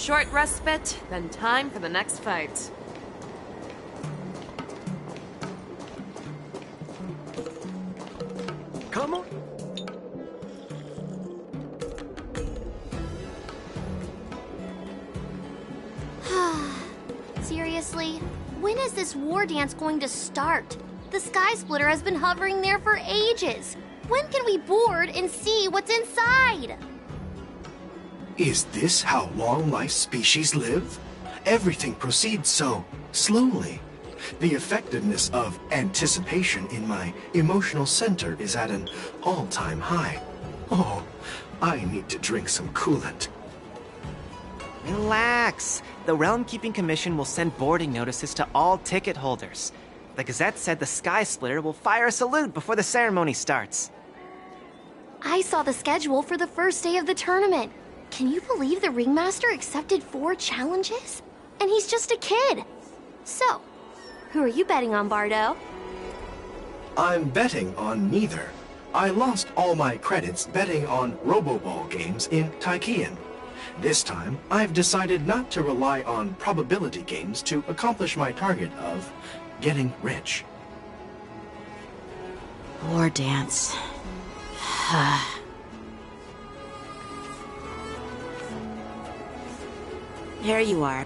short respite, then time for the next fight. Come on. Seriously? When is this war dance going to start? The Sky Splitter has been hovering there for ages. When can we board and see what's inside? Is this how long life species live? Everything proceeds so slowly. The effectiveness of anticipation in my emotional center is at an all-time high. Oh, I need to drink some coolant. Relax. The Realm Keeping Commission will send boarding notices to all ticket holders. The Gazette said the Sky Splitter will fire a salute before the ceremony starts. I saw the schedule for the first day of the tournament. Can you believe the Ringmaster accepted 4 challenges? And he's just a kid. So, who are you betting on, Bardo? I'm betting on neither. I lost all my credits betting on Roboball games in Taikian. This time, I've decided not to rely on probability games to accomplish my target of getting rich. War dance. There you are.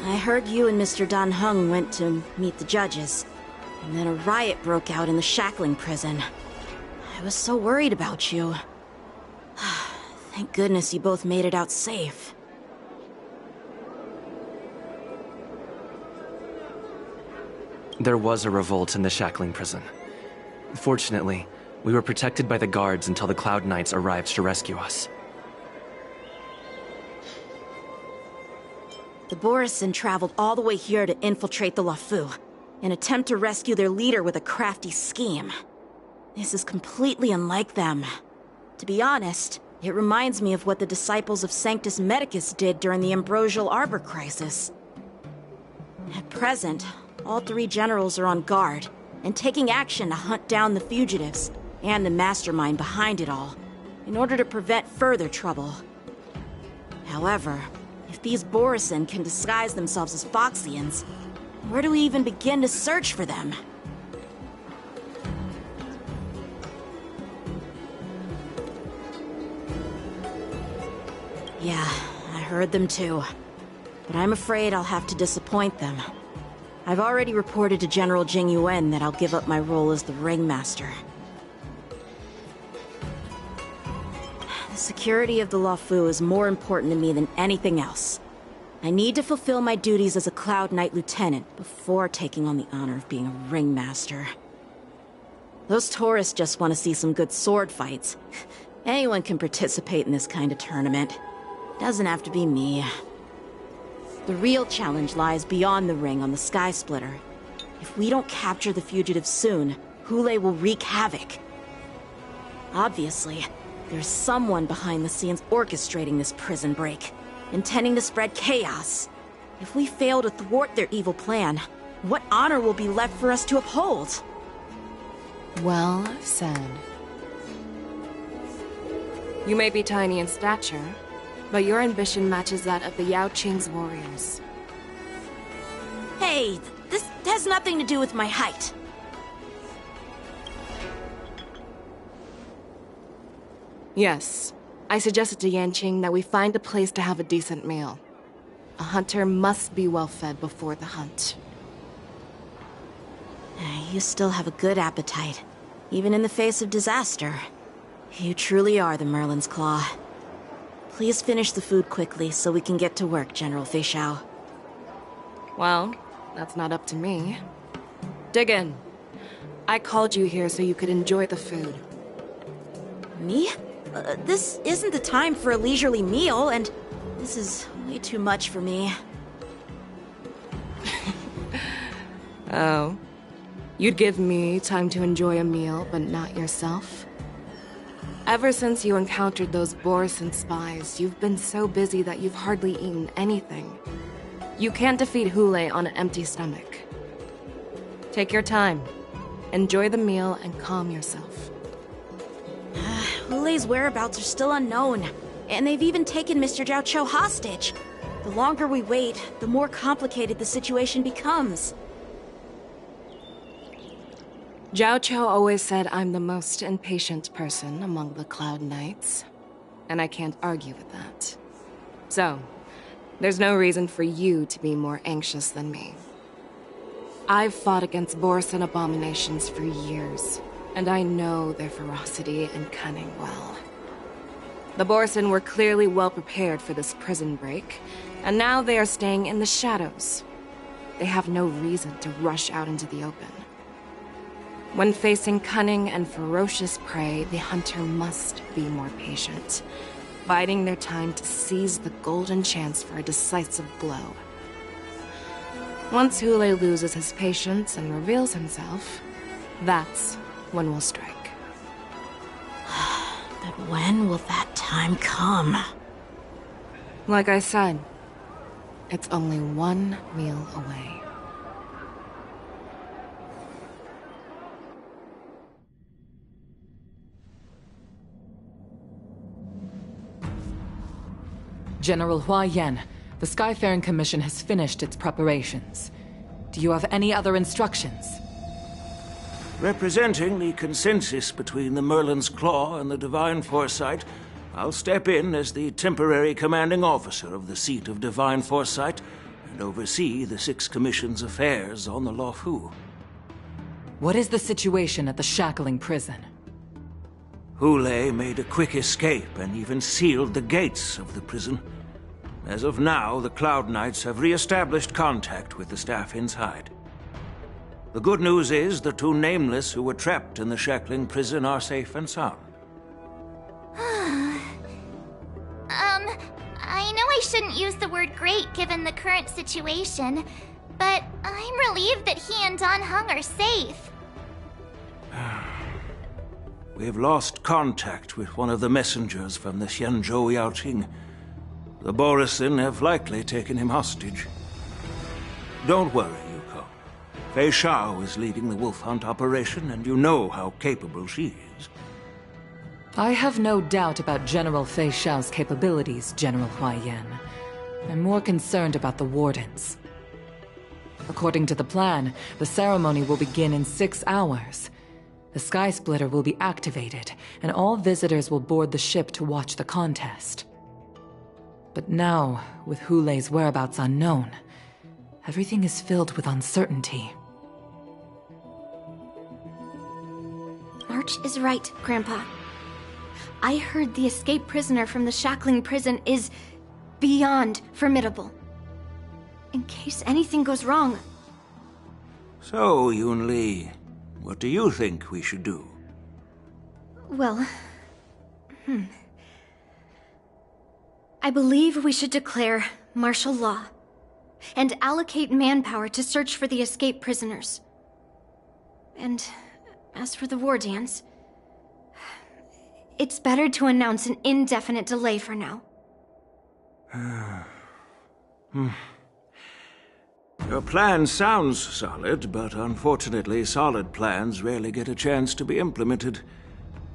I heard you and Mr. Dan Heng went to meet the judges, and then a riot broke out in the shackling prison. I was so worried about you. Thank goodness you both made it out safe. There was a revolt in the shackling prison. Fortunately, we were protected by the guards until the Cloud Knights arrived to rescue us. The Borisin traveled all the way here to infiltrate the Luofu, and attempt to rescue their leader with a crafty scheme. This is completely unlike them. To be honest, it reminds me of what the disciples of Sanctus Medicus did during the Ambrosial Arbor crisis. At present, all 3 generals are on guard, and taking action to hunt down the fugitives, and the mastermind behind it all, in order to prevent further trouble. However, if these Borisin can disguise themselves as Foxians, where do we even begin to search for them? Yeah, I heard them too. But I'm afraid I'll have to disappoint them. I've already reported to General Jing Yuan that I'll give up my role as the Ringmaster. The security of the Luofu is more important to me than anything else. I need to fulfill my duties as a Cloud Knight Lieutenant before taking on the honor of being a Ringmaster. Those tourists just want to see some good sword fights. Anyone can participate in this kind of tournament. Doesn't have to be me. The real challenge lies beyond the ring on the Sky Splitter. If we don't capture the fugitives soon, Hule will wreak havoc. Obviously, there's someone behind the scenes orchestrating this prison break, intending to spread chaos. If we fail to thwart their evil plan, what honor will be left for us to uphold? Well said. You may be tiny in stature, but your ambition matches that of the Yao Qing's warriors. Hey, this has nothing to do with my height. Yes, I suggested to Yanqing that we find a place to have a decent meal. A hunter must be well fed before the hunt. You still have a good appetite, even in the face of disaster. You truly are the Merlin's Claw. Please finish the food quickly so we can get to work, General Fei Xiao. Well, that's not up to me. Dig in. I called you here so you could enjoy the food. Me? This isn't the time for a leisurely meal, and this is way too much for me. Oh. You'd give me time to enjoy a meal, but not yourself? Ever since you encountered those Borisin spies, you've been so busy that you've hardly eaten anything. You can't defeat Hule on an empty stomach. Take your time. Enjoy the meal and calm yourself. Hule Hulei's whereabouts are still unknown, and they've even taken Mr. Jiao Cho hostage. The longer we wait, the more complicated the situation becomes. Jiao Cho always said I'm the most impatient person among the Cloud Knights, and I can't argue with that. So, there's no reason for you to be more anxious than me. I've fought against Borisin abominations for years, and I know their ferocity and cunning well. The Borisin were clearly well prepared for this prison break, and now they are staying in the shadows. They have no reason to rush out into the open. When facing cunning and ferocious prey, the hunter must be more patient, biding their time to seize the golden chance for a decisive blow. Once Hulei loses his patience and reveals himself, that's when we'll strike. But when will that time come? Like I said, it's only one meal away. General Hua Yan, the Skyfaring Commission has finished its preparations. Do you have any other instructions? Representing the consensus between the Merlin's Claw and the Divine Foresight, I'll step in as the temporary commanding officer of the seat of Divine Foresight and oversee the Six Commission's affairs on the Luofu. What is the situation at the Shackling prison? Hulei made a quick escape and even sealed the gates of the prison. As of now, the Cloud Knights have re-established contact with the staff inside. The good news is the two Nameless who were trapped in the Shackling prison are safe and sound. I know I shouldn't use the word great given the current situation, but I'm relieved that he and Don Hung are safe. We've lost contact with one of the messengers from the Xianzhou Yaoqing. The Borisin have likely taken him hostage. Don't worry, Yuko. Fei Shao is leading the wolf hunt operation, and you know how capable she is. I have no doubt about General Fei Shao's capabilities, General Hua Yan. I'm more concerned about the Wardens. According to the plan, the ceremony will begin in 6 hours. The Sky Splitter will be activated, and all visitors will board the ship to watch the contest. But now, with Hulei's whereabouts unknown, everything is filled with uncertainty. March is right, Grandpa. I heard the escaped prisoner from the Shackling prison is beyond formidable. In case anything goes wrong. So, Yun-Li, what do you think we should do? Well, I believe we should declare martial law and allocate manpower to search for the escaped prisoners. And as for the war dance, it's better to announce an indefinite delay for now. Your plan sounds solid, but unfortunately solid plans rarely get a chance to be implemented.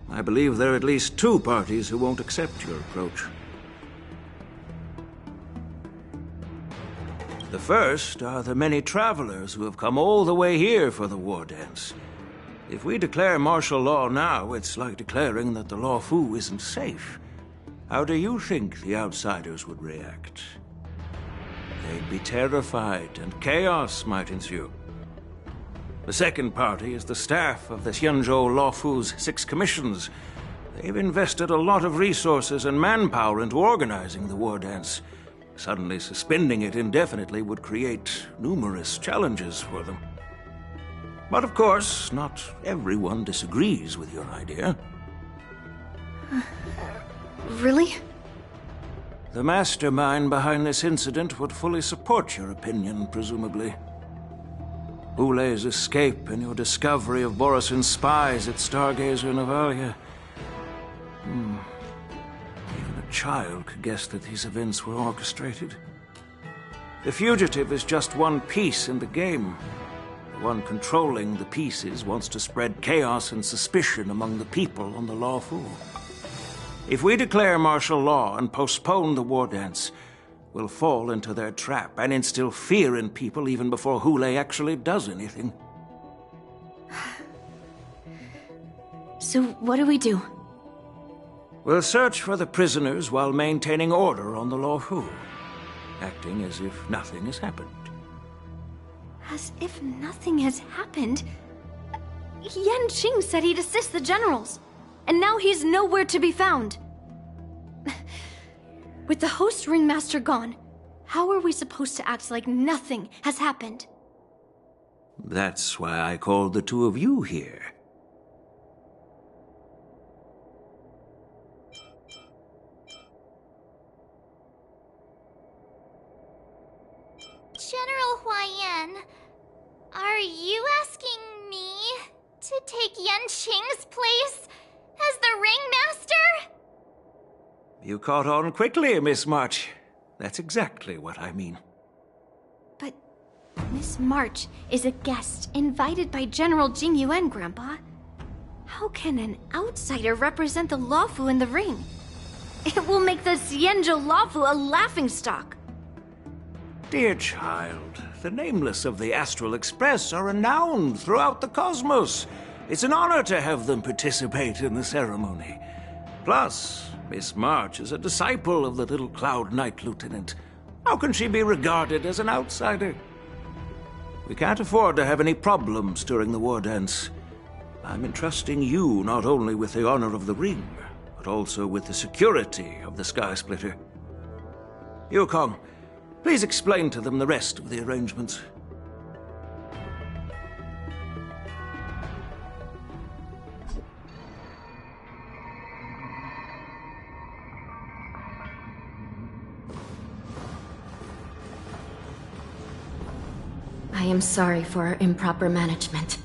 I believe there are at least 2 parties who won't accept your approach. The first are the many travelers who have come all the way here for the war dance. If we declare martial law now, it's like declaring that the Luofu isn't safe. How do you think the outsiders would react? They'd be terrified, and chaos might ensue. The second party is the staff of the Xianzhou Luofu's 6 commissions. They've invested a lot of resources and manpower into organizing the war dance. Suddenly suspending it indefinitely would create numerous challenges for them. But of course, not everyone disagrees with your idea. Really? The mastermind behind this incident would fully support your opinion, presumably. Hulei's escape and your discovery of Borisin's spies at Stargazer Navalia. Even a child could guess that these events were orchestrated. The fugitive is just one piece in the game. The one controlling the pieces wants to spread chaos and suspicion among the people on the Luofu. If we declare martial law and postpone the war dance, we'll fall into their trap and instill fear in people even before Hule actually does anything. So what do we do? We'll search for the prisoners while maintaining order on the Luofu, acting as if nothing has happened. As if nothing has happened? Yanqing said he'd assist the generals, and now he's nowhere to be found. With the host ringmaster gone, how are we supposed to act like nothing has happened? That's why I called the two of you here. General Huaiyan, are you asking me to take Yanqing's place as the ringmaster? You caught on quickly, Miss March. That's exactly what I mean. But Miss March is a guest invited by General Jing Yuan, Grandpa. How can an outsider represent the Luofu in the ring? It will make the Xianzhou Luofu a laughingstock. Dear child, the nameless of the Astral Express are renowned throughout the cosmos. It's an honor to have them participate in the ceremony. Plus, Miss March is a disciple of the little Cloud Knight Lieutenant. How can she be regarded as an outsider? We can't afford to have any problems during the war dance. I'm entrusting you not only with the honor of the ring, but also with the security of the Sky Splitter. Yukong, please explain to them the rest of the arrangements. I am sorry for our improper management,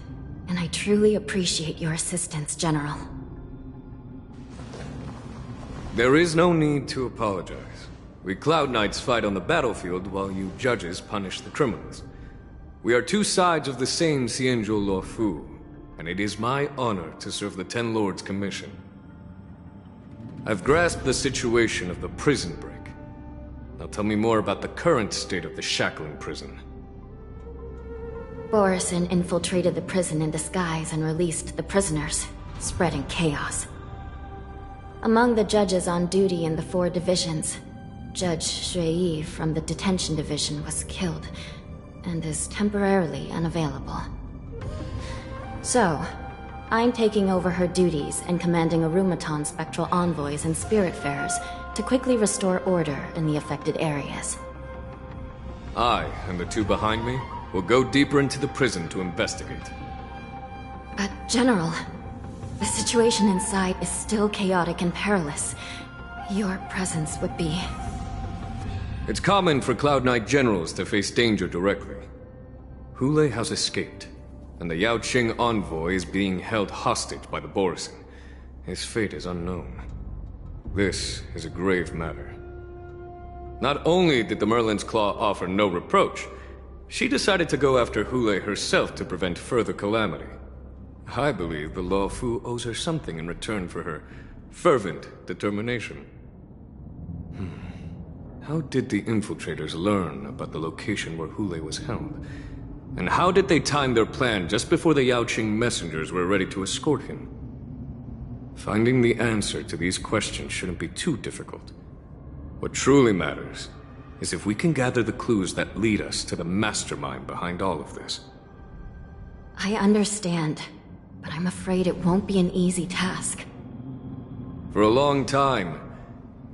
and I truly appreciate your assistance, General. There is no need to apologize. We Cloud Knights fight on the battlefield while you judges punish the criminals. We are two sides of the same Xianzhou Luofu, and it is my honor to serve the Ten Lords' commission. I've grasped the situation of the prison break. Now tell me more about the current state of the shackling prison. Borison infiltrated the prison in disguise and released the prisoners, spreading chaos. Among the judges on duty in the 4 divisions, Judge Shui from the detention division was killed and is temporarily unavailable. So, I'm taking over her duties and commanding Arumaton spectral envoys and spiritfarers to quickly restore order in the affected areas. I, and the two behind me, will go deeper into the prison to investigate. But, General, the situation inside is still chaotic and perilous. Your presence would be... It's common for Cloud Knight generals to face danger directly. Hule has escaped, and the Yaoqing envoy is being held hostage by the Borison. His fate is unknown. This is a grave matter. Not only did the Merlin's Claw offer no reproach, she decided to go after Hule herself to prevent further calamity. I believe the Luofu owes her something in return for her fervent determination. How did the infiltrators learn about the location where Hule was held? And how did they time their plan just before the Yaoqing messengers were ready to escort him? Finding the answer to these questions shouldn't be too difficult. What truly matters is if we can gather the clues that lead us to the mastermind behind all of this. I understand, but I'm afraid it won't be an easy task. For a long time,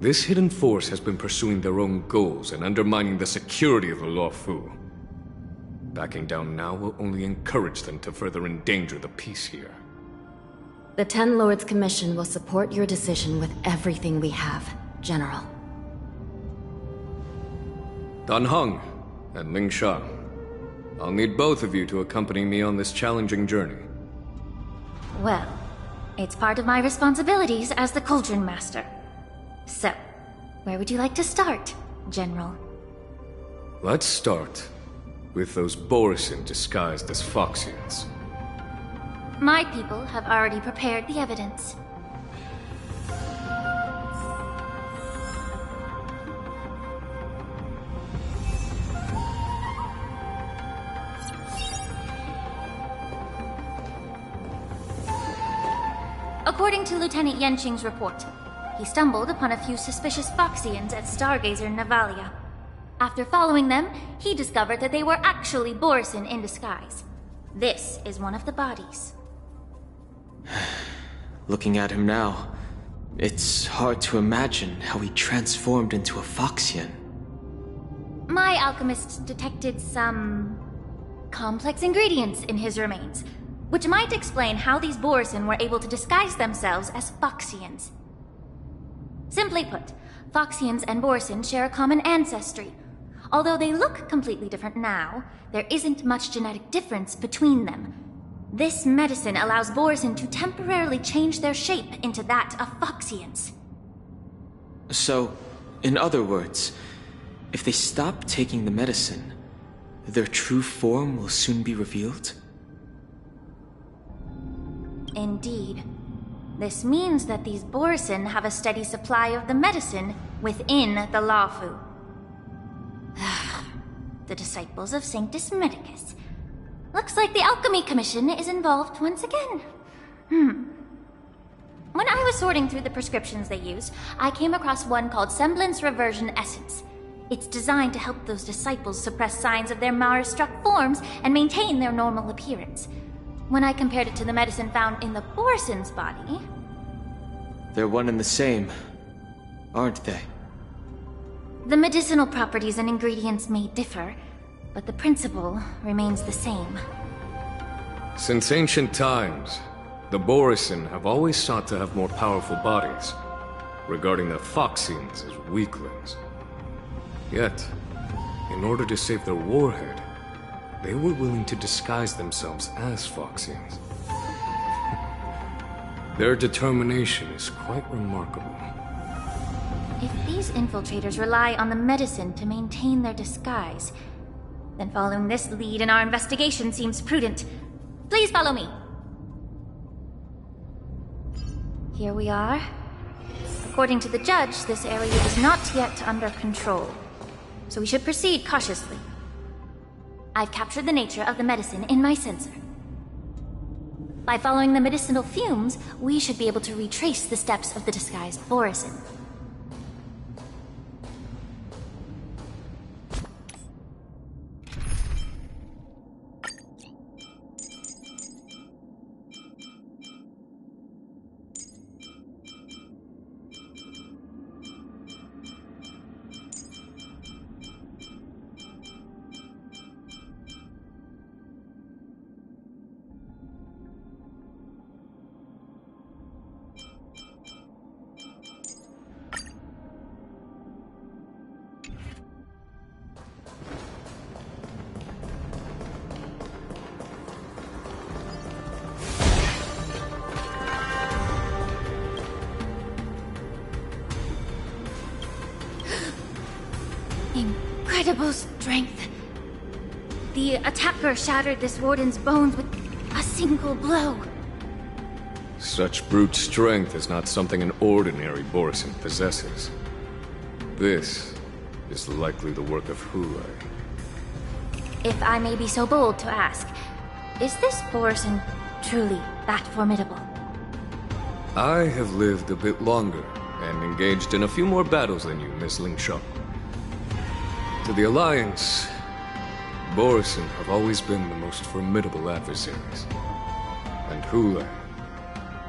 this hidden force has been pursuing their own goals and undermining the security of the Luofu. Backing down now will only encourage them to further endanger the peace here. The Ten Lords Commission will support your decision with everything we have, General. Dan Heng and Ling Sha, I'll need both of you to accompany me on this challenging journey. Well, it's part of my responsibilities as the Cauldron Master. So, where would you like to start, General? Let's start with those Borison disguised as Foxians. My people have already prepared the evidence. according to Lieutenant Yenqing's report, he stumbled upon a few suspicious Foxians at Stargazer Navalia. After following them, he discovered that they were actually Borison in disguise. This is one of the bodies. Looking at him now, it's hard to imagine how he transformed into a Foxian. My alchemist detected some complex ingredients in his remains, which might explain how these Borison were able to disguise themselves as Foxians. Simply put, Foxians and Borison share a common ancestry. Although they look completely different now, there isn't much genetic difference between them. This medicine allows Borison to temporarily change their shape into that of Foxians. So, in other words, if they stop taking the medicine, their true form will soon be revealed? Indeed. This means that these Borison have a steady supply of the medicine within the Laofu. The disciples of Sanctus Medicus. Looks like the Alchemy Commission is involved once again. When I was sorting through the prescriptions they use, I came across one called Semblance Reversion Essence. It's designed to help those disciples suppress signs of their Mara-struck forms and maintain their normal appearance. When I compared it to the medicine found in the Borison's body... They're one and the same, aren't they? The medicinal properties and ingredients may differ, but the principle remains the same. Since ancient times, the Borison have always sought to have more powerful bodies, regarding the Foxians as weaklings. Yet, in order to save their warhead, they were willing to disguise themselves as Foxians. Their determination is quite remarkable. If these infiltrators rely on the medicine to maintain their disguise, then following this lead in our investigation seems prudent. Please follow me. Here we are. According to the judge, this area is not yet under control, so we should proceed cautiously. I've captured the nature of the medicine in my sensor. By following the medicinal fumes, we should be able to retrace the steps of the disguised Borison. Incredible strength. The attacker shattered this warden's bones with a single blow. Such brute strength is not something an ordinary Borison possesses. This is likely the work of Hule. If I may be so bold to ask, is this Borison truly that formidable? I have lived a bit longer and engaged in a few more battles than you, Miss Lingshaw. To the Alliance, Borison have always been the most formidable adversaries. And Hule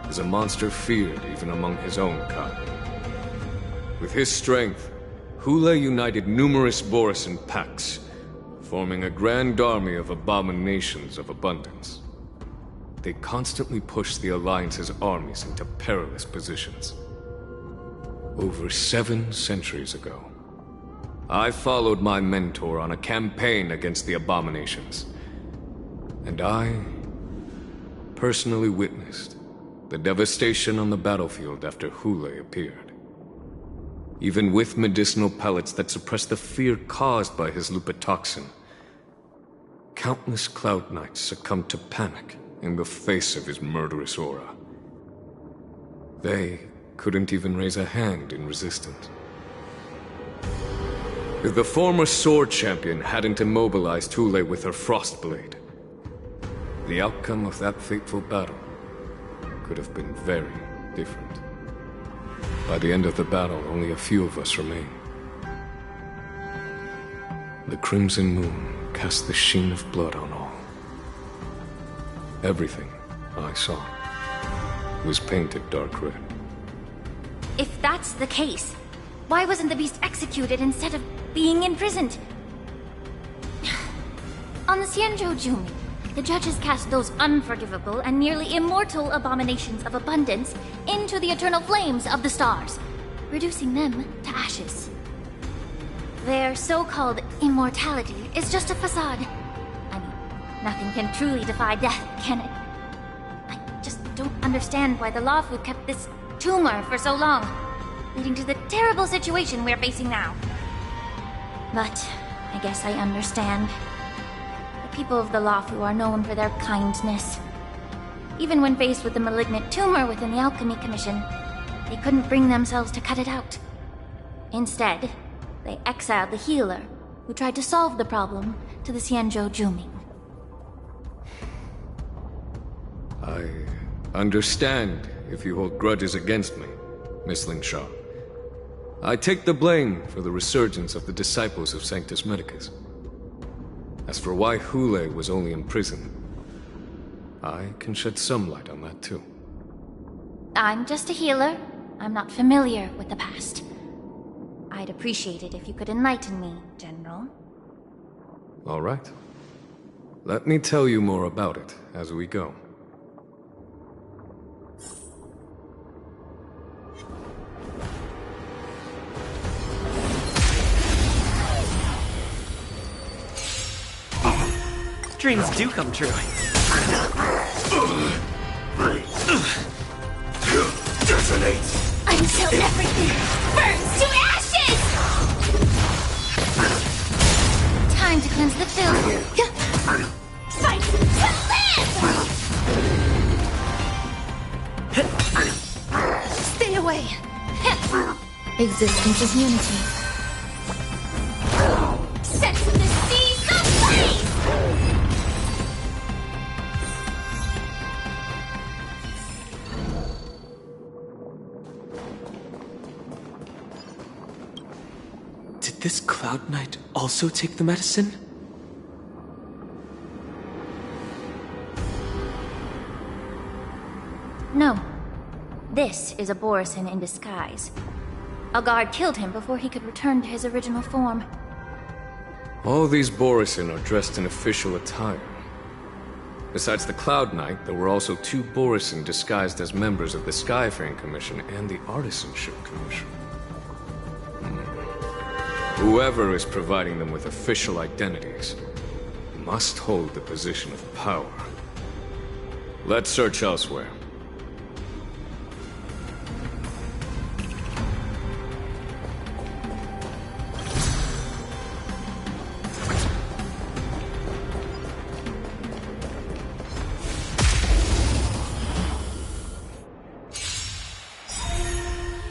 is a monster feared even among his own kind. With his strength, Hule united numerous Borison packs, forming a grand army of abominations of abundance. They constantly push the Alliance's armies into perilous positions. Over 7 centuries ago, I followed my mentor on a campaign against the abominations. And I personally witnessed the devastation on the battlefield after Hule appeared. Even with medicinal pellets that suppressed the fear caused by his lupitoxin, countless Cloud Knights succumbed to panic in the face of his murderous aura. They couldn't even raise a hand in resistance. If the former sword champion hadn't immobilized Hule with her Frostblade, the outcome of that fateful battle could have been very, different. By the end of the battle, only a few of us remain. The crimson moon cast the sheen of blood on all. Everything I saw was painted dark red. If that's the case, why wasn't the beast executed instead of being imprisoned? On the Xianzhou, the judges cast those unforgivable and nearly immortal abominations of abundance into the eternal flames of the stars, reducing them to ashes. Their so-called immortality is just a facade. I mean, nothing can truly defy death, can it? I just don't understand why the Luofu kept this tumor for so long, leading to the terrible situation we're facing now. But I guess I understand. The people of the Luofu are known for their kindness. Even when faced with the malignant tumor within the Alchemy Commission, they couldn't bring themselves to cut it out. Instead, they exiled the healer, who tried to solve the problem, to the Xianzhou Juming. I understand if you hold grudges against me, Miss Lingshaw. I take the blame for the resurgence of the disciples of Sanctus Medicus. As for why Hule was only in prison, I can shed some light on that too. I'm just a healer. I'm not familiar with the past. I'd appreciate it if you could enlighten me, General. All right. Let me tell you more about it as we go. Dreams do come true. Detonate! Until everything burns to ashes! Time to cleanse the filth. Fight to live! Stay away! Existence is unity. Set the seas ablaze! Did this Cloud Knight also take the medicine? No. This is a Borisin in disguise. A guard killed him before he could return to his original form. All these Borisin are dressed in official attire. Besides the Cloud Knight, there were also 2 Borisin disguised as members of the Skyfaring Commission and the Artisanship Commission. Whoever is providing them with official identities must hold the position of power. Let's search elsewhere.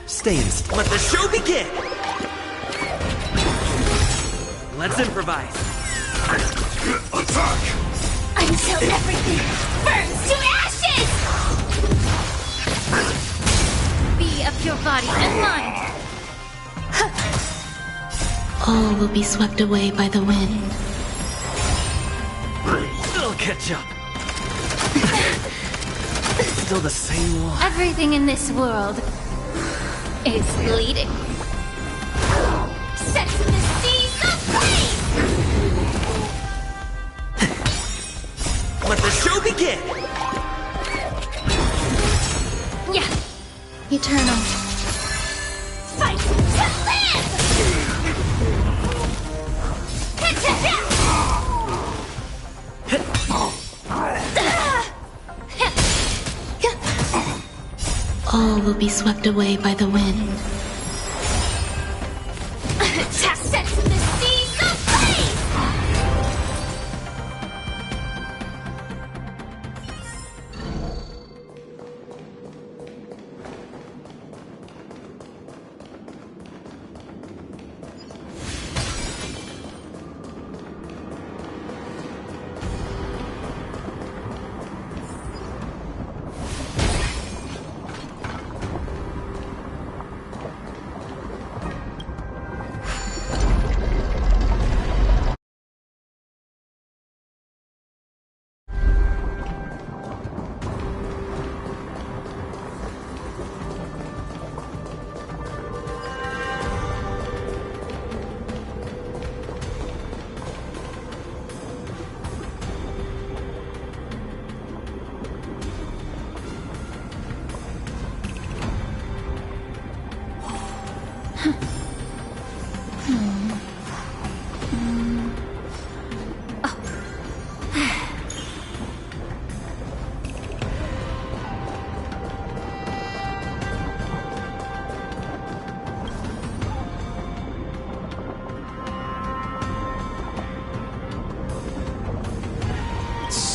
Stay in. Let the show begin! Let's improvise. Attack! Until everything burns to ashes! Be of your body and mind. All will be swept away by the wind. I'll catch up. Still the same one. Everything in this world is bleeding. Set the seas ablaze! Let the show begin! Yeah. Eternal. Fight to live! All will be swept away by the wind. Set the seas ablaze!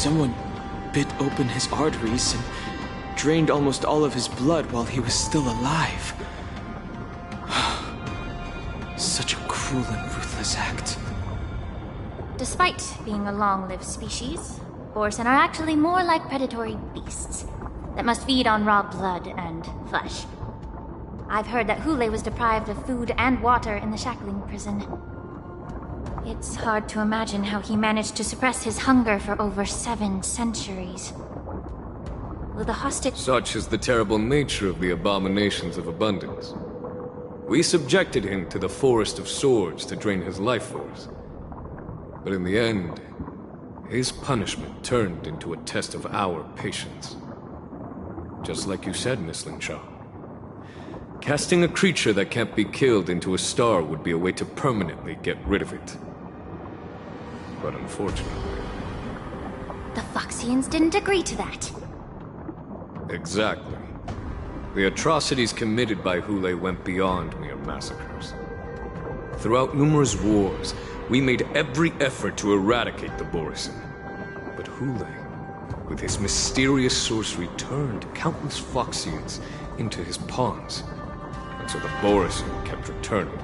Someone bit open his arteries and drained almost all of his blood while he was still alive. Such a cruel and ruthless act. Despite being a long-lived species, Borsen are actually more like predatory beasts that must feed on raw blood and flesh. I've heard that Hule was deprived of food and water in the shackling prison. It's hard to imagine how he managed to suppress his hunger for over 7 centuries. Will the hostage... Such is the terrible nature of the abominations of abundance. We subjected him to the Forest of Swords to drain his life force. But in the end, his punishment turned into a test of our patience. Just like you said, Miss Linshaw. Casting a creature that can't be killed into a star would be a way to permanently get rid of it. But unfortunately... The Foxians didn't agree to that. Exactly. The atrocities committed by Hule went beyond mere massacres. Throughout numerous wars, we made every effort to eradicate the Borsen. But Hule, with his mysterious sorcery, turned countless Foxians into his pawns. And so the Borsen kept returning.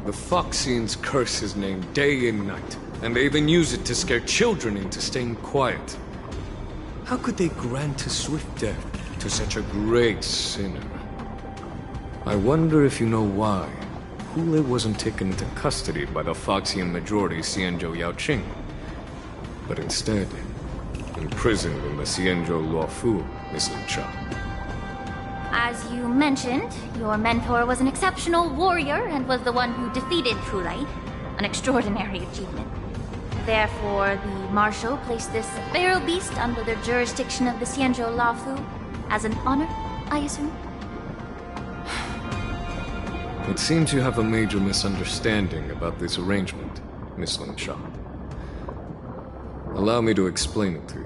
The Foxians curse his name day and night, and they even use it to scare children into staying quiet. How could they grant a swift death to such a great sinner? I wonder if you know why Hule wasn't taken into custody by the Foxian majority Xianzhou Yaoqing, but instead imprisoned in the Xianzhou Luofu, Miss Linshaw. As you mentioned, your mentor was an exceptional warrior and was the one who defeated Hule, an extraordinary achievement. Therefore, the Marshal placed this feral beast under the jurisdiction of the Xianzhou Luofu as an honor, I assume? It seems you have a major misunderstanding about this arrangement, Miss Linshaw. Allow me to explain it to you.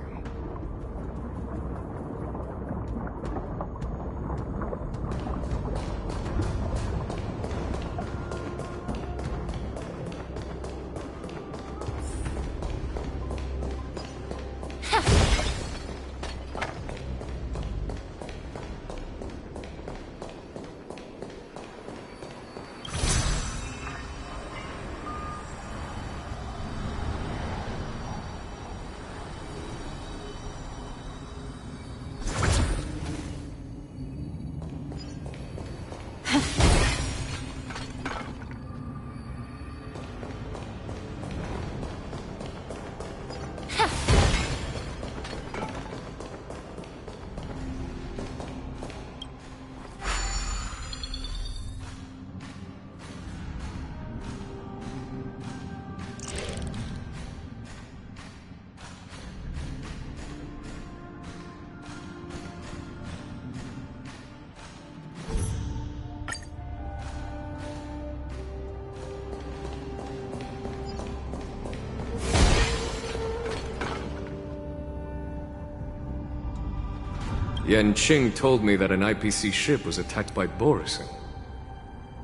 Yanqing told me that an IPC ship was attacked by Borsen.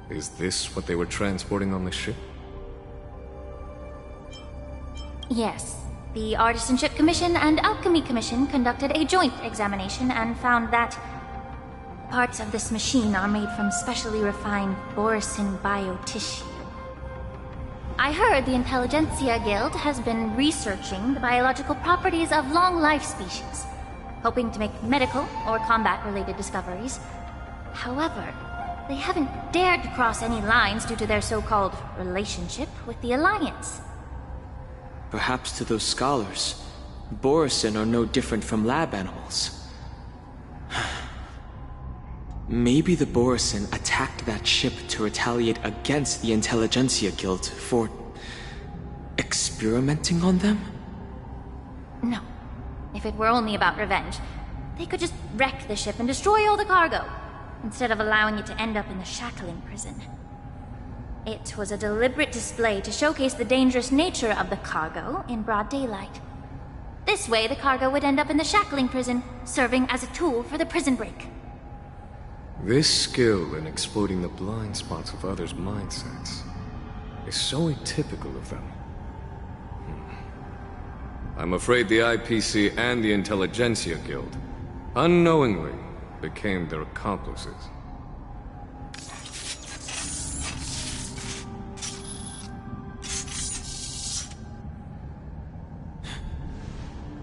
Is this what they were transporting on the ship? Yes. The Artisanship Commission and Alchemy Commission conducted a joint examination and found that parts of this machine are made from specially refined Borsen biotissue. I heard the Intelligentsia Guild has been researching the biological properties of long-life species, hoping to make medical or combat-related discoveries. However, they haven't dared to cross any lines due to their so-called relationship with the Alliance. Perhaps to those scholars, Borsen are no different from lab animals. Maybe the Borsen attacked that ship to retaliate against the Intelligentsia Guild for experimenting on them? No. If it were only about revenge, they could just wreck the ship and destroy all the cargo, instead of allowing it to end up in the shackling prison. It was a deliberate display to showcase the dangerous nature of the cargo in broad daylight. This way, the cargo would end up in the shackling prison, serving as a tool for the prison break. This skill in exploiting the blind spots of others' mindsets is so atypical of them. I'm afraid the IPC and the Intelligentsia Guild unknowingly became their accomplices.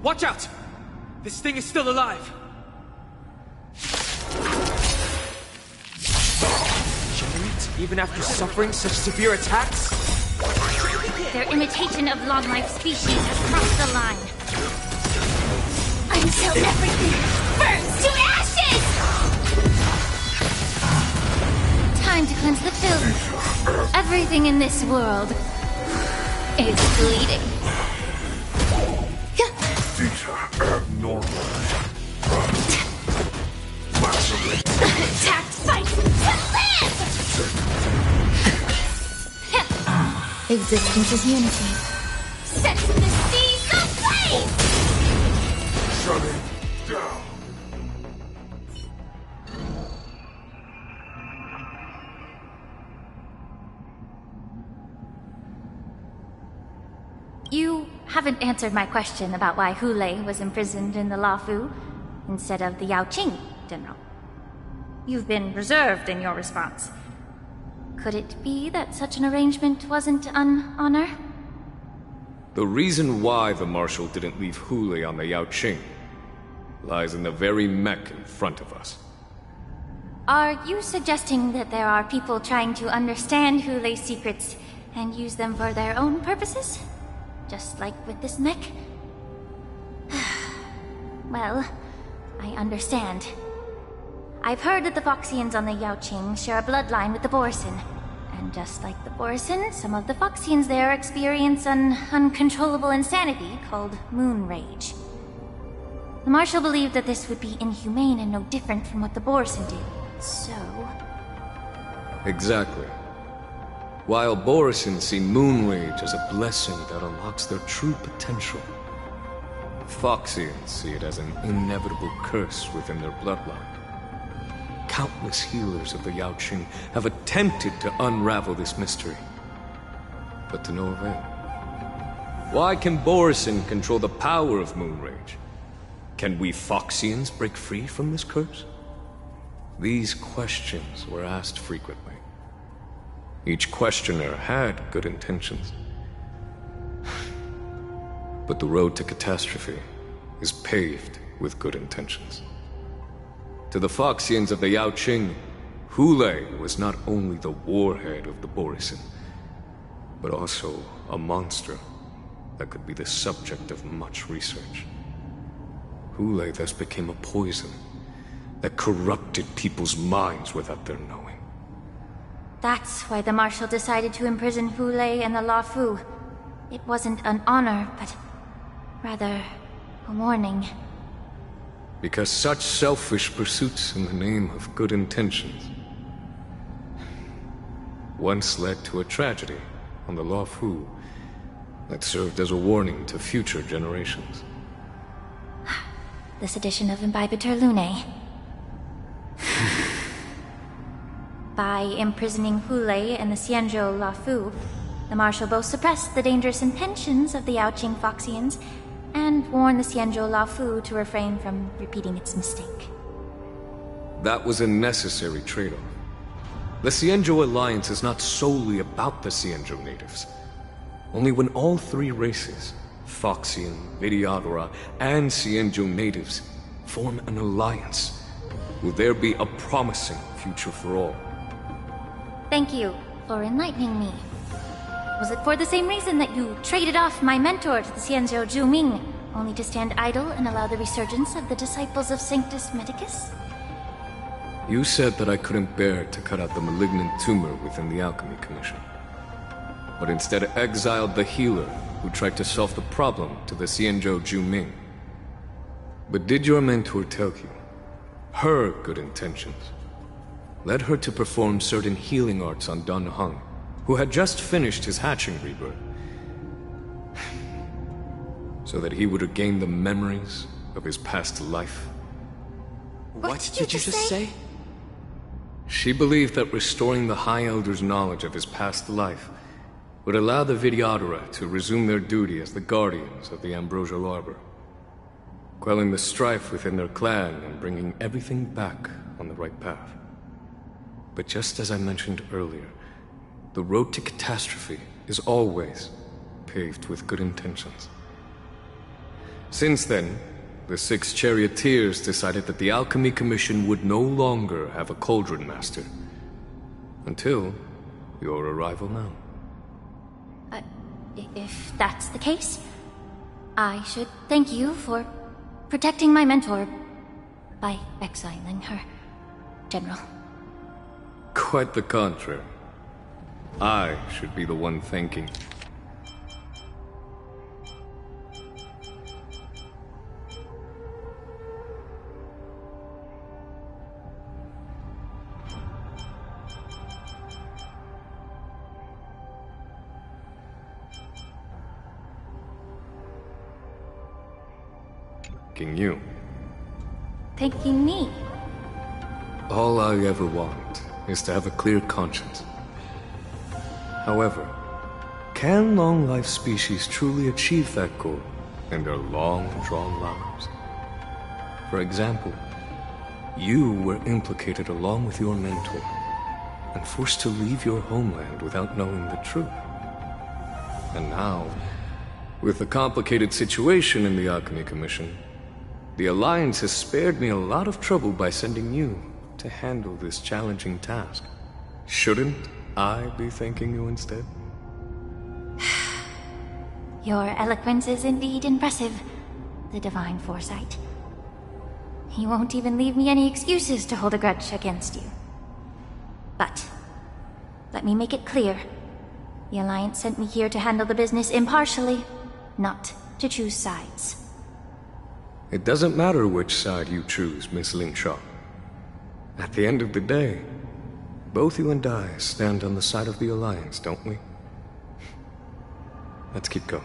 Watch out! This thing is still alive! Giant, even after suffering such severe attacks? Their imitation of long-life species has crossed the line. Until everything burns to ashes! Time to cleanse the film. Everything in this world is bleeding. These are abnormal. Attacked fight to live! Existence is unity. Set the seas ablaze! Shutting down. You haven't answered my question about why Hule was imprisoned in the Luofu instead of the Yaoqing, General. You've been reserved in your response. Could it be that such an arrangement wasn't an honor? The reason why the Marshal didn't leave Hule on the Yaoqing lies in the very mech in front of us. Are you suggesting that there are people trying to understand Hule's secrets and use them for their own purposes? Just like with this mech? Well, I understand. I've heard that the Foxians on the Yaoqing share a bloodline with the Borson. And just like the Borson, some of the Foxians there experience an uncontrollable insanity called moon rage. The Marshal believed that this would be inhumane and no different from what the Borson do. So... Exactly. While Borson see moon rage as a blessing that unlocks their true potential, Foxians see it as an inevitable curse within their bloodline. Countless healers of the Yaoqing have attempted to unravel this mystery, but to no avail. Why can Borson control the power of moon rage? Can we Foxians break free from this curse? These questions were asked frequently. Each questioner had good intentions. But the road to catastrophe is paved with good intentions. To the Foxians of the Yaoqing, Hule was not only the warhead of the Borson, but also a monster that could be the subject of much research. Hule thus became a poison that corrupted people's minds without their knowing. that's why the Marshal decided to imprison Hule and the Luofu. It wasn't an honor, but rather a warning. Because such selfish pursuits in the name of good intentions once led to a tragedy on the Luofu that served as a warning to future generations. This edition of Imbibitor Lunae. By imprisoning Hule and the Xianzhou Luofu, the Marshal both suppressed the dangerous intentions of the Yaoqing Foxians and warned the Xianzhou Luofu to refrain from repeating its mistake. That was a necessary trade-off. The Xianzhou Alliance is not solely about the Xianzhou natives. Only when all three races, Foxian, Vidyadhara, and Xianzhou natives, form an alliance, will there be a promising future for all. Thank you for enlightening me. Was it for the same reason that you traded off my mentor to the Xianzhou Zhuming, only to stand idle and allow the resurgence of the disciples of Sanctus Medicus? You said that I couldn't bear to cut out the malignant tumor within the Alchemy Commission, but instead exiled the healer who tried to solve the problem to the Xianzhou Zhuming. But did your mentor tell you her good intentions led her to perform certain healing arts on Dun Hung, who had just finished his hatching rebirth, so that he would regain the memories of his past life? What did you just say? She believed that restoring the High Elder's knowledge of his past life would allow the Videodora to resume their duty as the guardians of the Ambrosial Arbor, quelling the strife within their clan and bringing everything back on the right path. But just as I mentioned earlier, the road to catastrophe is always paved with good intentions. Since then, the 6 charioteers decided that the Alchemy Commission would no longer have a Cauldron Master. Until your arrival now. If that's the case, I should thank you for protecting my mentor by exiling her, General. Quite the contrary. I should be the one thanking. Thanking you. Thanking me? All I ever want is to have a clear conscience. However, can long-life species truly achieve that goal in their long-drawn lives? For example, you were implicated along with your mentor and forced to leave your homeland without knowing the truth. And now, with the complicated situation in the Alchemy Commission, the Alliance has spared me a lot of trouble by sending you to handle this challenging task. Shouldn't I be thanking you instead? Your eloquence is indeed impressive, the divine foresight. You won't even leave me any excuses to hold a grudge against you. But, let me make it clear. The Alliance sent me here to handle the business impartially, not to choose sides. It doesn't matter which side you choose, Miss Lingshaw. At the end of the day, both you and I stand on the side of the Alliance, don't we? Let's keep going.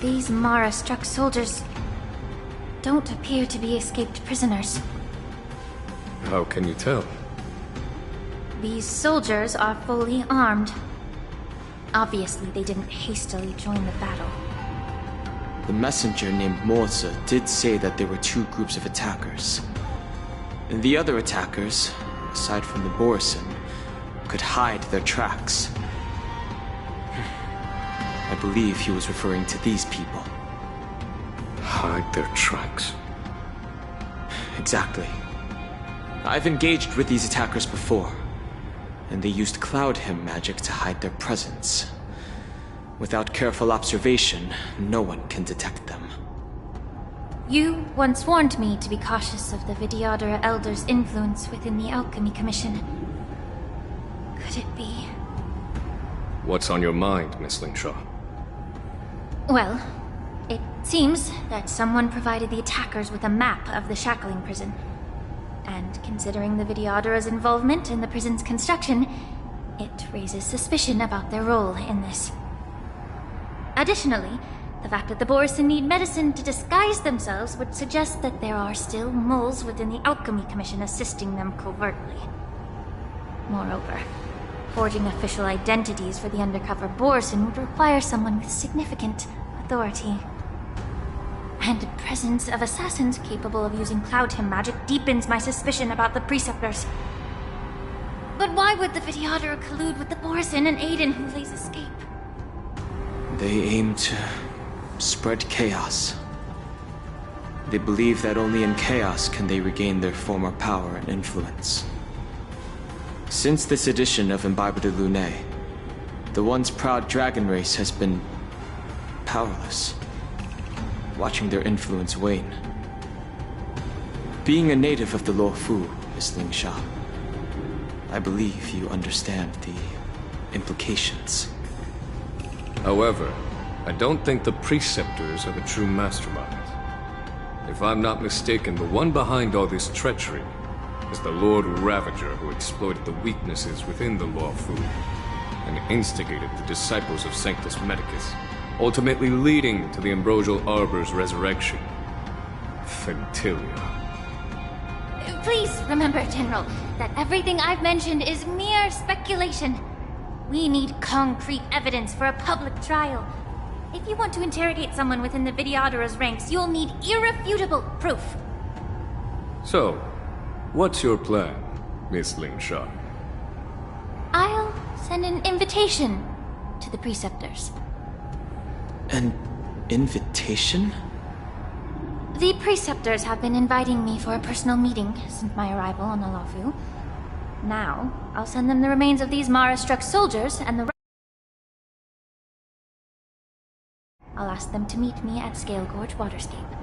These Mara-struck soldiers don't appear to be escaped prisoners. How can you tell? These soldiers are fully armed. Obviously, they didn't hastily join the battle. The messenger named Morza did say that there were 2 groups of attackers. And the other attackers, aside from the Borison, could hide their tracks. I believe he was referring to these people. Hide their tracks? Exactly. I've engaged with these attackers before, and they used Cloud Hymn magic to hide their presence. Without careful observation, no one can detect them. You once warned me to be cautious of the Videodora Elder's influence within the Alchemy Commission. Could it be? What's on your mind, Miss Lingshaw? Well, it seems that someone provided the attackers with a map of the shackling prison. And considering the Videodora's involvement in the prison's construction, it raises suspicion about their role in this. Additionally, the fact that the Borison need medicine to disguise themselves would suggest that there are still moles within the Alchemy Commission assisting them covertly. Moreover, forging official identities for the undercover Borison would require someone with significant authority. And the presence of assassins capable of using Cloud Hymn magic deepens my suspicion about the Preceptors. But why would the Videodora collude with the Borison and aid in Hulei's escape? They aim to spread chaos. They believe that only in chaos can they regain their former power and influence. Since this edition of Imbibe de Lune, the once proud dragon race has been powerless, watching their influence wane. Being a native of the Luofu, Miss Lingshaw, I believe you understand the implications. However, I don't think the Preceptors are the true masterminds. If I'm not mistaken, the one behind all this treachery is the Lord Ravager who exploited the weaknesses within the Lawfu and instigated the disciples of Sanctus Medicus, ultimately leading to the Ambrosial Arbor's resurrection. Fentilia. Please remember, General, that everything I've mentioned is mere speculation. We need concrete evidence for a public trial. If you want to interrogate someone within the Videodara's ranks, you'll need irrefutable proof. So, what's your plan, Miss Lingsha? I'll send an invitation to the Preceptors. An invitation? The Preceptors have been inviting me for a personal meeting since my arrival on Alafu. Now, I'll send them the remains of these Mara-struck soldiers and the... I'll ask them to meet me at Scale Gorge Waterscape.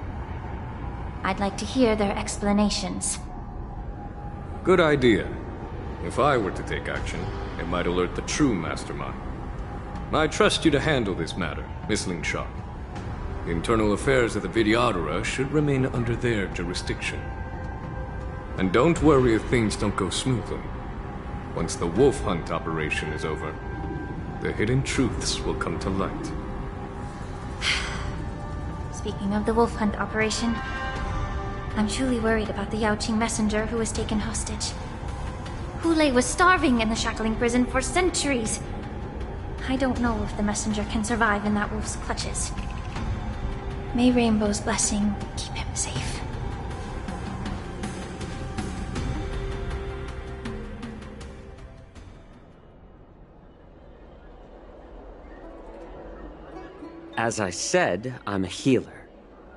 I'd like to hear their explanations. Good idea. If I were to take action, it might alert the true mastermind. I trust you to handle this matter, Miss Lingsha. The internal affairs of the Videodara should remain under their jurisdiction. And don't worry if things don't go smoothly. Once the wolf hunt operation is over, the hidden truths will come to light. Speaking of the wolf hunt operation, I'm truly worried about the Yaoqing messenger who was taken hostage. Hulei was starving in the shackling prison for centuries. I don't know if the messenger can survive in that wolf's clutches. May Rainbow's blessing keep him safe. As I said, I'm a healer.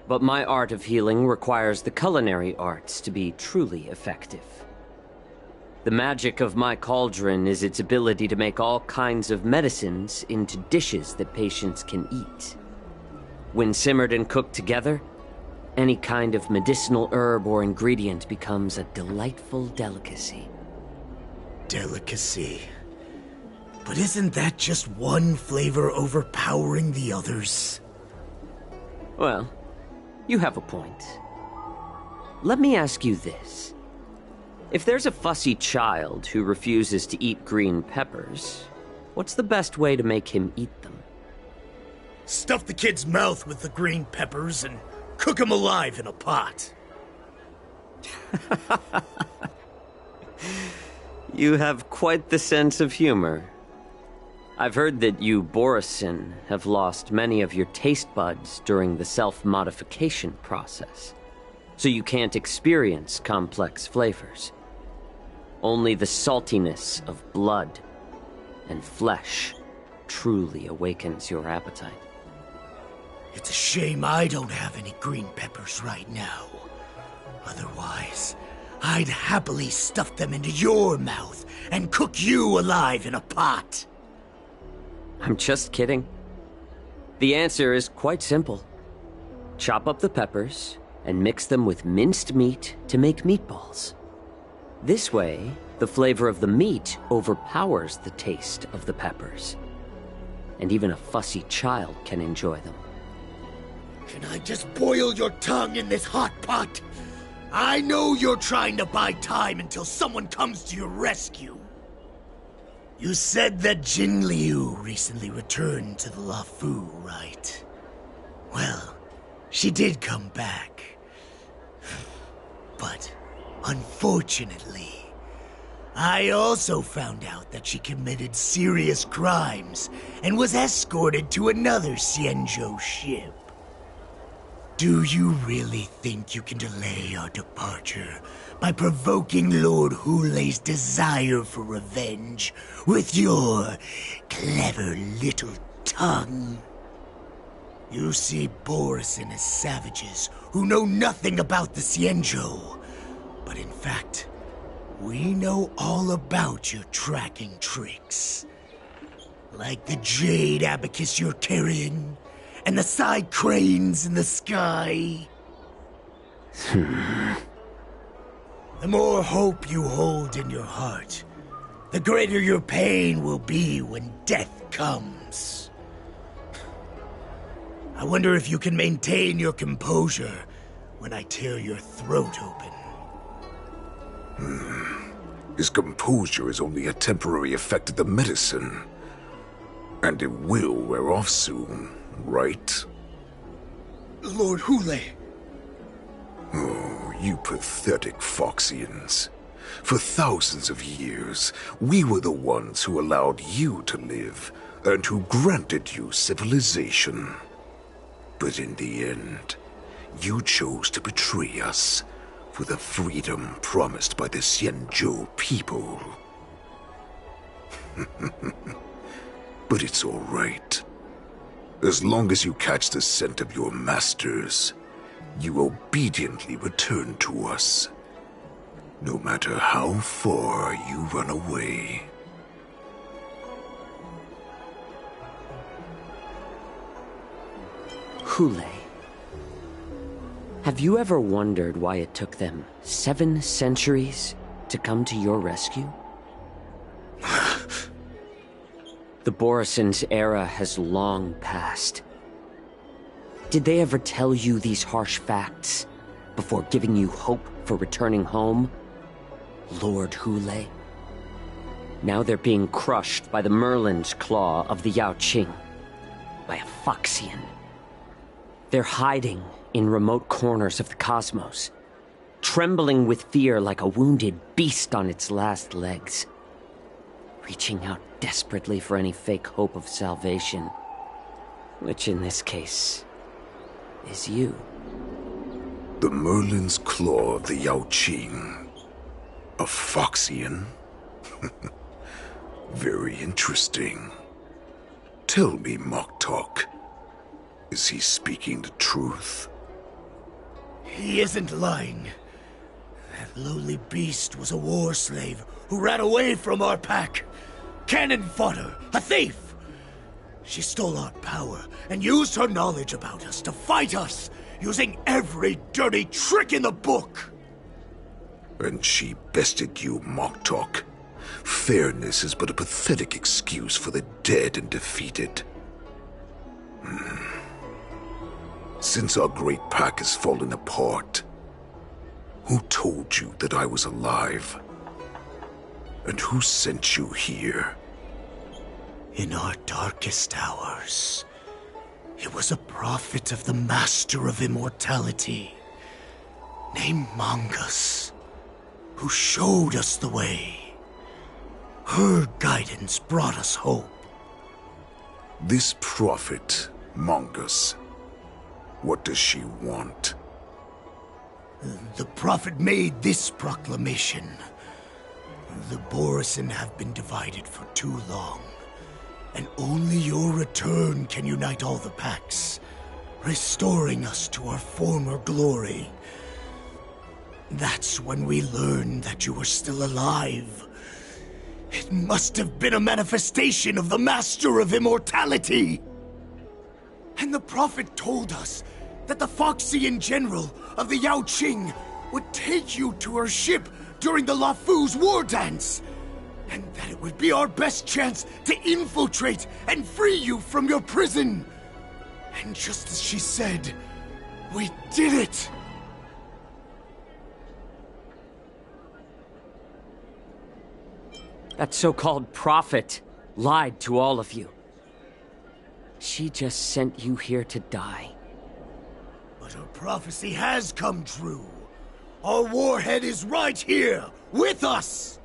But my art of healing requires the culinary arts to be truly effective. The magic of my cauldron is its ability to make all kinds of medicines into dishes that patients can eat. When simmered and cooked together, any kind of medicinal herb or ingredient becomes a delightful delicacy. Delicacy. But isn't that just one flavor overpowering the others? Well, you have a point. Let me ask you this. If there's a fussy child who refuses to eat green peppers, what's the best way to make him eat them? Stuff the kid's mouth with the green peppers and cook him alive in a pot. You have quite the sense of humor. I've heard that you, Borisin, have lost many of your taste buds during the self-modification process, so you can't experience complex flavors. Only the saltiness of blood and flesh truly awakens your appetite. It's a shame I don't have any green peppers right now. Otherwise, I'd happily stuff them into your mouth and cook you alive in a pot. I'm just kidding. The answer is quite simple. Chop up the peppers and mix them with minced meat to make meatballs. This way, the flavor of the meat overpowers the taste of the peppers. And even a fussy child can enjoy them. Can I just boil your tongue in this hot pot? I know you're trying to buy time until someone comes to your rescue. You said that Jin Liu recently returned to the Luofu, right? Well, she did come back. But, unfortunately, I also found out that she committed serious crimes and was escorted to another Xianzhou ship. Do you really think you can delay our departure by provoking Lord Hulei's desire for revenge with your clever little tongue? You see Borisin as savages who know nothing about the Xianzhou, but in fact, we know all about your tracking tricks. Like the jade abacus you're carrying, and the side cranes in the sky. The more hope you hold in your heart, the greater your pain will be when death comes. I wonder if you can maintain your composure when I tear your throat open. His composure is only a temporary effect of the medicine. And it will wear off soon, right? Lord Hule. Oh, you pathetic Foxians. For thousands of years, we were the ones who allowed you to live, and who granted you civilization. But in the end, you chose to betray us for the freedom promised by the Xianzhou people. But it's all right. As long as you catch the scent of your masters, you obediently return to us. No matter how far you run away. Hule, have you ever wondered why it took them 7 centuries to come to your rescue? The Borison's era has long passed. Did they ever tell you these harsh facts before giving you hope for returning home, Lord Hule? Now they're being crushed by the Merlin's claw of the Yaoqing, by a Foxian. They're hiding in remote corners of the cosmos, trembling with fear like a wounded beast on its last legs, reaching out desperately for any fake hope of salvation, which in this case is you. The Merlin's claw of the Yaoqing. A Foxian? Very interesting. Tell me, Moktok, is he speaking the truth? He isn't lying. That lowly beast was a war slave who ran away from our pack. Cannon fodder, a thief! She stole our power and used her knowledge about us to fight us, using every dirty trick in the book! And she bested you, Moktok. Fairness is but a pathetic excuse for the dead and defeated. Since our great pack has fallen apart, who told you that I was alive? And who sent you here? In our darkest hours, it was a prophet of the Master of Immortality, named Mongus, who showed us the way. Her guidance brought us hope. This prophet, Mongus, what does she want? The prophet made this proclamation. The Borison have been divided for too long, and only your return can unite all the packs, restoring us to our former glory. That's when we learned that you were still alive. It must have been a manifestation of the Master of Immortality! And the prophet told us that the Foxian general of the Yaoqing would take you to her ship during the Lafu's war dance, and that it would be our best chance to infiltrate and free you from your prison. And just as she said, we did it! That so-called prophet lied to all of you. She just sent you here to die. But her prophecy has come true. Our warhead is right here, with us!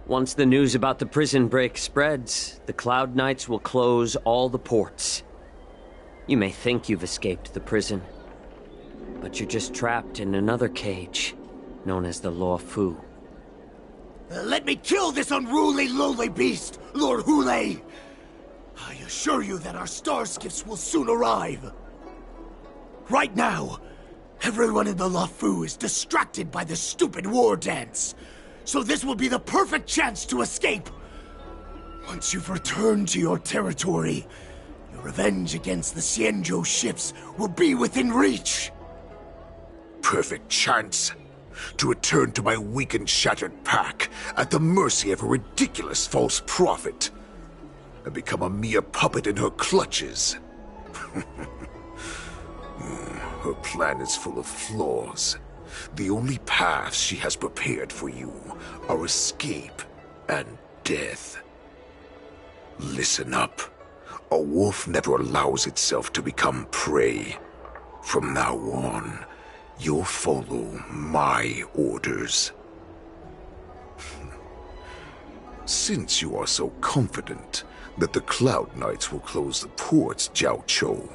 Once the news about the prison break spreads, the Cloud Knights will close all the ports. You may think you've escaped the prison, but you're just trapped in another cage, known as the Lafu. Let me kill this unruly, lowly beast, Lord Hule! I assure you that our star skiffs will soon arrive. Right now, everyone in the Lafu is distracted by the stupid war dance, so this will be the perfect chance to escape. Once you've returned to your territory, your revenge against the Xianzhou ships will be within reach. Perfect chance? To return to my weak and shattered pack at the mercy of a ridiculous false prophet, and become a mere puppet in her clutches. Her plan is full of flaws. The only paths she has prepared for you are escape and death. Listen up. A wolf never allows itself to become prey. From now on, you'll follow my orders. Since you are so confident that the Cloud Knights will close the ports, Jiao Cho,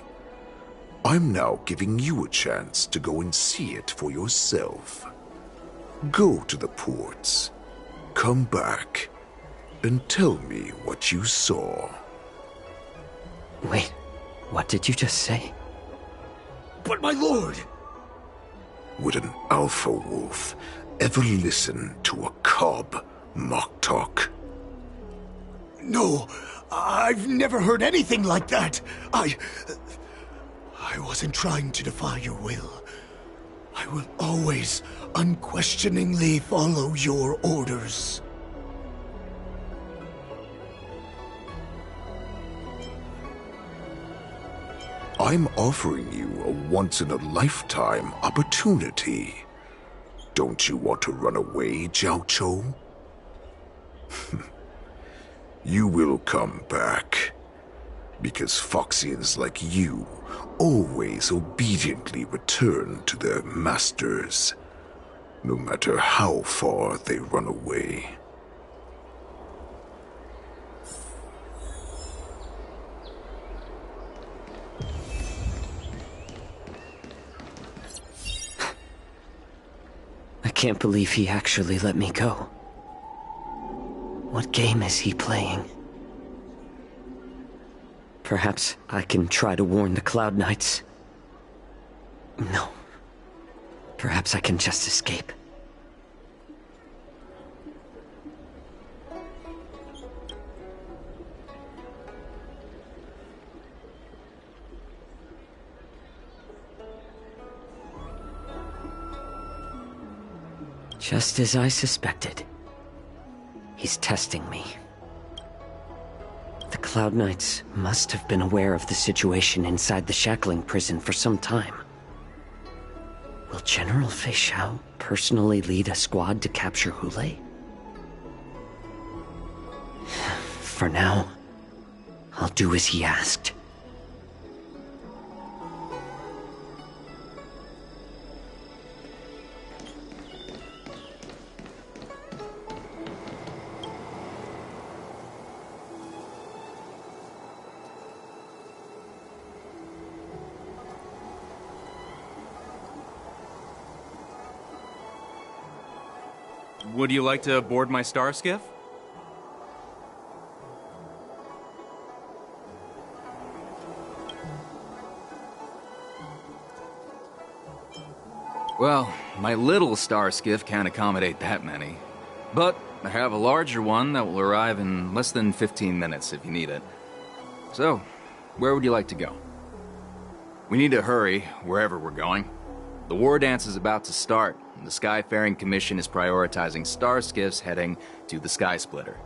I'm now giving you a chance to go and see it for yourself. Go to the ports, come back, and tell me what you saw. Wait, what did you just say? But my lord! Would an alpha wolf ever listen to a cub mock talk? No, I've never heard anything like that. I wasn't trying to defy your will. I will always unquestioningly follow your orders. I'm offering you a once-in-a-lifetime opportunity. Don't you want to run away, Jiao Cho? You will come back. Because Foxians like you always obediently return to their masters, no matter how far they run away. I can't believe he actually let me go. What game is he playing? Perhaps I can try to warn the Cloud Knights. No. Perhaps I can just escape. Just as I suspected. He's testing me. The Cloud Knights must have been aware of the situation inside the shackling prison for some time. Will General Fei Xiao personally lead a squad to capture Hule? For now, I'll do as he asked. Would you like to board my star skiff? Well, my little star skiff can't accommodate that many. But I have a larger one that will arrive in less than 15 minutes if you need it. So, where would you like to go? We need to hurry wherever we're going. The war dance is about to start, and the Skyfaring Commission is prioritizing star skiffs heading to the Sky Splitter.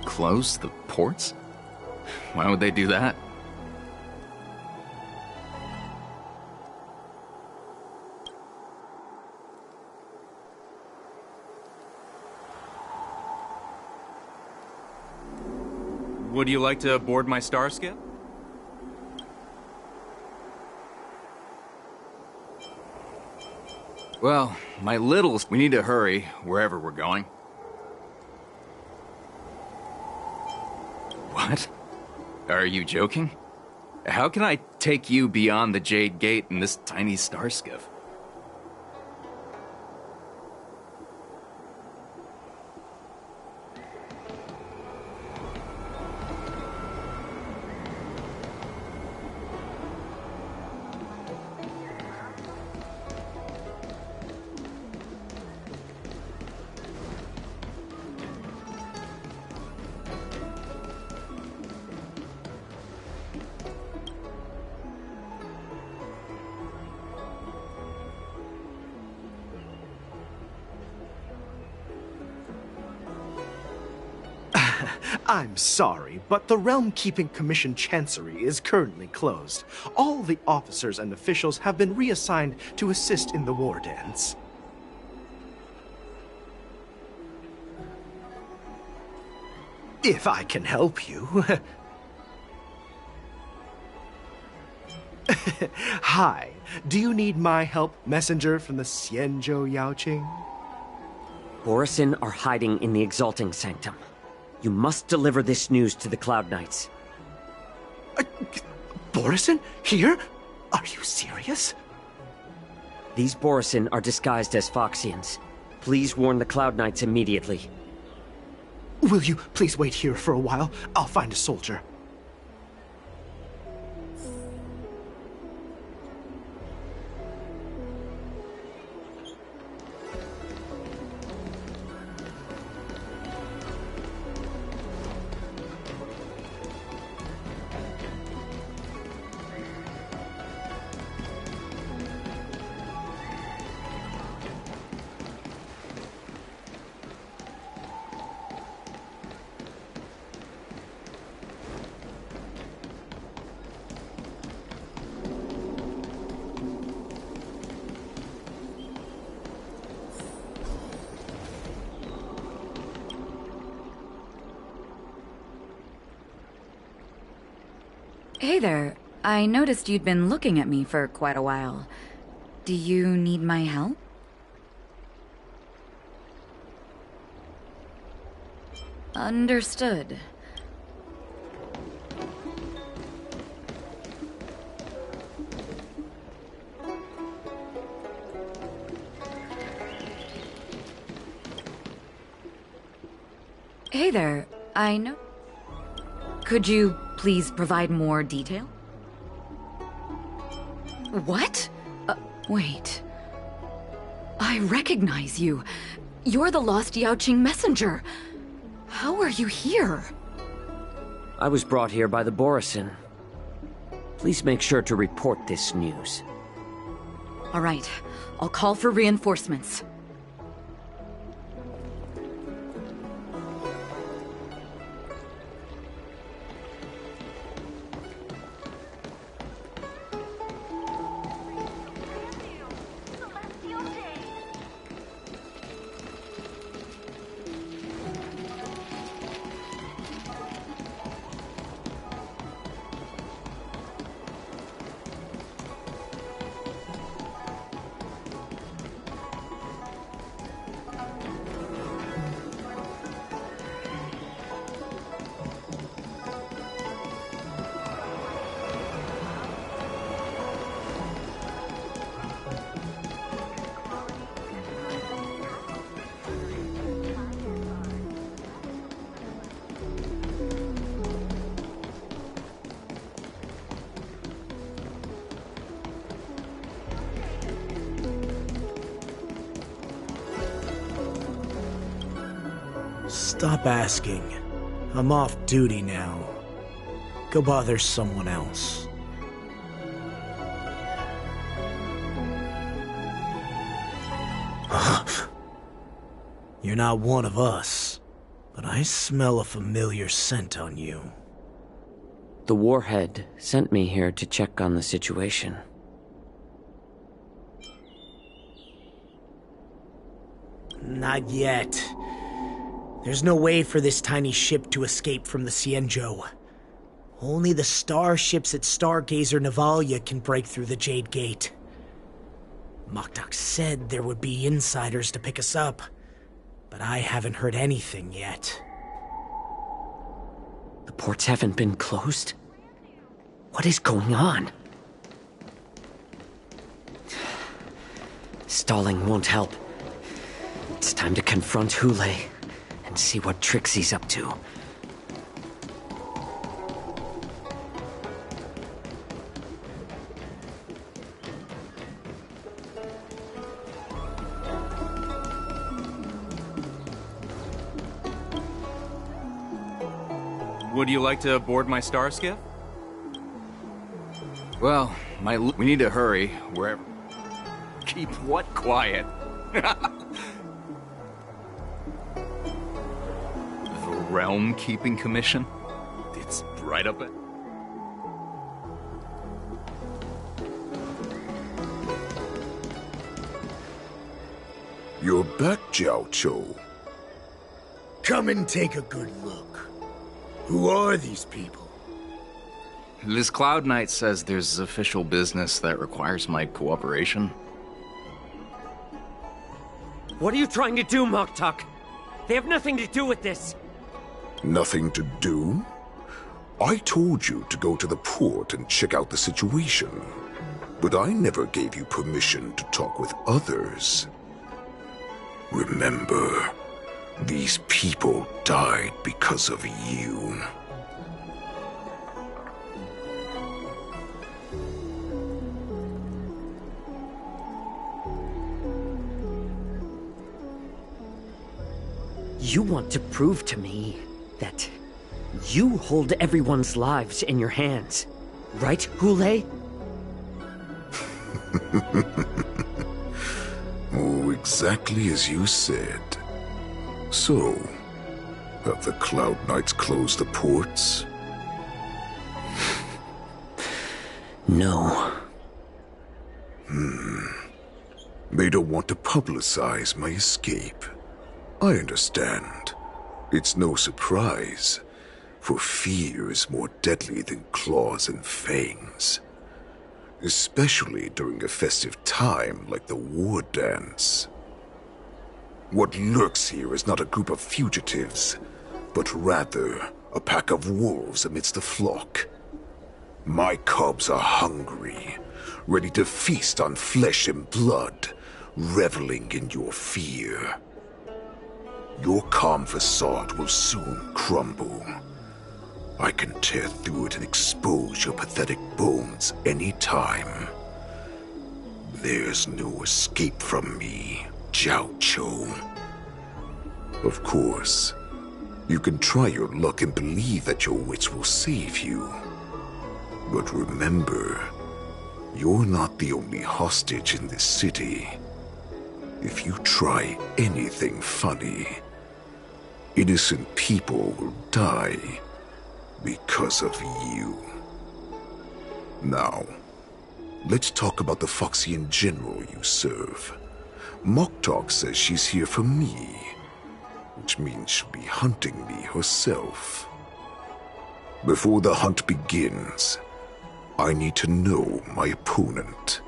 Close the ports? Why would they do that? Would you like to board my star skiff? Well, my little... We need to hurry wherever we're going. What? Are you joking? How can I take you beyond the Jade Gate in this tiny star skiff? I'm sorry, but the Realm Keeping Commission Chancery is currently closed. All the officers and officials have been reassigned to assist in the war dance. If I can help you. Hi, do you need my help, messenger from the Xianzhou Yaoqing? Borisin are hiding in the Exalting Sanctum. You must deliver this news to the Cloud Knights. Borisin? Here? Are you serious? These Borisin are disguised as Foxians. Please warn the Cloud Knights immediately. Will you please wait here for a while? I'll find a soldier. Hey there. I noticed you'd been looking at me for quite a while. Do you need my help? Understood. Hey there. I know... Could you please provide more detail? What? Wait. I recognize you. You're the lost Yaoqing messenger. How are you here? I was brought here by the Borisin. Please make sure to report this news. All right. I'll call for reinforcements. Stop asking. I'm off duty now. Go bother someone else. You're not one of us, but I smell a familiar scent on you. The Warhead sent me here to check on the situation. Not yet. There's no way for this tiny ship to escape from the Xianzhou. Only the starships at Stargazer Navalia can break through the Jade Gate. Moktok said there would be insiders to pick us up, but I haven't heard anything yet. The ports haven't been closed? What is going on? Stalling won't help. It's time to confront Hule and see what tricks he's up to. Would you like to board my star skiff? Well, we need to hurry. Wherever. Keep what quiet? The realm homekeeping commission? It's right up it. You're back, Jiao Cho. Come and take a good look. Who are these people? This Cloud Knight says there's official business that requires my cooperation. What are you trying to do, Moktuk? They have nothing to do with this. Nothing to do? I told you to go to the port and check out the situation. But I never gave you permission to talk with others. Remember, these people died because of you. You want to prove to me that you hold everyone's lives in your hands, right, Hule? Oh, exactly as you said. So, have the Cloud Knights closed the ports? No. They don't want to publicize my escape. I understand. It's no surprise, for fear is more deadly than claws and fangs. Especially during a festive time like the war dance. What lurks here is not a group of fugitives, but rather a pack of wolves amidst the flock. My cubs are hungry, ready to feast on flesh and blood, reveling in your fear. Your calm facade will soon crumble. I can tear through it and expose your pathetic bones any time. There's no escape from me, Jiao Cho. Of course, you can try your luck and believe that your wits will save you. But remember, you're not the only hostage in this city. If you try anything funny, innocent people will die because of you. Now, let's talk about the Foxian general you serve. Moktuk says she's here for me, which means she'll be hunting me herself. Before the hunt begins, I need to know my opponent.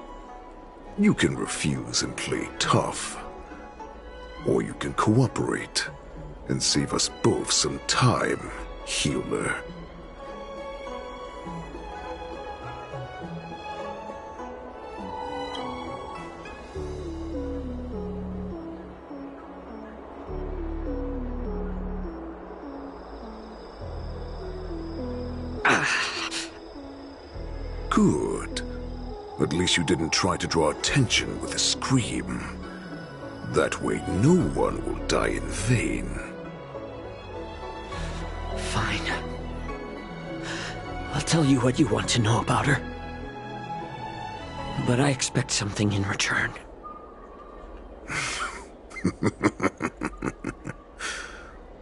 You can refuse and play tough, or you can cooperate and save us both some time, healer. Good. At least you didn't try to draw attention with a scream. That way no one will die in vain. Fine. I'll tell you what you want to know about her. But I expect something in return.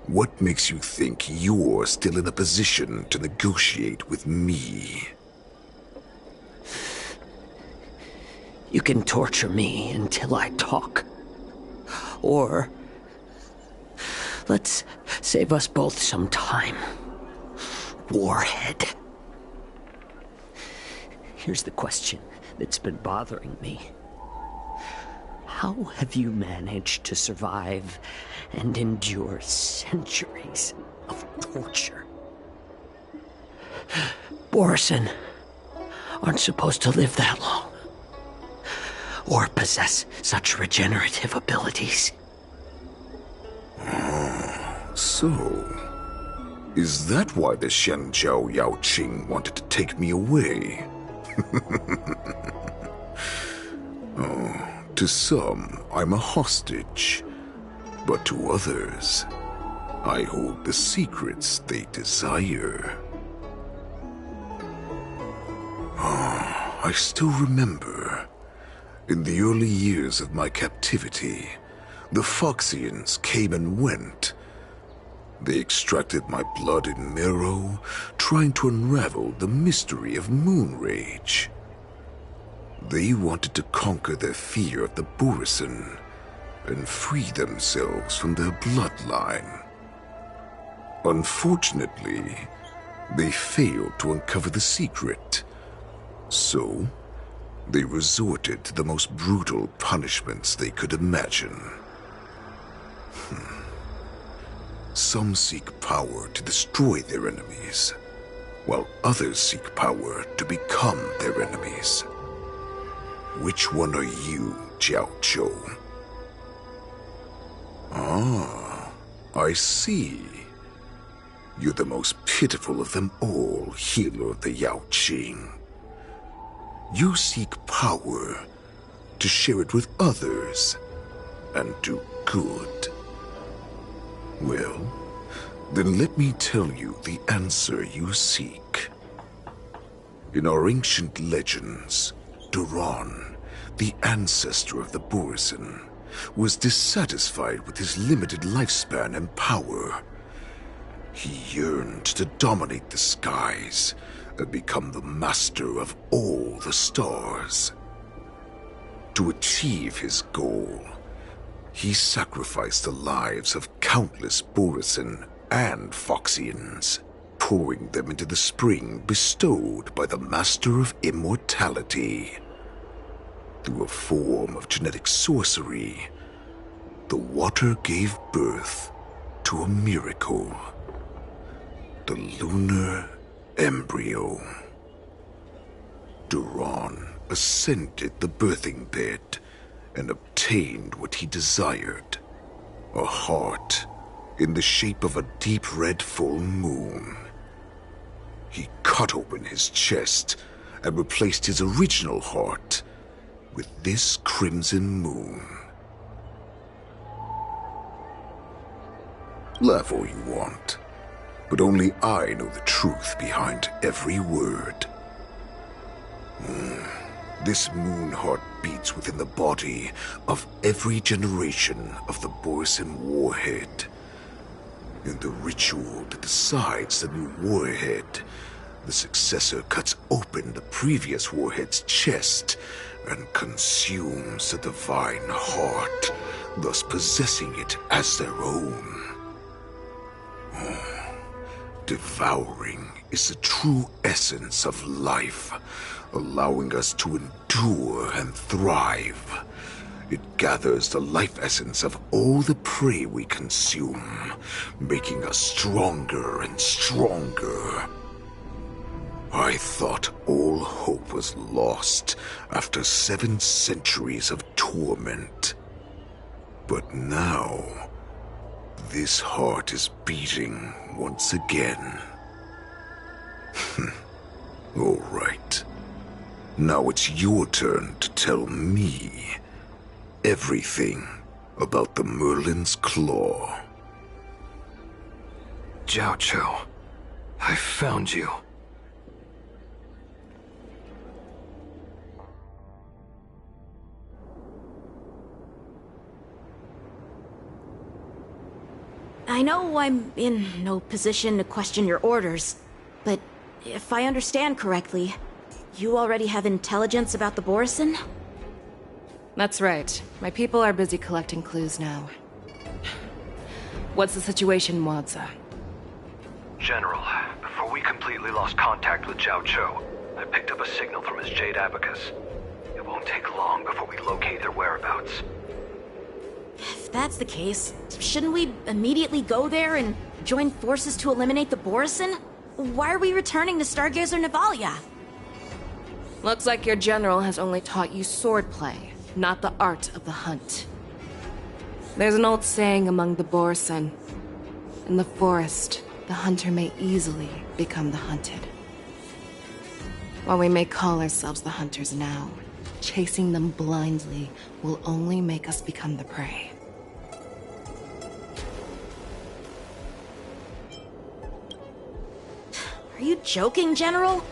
What makes you think you're still in a position to negotiate with me? You can torture me until I talk. Or let's save us both some time. Warhead. Here's the question that's been bothering me. How have you managed to survive and endure centuries of torture? Borison aren't supposed to live that long, or possess such regenerative abilities. So, is that why the Shenjiao Yaoqing wanted to take me away? Oh, to some, I'm a hostage. But to others, I hold the secrets they desire. Oh, I still remember. In the early years of my captivity, the Foxians came and went. They extracted my blood and marrow, trying to unravel the mystery of moon rage. They wanted to conquer their fear of the Borisin and free themselves from their bloodline. Unfortunately, they failed to uncover the secret. So, they resorted to the most brutal punishments they could imagine. Some seek power to destroy their enemies, while others seek power to become their enemies. Which one are you, Jiao Zhou? Ah, I see. You're the most pitiful of them all, healer of the Yao Qing. You seek power to share it with others and do good. Well, then let me tell you the answer you seek. In our ancient legends, Duran, the ancestor of the Borisin, was dissatisfied with his limited lifespan and power. He yearned to dominate the skies and become the master of all the stars. To achieve his goal, he sacrificed the lives of countless Borisin and Foxians, pouring them into the spring bestowed by the Master of Immortality. Through a form of genetic sorcery, the water gave birth to a miracle. The lunar embryo. Duran ascended the birthing bed and obtained what he desired. A heart in the shape of a deep red full moon. He cut open his chest and replaced his original heart with this crimson moon. Laugh all you want, but only I know the truth behind every word. This moon heart beats within the body of every generation of the Borisin warhead. In the ritual that decides the new warhead, the successor cuts open the previous warhead's chest and consumes the divine heart, thus possessing it as their own. Devouring is the true essence of life, allowing us to endure and thrive. It gathers the life essence of all the prey we consume, making us stronger and stronger. I thought all hope was lost after 7 centuries of torment. But now, this heart is beating once again. All right. Now it's your turn to tell me everything about the Merlin's Claw. Jiao Zhou, I found you. I know I'm in no position to question your orders, but if I understand correctly, you already have intelligence about the Borisin? That's right. My people are busy collecting clues now. What's the situation, Wadza? General, before we completely lost contact with Jiao Zhou, I picked up a signal from his Jade Abacus. It won't take long before we locate their whereabouts. If that's the case, shouldn't we immediately go there and join forces to eliminate the Borisin? Why are we returning to Stargazer Navalia? Looks like your general has only taught you swordplay, not the art of the hunt. There's an old saying among the Borisin. In the forest, the hunter may easily become the hunted. While we may call ourselves the hunters now, chasing them blindly will only make us become the prey. Are you joking, General?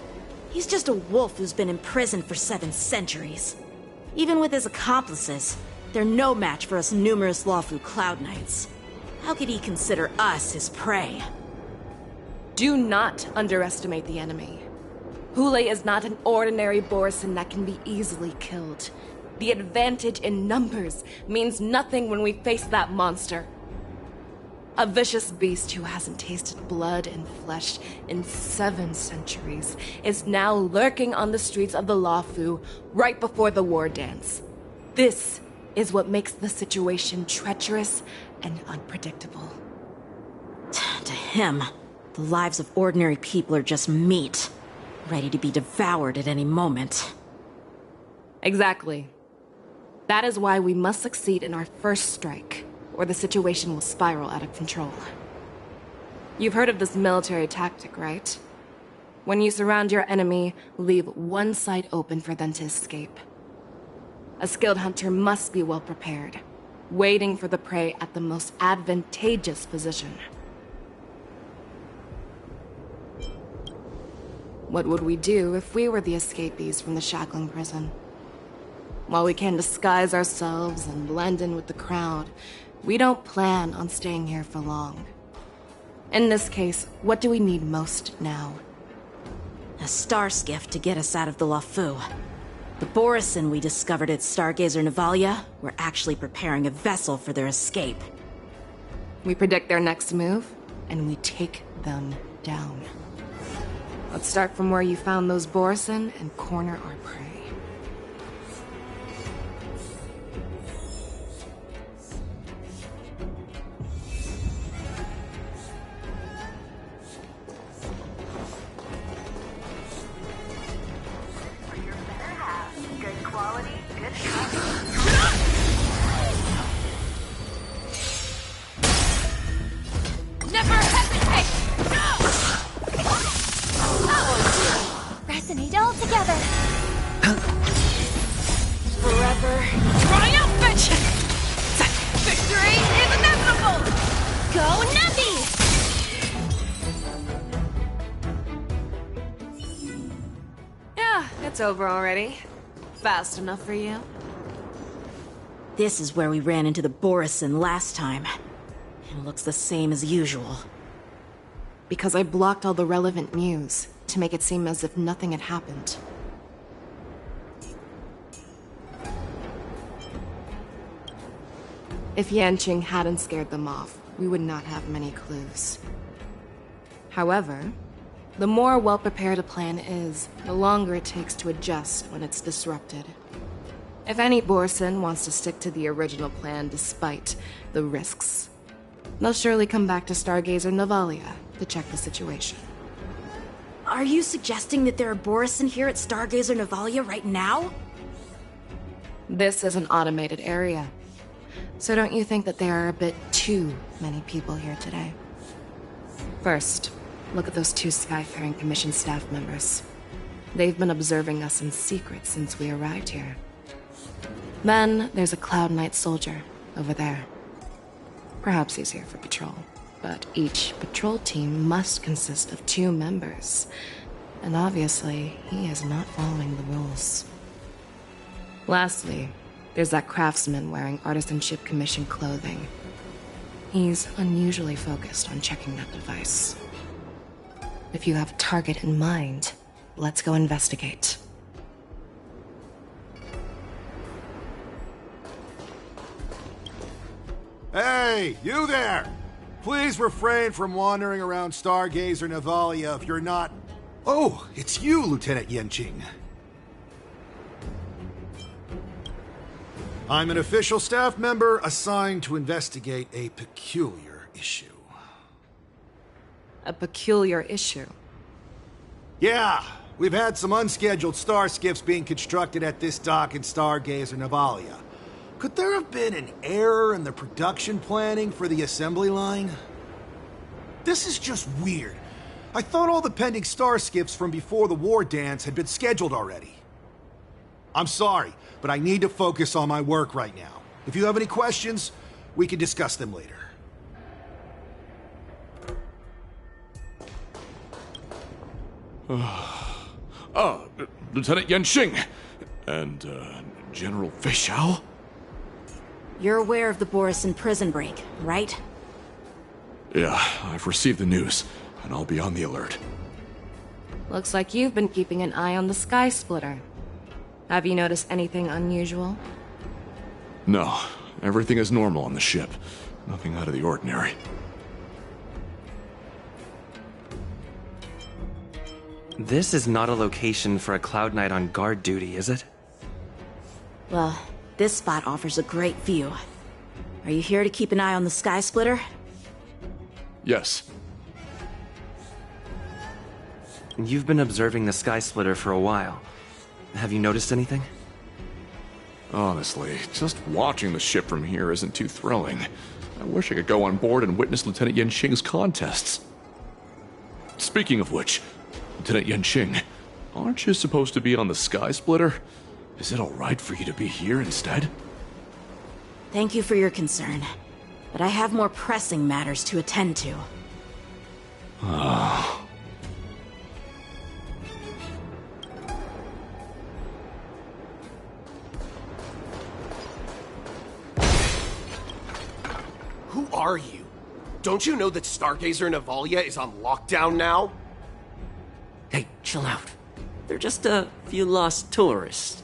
He's just a wolf who's been imprisoned for 7 centuries. Even with his accomplices, they're no match for us numerous Lawfu Cloud Knights. How could he consider us his prey? Do not underestimate the enemy. Hule is not an ordinary Borson that can be easily killed. The advantage in numbers means nothing when we face that monster. A vicious beast who hasn't tasted blood and flesh in 7 centuries is now lurking on the streets of the Luofu right before the war dance. This is what makes the situation treacherous and unpredictable. To him, the lives of ordinary people are just meat, ready to be devoured at any moment. Exactly. That is why we must succeed in our first strike, or the situation will spiral out of control. You've heard of this military tactic, right? When you surround your enemy, leave one side open for them to escape. A skilled hunter must be well prepared, waiting for the prey at the most advantageous position. What would we do if we were the escapees from the shackling prison? While we can disguise ourselves and blend in with the crowd, we don't plan on staying here for long. In this case, what do we need most now? A star skiff to get us out of the Luofu. The Borison we discovered at Stargazer Navalia were actually preparing a vessel for their escape. We predict their next move, and we take them down. Let's start from where you found those Borison and corner our prey. Never hesitate! Resonate all together. Forever triumphant! Victory is inevitable! Go Navi! Yeah, it's over already. Fast enough for you? This is where we ran into the Borison last time. It looks the same as usual. Because I blocked all the relevant news to make it seem as if nothing had happened. If Yanqing hadn't scared them off, we would not have many clues. However, the more well-prepared a plan is, the longer it takes to adjust when it's disrupted. If any Borson wants to stick to the original plan despite the risks, they'll surely come back to Stargazer Navalia to check the situation. Are you suggesting that there are Borison here at Stargazer Navalia right now? This is an automated area. So don't you think that there are a bit too many people here today? First, look at those 2 Skyfaring Commission staff members. They've been observing us in secret since we arrived here. Then there's a Cloud Knight soldier over there. Perhaps he's here for patrol, but each patrol team must consist of 2 members. And obviously, he is not following the rules. Lastly, there's that craftsman wearing Artisanship Commission clothing. He's unusually focused on checking that device. If you have a target in mind, let's go investigate. Hey, you there! Please refrain from wandering around Stargazer Navalia if you're not... Oh, it's you, Lieutenant Yanqing. I'm an official staff member assigned to investigate a peculiar issue. A peculiar issue? Yeah, we've had some unscheduled star skiffs being constructed at this dock in Stargazer Navalia. Could there have been an error in the production planning for the assembly line? This is just weird. I thought all the pending star skiffs from before the war dance had been scheduled already. I'm sorry, but I need to focus on my work right now. If you have any questions, we can discuss them later. Lieutenant Yanqing and General Fei Xiao? You're aware of the Borison prison break, right? Yeah, I've received the news, and I'll be on the alert. Looks like you've been keeping an eye on the Sky Splitter. Have you noticed anything unusual? No, everything is normal on the ship. Nothing out of the ordinary. This is not a location for a Cloud Knight on guard duty, is it? Well, this spot offers a great view. Are you here to keep an eye on the Sky Splitter? Yes. You've been observing the Sky Splitter for a while. Have you noticed anything? Honestly, just watching the ship from here isn't too thrilling. I wish I could go on board and witness Lieutenant Yenqing's contests. Speaking of which, Lieutenant Yenqing, aren't you supposed to be on the Sky Splitter? Is it alright for you to be here instead? Thank you for your concern, but I have more pressing matters to attend to. Who are you? Don't you know that Stargazer Navalia is on lockdown now? Hey, chill out. They're just a few lost tourists.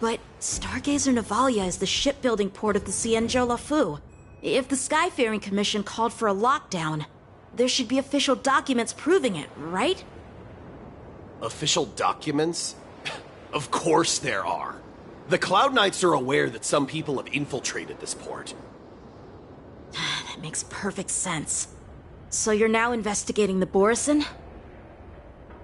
But Stargazer Navalia is the shipbuilding port of the Xianzhou Lafu. If the Skyfaring Commission called for a lockdown, there should be official documents proving it, right? Official documents? Of course there are. The Cloud Knights are aware that some people have infiltrated this port. That makes perfect sense. So you're now investigating the Borison?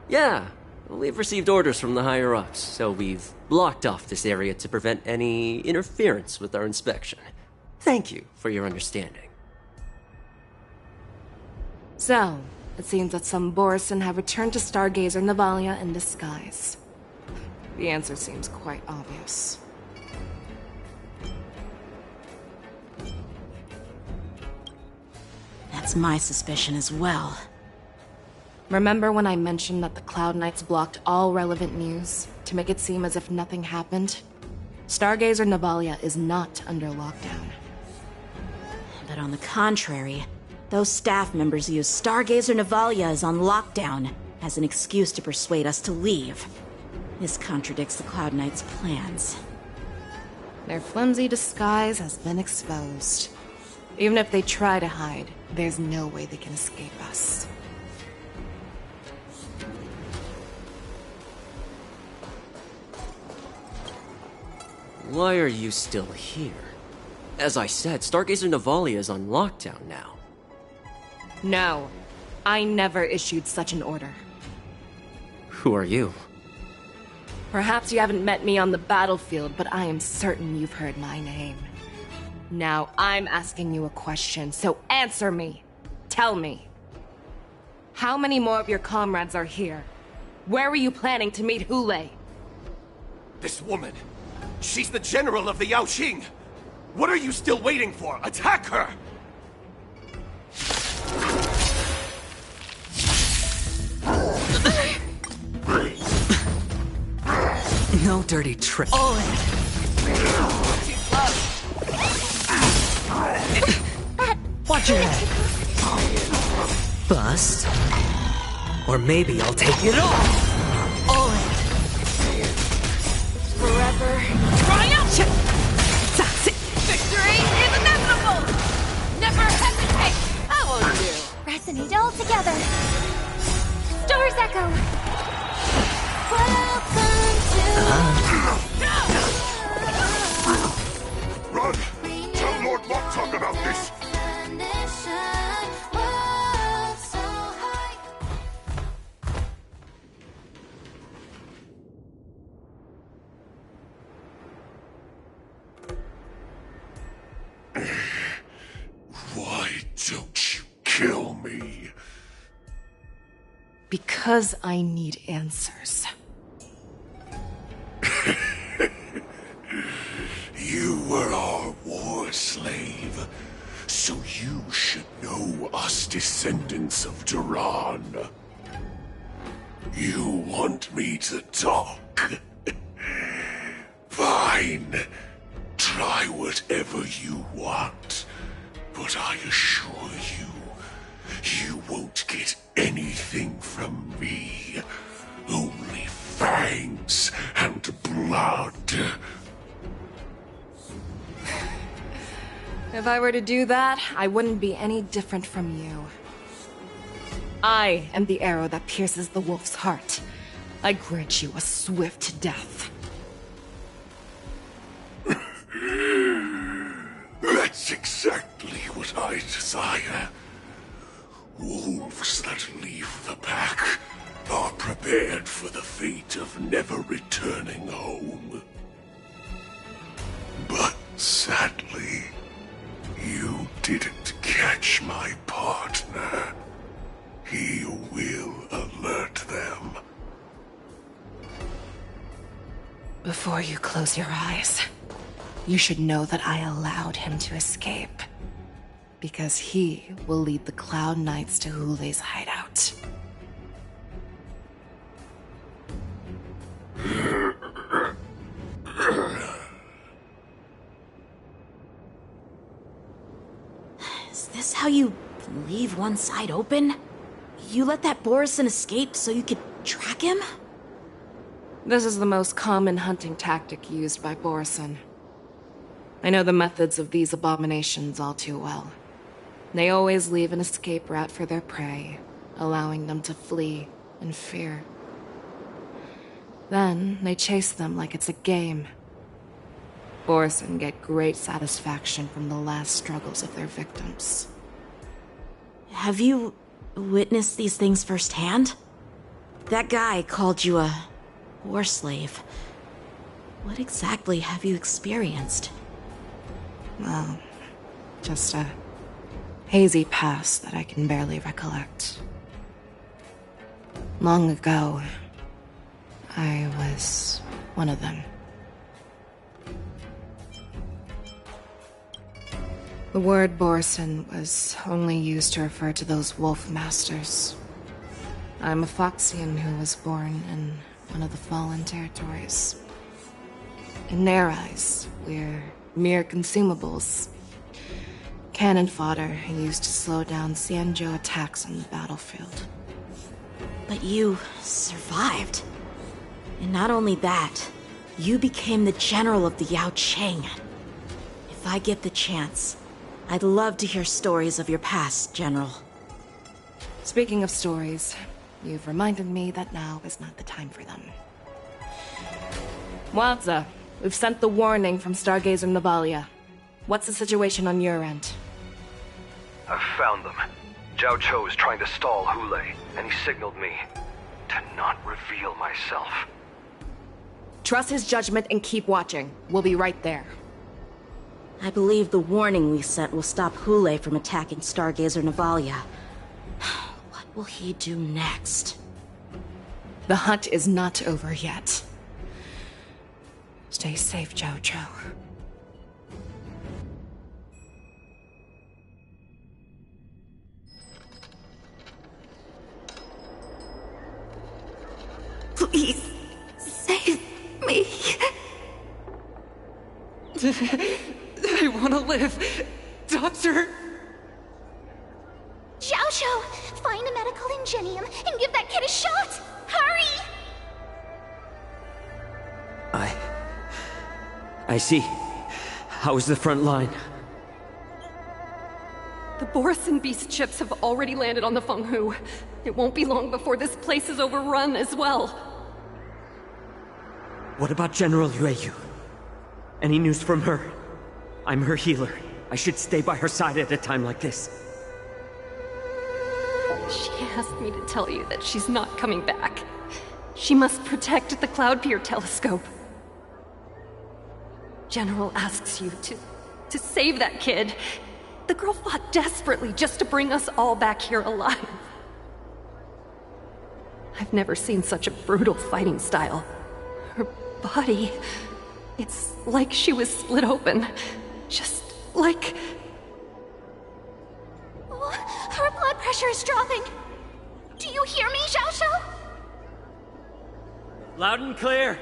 Yeah, we've received orders from the higher-ups, so we've blocked off this area to prevent any interference with our inspection. Thank you for your understanding. So, it seems that some Borison have returned to Stargazer Navalia in disguise. The answer seems quite obvious. That's my suspicion as well. Remember when I mentioned that the Cloud Knights blocked all relevant news to make it seem as if nothing happened? Stargazer Navalia is not under lockdown. But on the contrary, those staff members use Stargazer Navalia is on lockdown as an excuse to persuade us to leave. This contradicts the Cloud Knights' plans. Their flimsy disguise has been exposed. Even if they try to hide, there's no way they can escape us. Why are you still here? As I said, Stargazer Navalia is on lockdown now. No, I never issued such an order. Who are you? Perhaps you haven't met me on the battlefield, but I am certain you've heard my name. Now I'm asking you a question, so answer me. Tell me. How many more of your comrades are here? Where were you planning to meet Hule? This woman, she's the general of the Yaoxing! What are you still waiting for? Attack her! No dirty trick. Watch your head. Bust. Or maybe I'll take it all. Forever. Triumph! That's it. Victory is inevitable! Never hesitate! I won't do. Resonate all together. Stars echo. Welcome to... Run! Tell Lord Moktok about this! Why don't you kill me? Because I need answers. You were our war slave, so you should know us descendants of Duran. You want me to talk? Fine. Try whatever you want. But But I assure you, you won't get anything from me. Only fangs and blood. If I were to do that, I wouldn't be any different from you. I am the arrow that pierces the wolf's heart. I grant you a swift death. That's exactly what I desire. Wolves that leave the pack are prepared for the fate of never returning home. But sadly, you didn't catch my partner. He will alert them. Before you close your eyes, you should know that I allowed him to escape. Because he will lead the Cloud Knights to Hule's hideout. Is this how you leave one side open? You let that Borison escape so you could track him? This is the most common hunting tactic used by Borison. I know the methods of these abominations all too well. They always leave an escape route for their prey, allowing them to flee in fear. Then they chase them like it's a game. Borison get great satisfaction from the last struggles of their victims. Have you witnessed these things firsthand? That guy called you a war slave. What exactly have you experienced? Well, just a hazy past that I can barely recollect. Long ago, I was one of them. The word Borison was only used to refer to those wolf masters. I'm a Foxian who was born in one of the fallen territories. In their eyes, we're mere consumables. Cannon fodder used to slow down Xianzhou attacks on the battlefield. But you survived. And not only that, you became the general of the Yao Qing. If I get the chance, I'd love to hear stories of your past, General. Speaking of stories, you've reminded me that now is not the time for them. Wadza, we've sent the warning from Stargazer Navalia. What's the situation on your end? I've found them. Zhao Cho is trying to stall Hule, and he signaled me to not reveal myself. Trust his judgment and keep watching. We'll be right there. I believe the warning we sent will stop Hule from attacking Stargazer Navalia. What will he do next? The hunt is not over yet. Stay safe, Zhao Cho. Please, save me. I want to live. Doctor! Xiaoshu, find a medical ingenium and give that kid a shot! Hurry! I see. How is the front line? The Borison beast ships have already landed on the Fenghu. It won't be long before this place is overrun as well. What about General Yueyu? Any news from her? I'm her healer. I should stay by her side at a time like this. She asked me to tell you that she's not coming back. She must protect the Cloud Pier telescope. General asks you to save that kid. The girl fought desperately just to bring us all back here alive. I've never seen such a brutal fighting style. Her body, it's like she was split open. Just like... Oh, her blood pressure is dropping. Do you hear me, Xiaoshu? Loud and clear.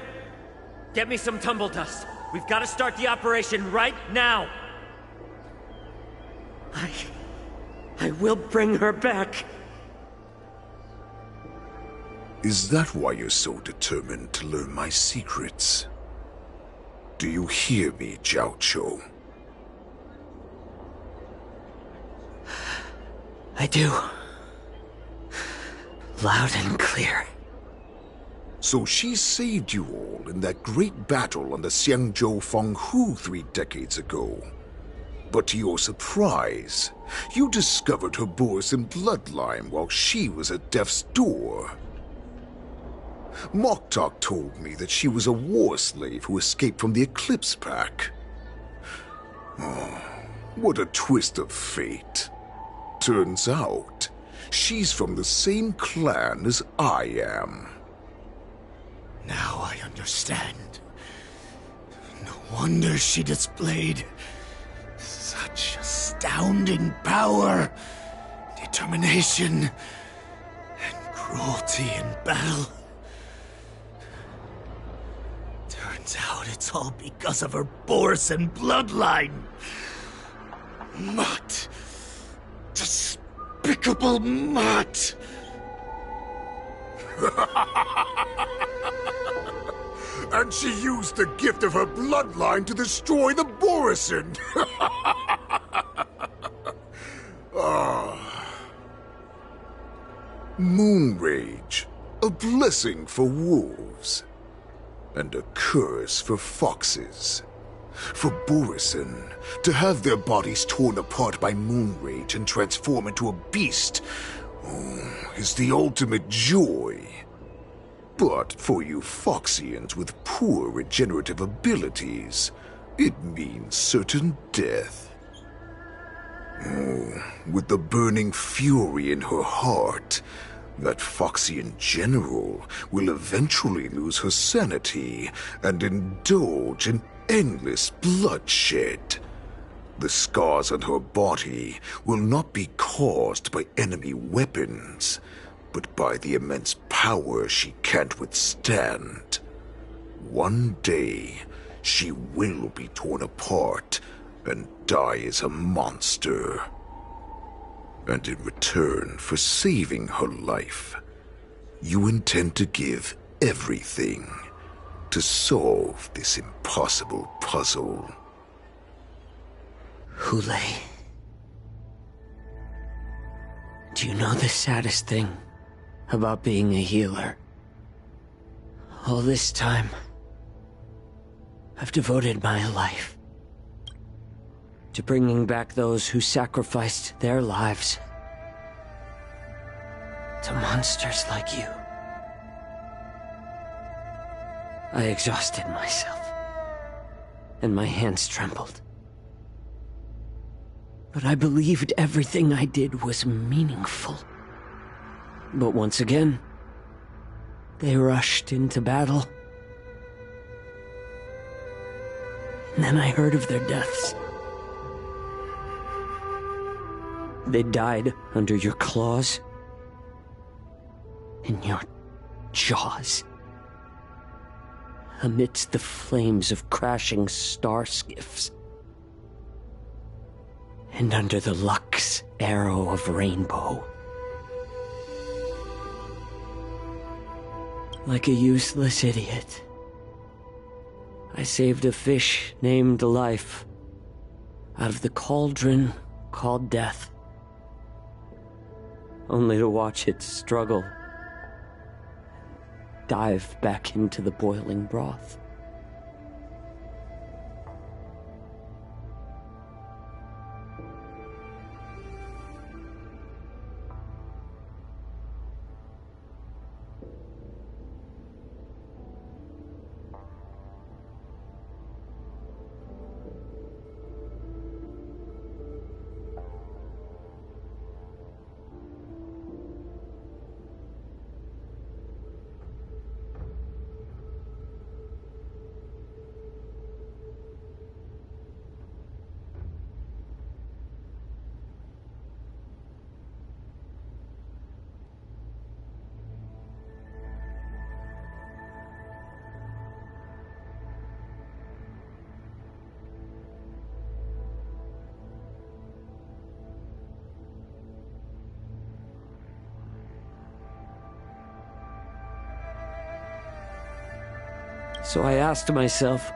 Get me some tumble dust. We've got to start the operation right now. I will bring her back. Is that why you're so determined to learn my secrets? Do you hear me, Jiao Cho? I do. Loud and clear. So she saved you all in that great battle on the Xiangzhou Fenghu 3 decades ago. But to your surprise, you discovered her Borisin bloodline while she was at death's door. Moktok told me that she was a war slave who escaped from the Eclipse Pack. Oh, what a twist of fate. Turns out, she's from the same clan as I am. Now I understand. No wonder she displayed such astounding power, determination, and cruelty in battle. Turns out it's all because of her Borisin bloodline. Mutt. Despicable mutt. And she used the gift of her bloodline to destroy the Borisin. Moon Rage, a blessing for wolves, and a curse for foxes. For Borisin, to have their bodies torn apart by Moon Rage and transform into a beast is the ultimate joy. But for you Foxians with poor regenerative abilities, it means certain death. With the burning fury in her heart, that Foxian general will eventually lose her sanity and indulge in endless bloodshed. The scars on her body will not be caused by enemy weapons, but by the immense power she can't withstand. One day, she will be torn apart and die as a monster. And in return for saving her life, you intend to give everything to solve this impossible puzzle. Hule, do you know the saddest thing about being a healer? All this time, I've devoted my life to bringing back those who sacrificed their lives to monsters like you. I exhausted myself, and my hands trembled. But I believed everything I did was meaningful. But once again, they rushed into battle. And then I heard of their deaths. They died under your claws, in your jaws, amidst the flames of crashing star skiffs, and under the Lux arrow of rainbow. Like a useless idiot, I saved a fish named Life out of the cauldron called Death, only to watch it struggle, dive back into the boiling broth. So I asked myself,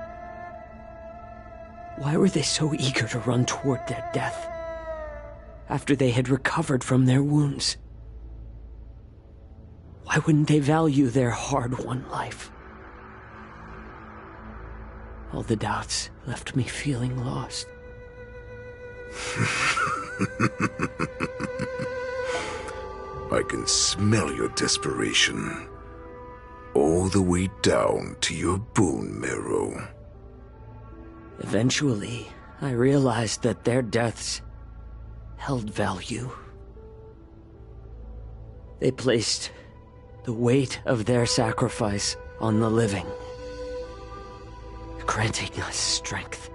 why were they so eager to run toward their death after they had recovered from their wounds? Why wouldn't they value their hard-won life? All the doubts left me feeling lost. I can smell your desperation. All the way down to your bone marrow. Eventually, I realized that their deaths held value. They placed the weight of their sacrifice on the living, granting us strength.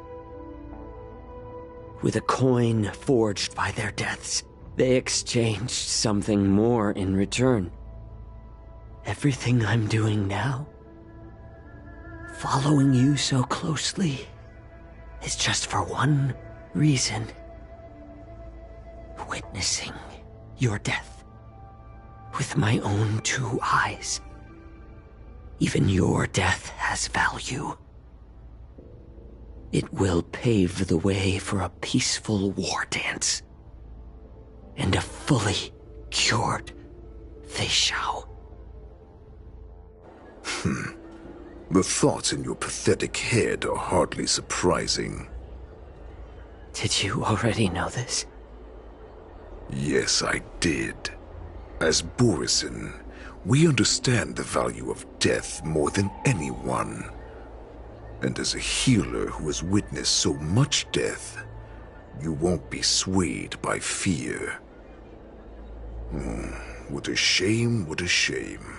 With a coin forged by their deaths, they exchanged something more in return. Everything I'm doing now, following you so closely, is just for one reason. Witnessing your death with my own 2 eyes. Even your death has value. It will pave the way for a peaceful war dance and a fully cured Fei Shao. The thoughts in your pathetic head are hardly surprising. Did you already know this? Yes, I did. As Borisin, we understand the value of death more than anyone. And as a healer who has witnessed so much death, you won't be swayed by fear. What a shame, what a shame.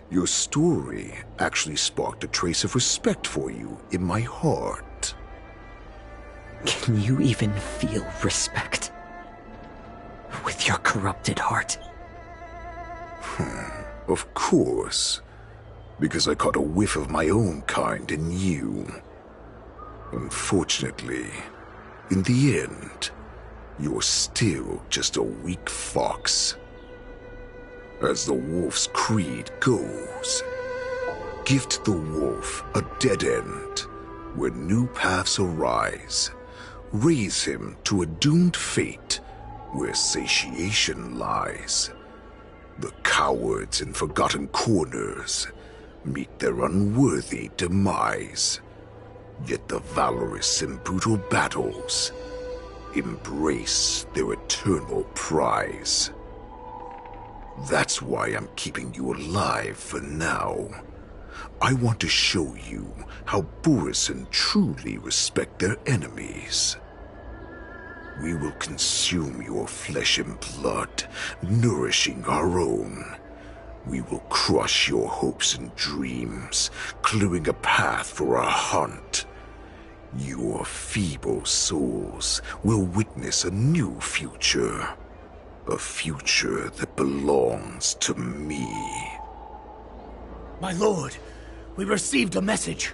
Your story actually sparked a trace of respect for you in my heart. Can you even feel respect with your corrupted heart? Of course. Because I caught a whiff of my own kind in you. Unfortunately, in the end, you're still just a weak fox. As the wolf's creed goes, gift the wolf a dead end where new paths arise. Raise him to a doomed fate where satiation lies. The cowards in forgotten corners meet their unworthy demise. Yet the valorous in brutal battles embrace their eternal prize. That's why I'm keeping you alive for now. I want to show you how Borisin truly respect their enemies. We will consume your flesh and blood, nourishing our own. We will crush your hopes and dreams, clearing a path for our hunt. Your feeble souls will witness a new future. A future that belongs to me. My lord, we received a message.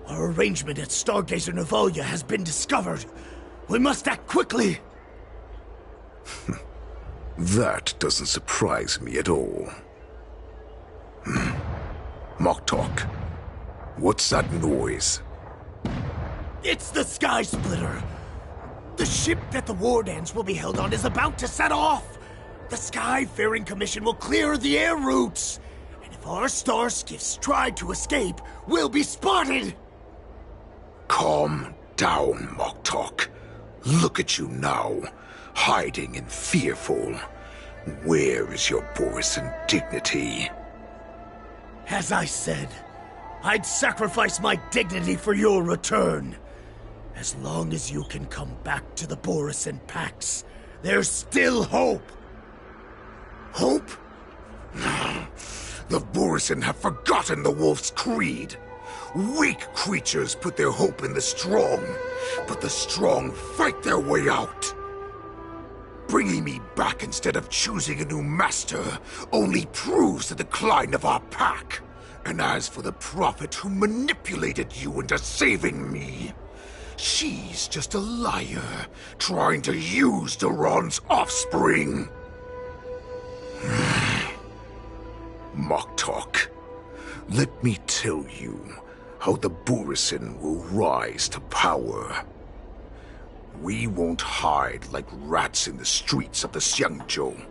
Our arrangement at Stargazer Navalia has been discovered. We must act quickly. That doesn't surprise me at all. Moktok, what's that noise? It's the Sky Splitter. The ship that the war dance will be held on is about to set off. The Skyfaring Commission will clear the air routes. And if our star skiffs try to escape, we'll be spotted. Calm down, Moktok. Look at you now, hiding and fearful. Where is your Borisin dignity? As I said, I'd sacrifice my dignity for your return. As long as you can come back to the Borisin Pax, there's still hope. Hope? The Borisin have forgotten the wolf's creed. Weak creatures put their hope in the strong, but the strong fight their way out. Bringing me back instead of choosing a new master only proves the decline of our pack. And as for the prophet who manipulated you into saving me, she's just a liar trying to use Duran's offspring. Moktok, let me tell you how the Borisin will rise to power. We won't hide like rats in the streets of the Xiangzhou.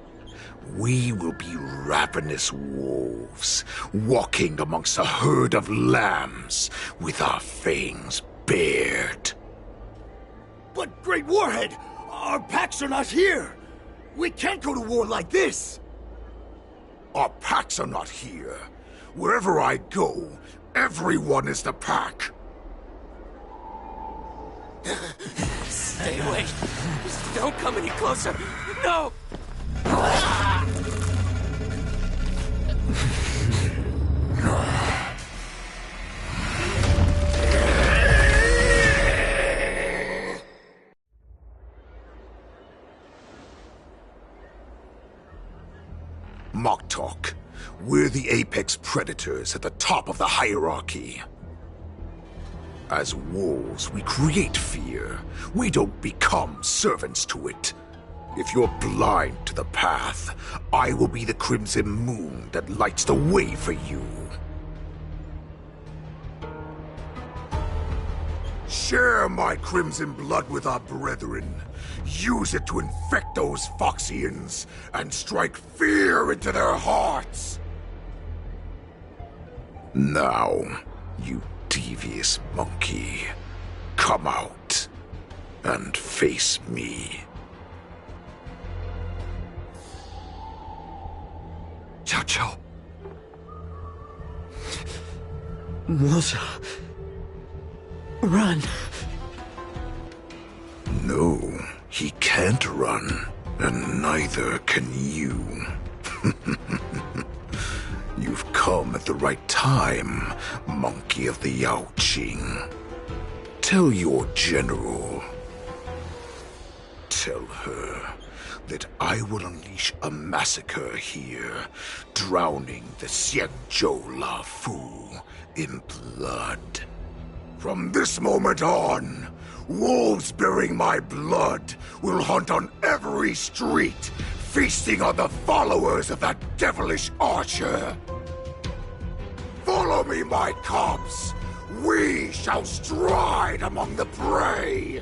We will be ravenous wolves, walking amongst a herd of lambs with our fangs bared. But, Great Warhead, our packs are not here. We can't go to war like this. Our packs are not here. Wherever I go, everyone is the pack. Stay away. Just don't come any closer. No! Moktok, we're the apex predators at the top of the hierarchy. As wolves, we create fear. We don't become servants to it. If you're blind to the path, I will be the crimson moon that lights the way for you. Share my crimson blood with our brethren. Use it to infect those Foxians and strike fear into their hearts. Now, you devious monkey, come out and face me. Xiao. Moza. Run. No, he can't run, and neither can you. You've come at the right time, monkey of the Yaoqing. Tell your general. Tell her that I will unleash a massacre here, drowning the Xiangzhou Lafu in blood. From this moment on, wolves bearing my blood will hunt on every street, feasting on the followers of that devilish archer. Follow me, my cubs. We shall stride among the prey.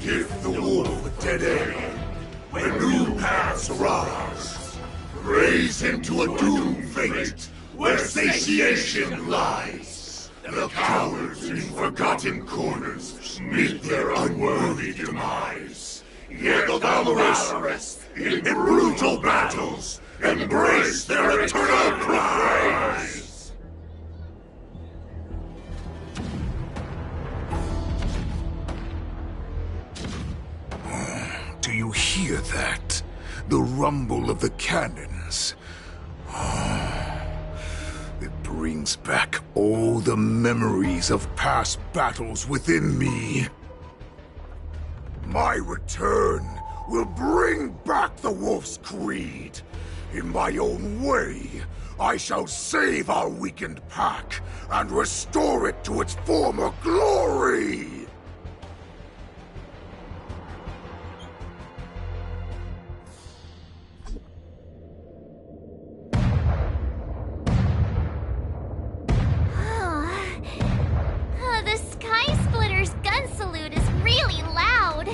Give the wolf a dead end when new paths arise. Raise him to a doomed fate where satiation lies. The cowards in forgotten corners meet their unworthy demise. Yet the valorous, in brutal battles, embrace their eternal prize. Do you hear that? The rumble of the cannons. It brings back all the memories of past battles within me. My return will bring back the Wolf's Creed. In my own way, I shall save our weakened pack and restore it to its former glory! The Sky Splitter's gun salute is really loud.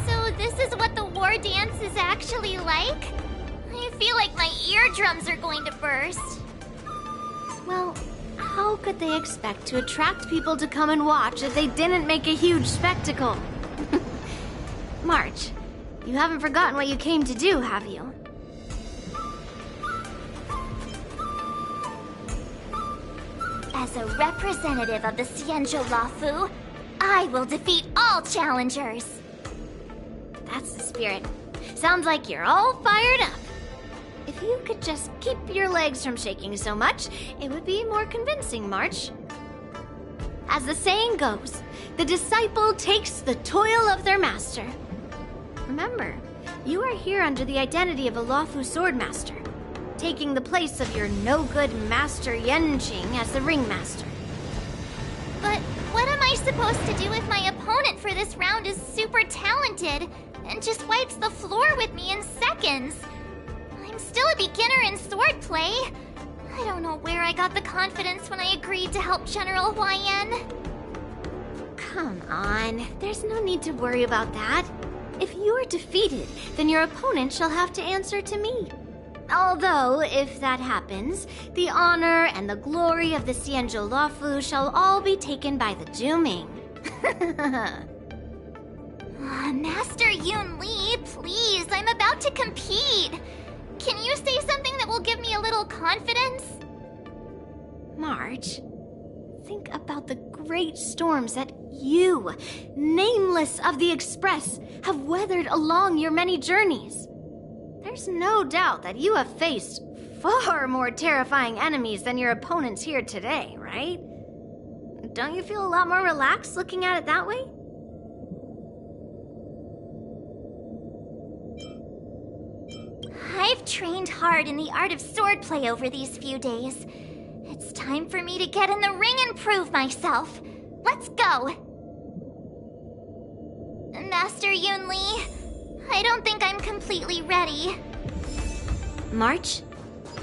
So this is what the war dance is actually like? I feel like my eardrums are going to burst. Well, how could they expect to attract people to come and watch if they didn't make a huge spectacle? March, you haven't forgotten what you came to do, have you? As a representative of the Xianzhou Lafu, I will defeat all challengers. That's the spirit. Sounds like you're all fired up. If you could just keep your legs from shaking so much, it would be more convincing, March. As the saying goes, the disciple takes the toil of their master. Remember, you are here under the identity of a Lafu swordmaster, taking the place of your no-good master Yenqing as the ringmaster. But what am I supposed to do if my opponent for this round is super talented and just wipes the floor with me in seconds? I'm still a beginner in swordplay. I don't know where I got the confidence when I agreed to help General YN. Come on, there's no need to worry about that. If you're defeated, then your opponent shall have to answer to me. Although, if that happens, the honor and the glory of the Xianzhou Luofu shall all be taken by the Dooming. Master Yun Li, please, I'm about to compete. Can you say something that will give me a little confidence? March, think about the great storms that you, nameless of the Express, have weathered along your many journeys. There's no doubt that you have faced far more terrifying enemies than your opponents here today, right? Don't you feel a lot more relaxed looking at it that way? I've trained hard in the art of swordplay over these few days. It's time for me to get in the ring and prove myself. Let's go! Master Yun Li, I don't think I'm completely ready. March,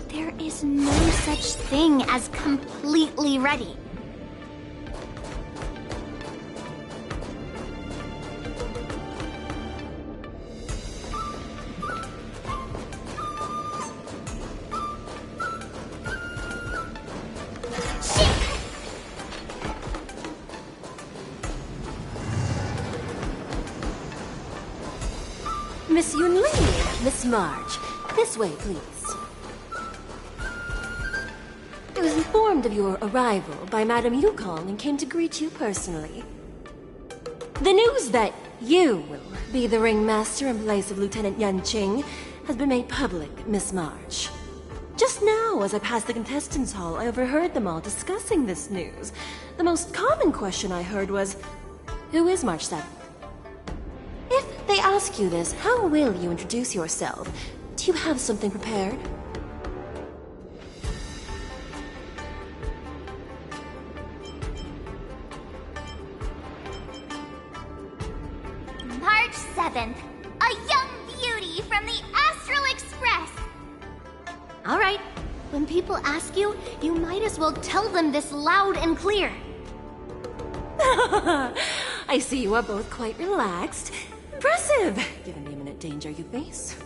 there is no such thing as completely ready. Miss Yun Li, Miss March, this way, please. I was informed of your arrival by Madame Yukong and came to greet you personally. The news that you will be the ringmaster in place of Lieutenant Yanqing has been made public, Miss March. Just now, as I passed the contestants' hall, I overheard them all discussing this news. The most common question I heard was, who is March 7th? If they ask you this, how will you introduce yourself? Do you have something prepared? March 7th, a young beauty from the Astral Express. All right, when people ask you, you might as well tell them this loud and clear. I see you are both quite relaxed. Impressive, given the imminent danger you face.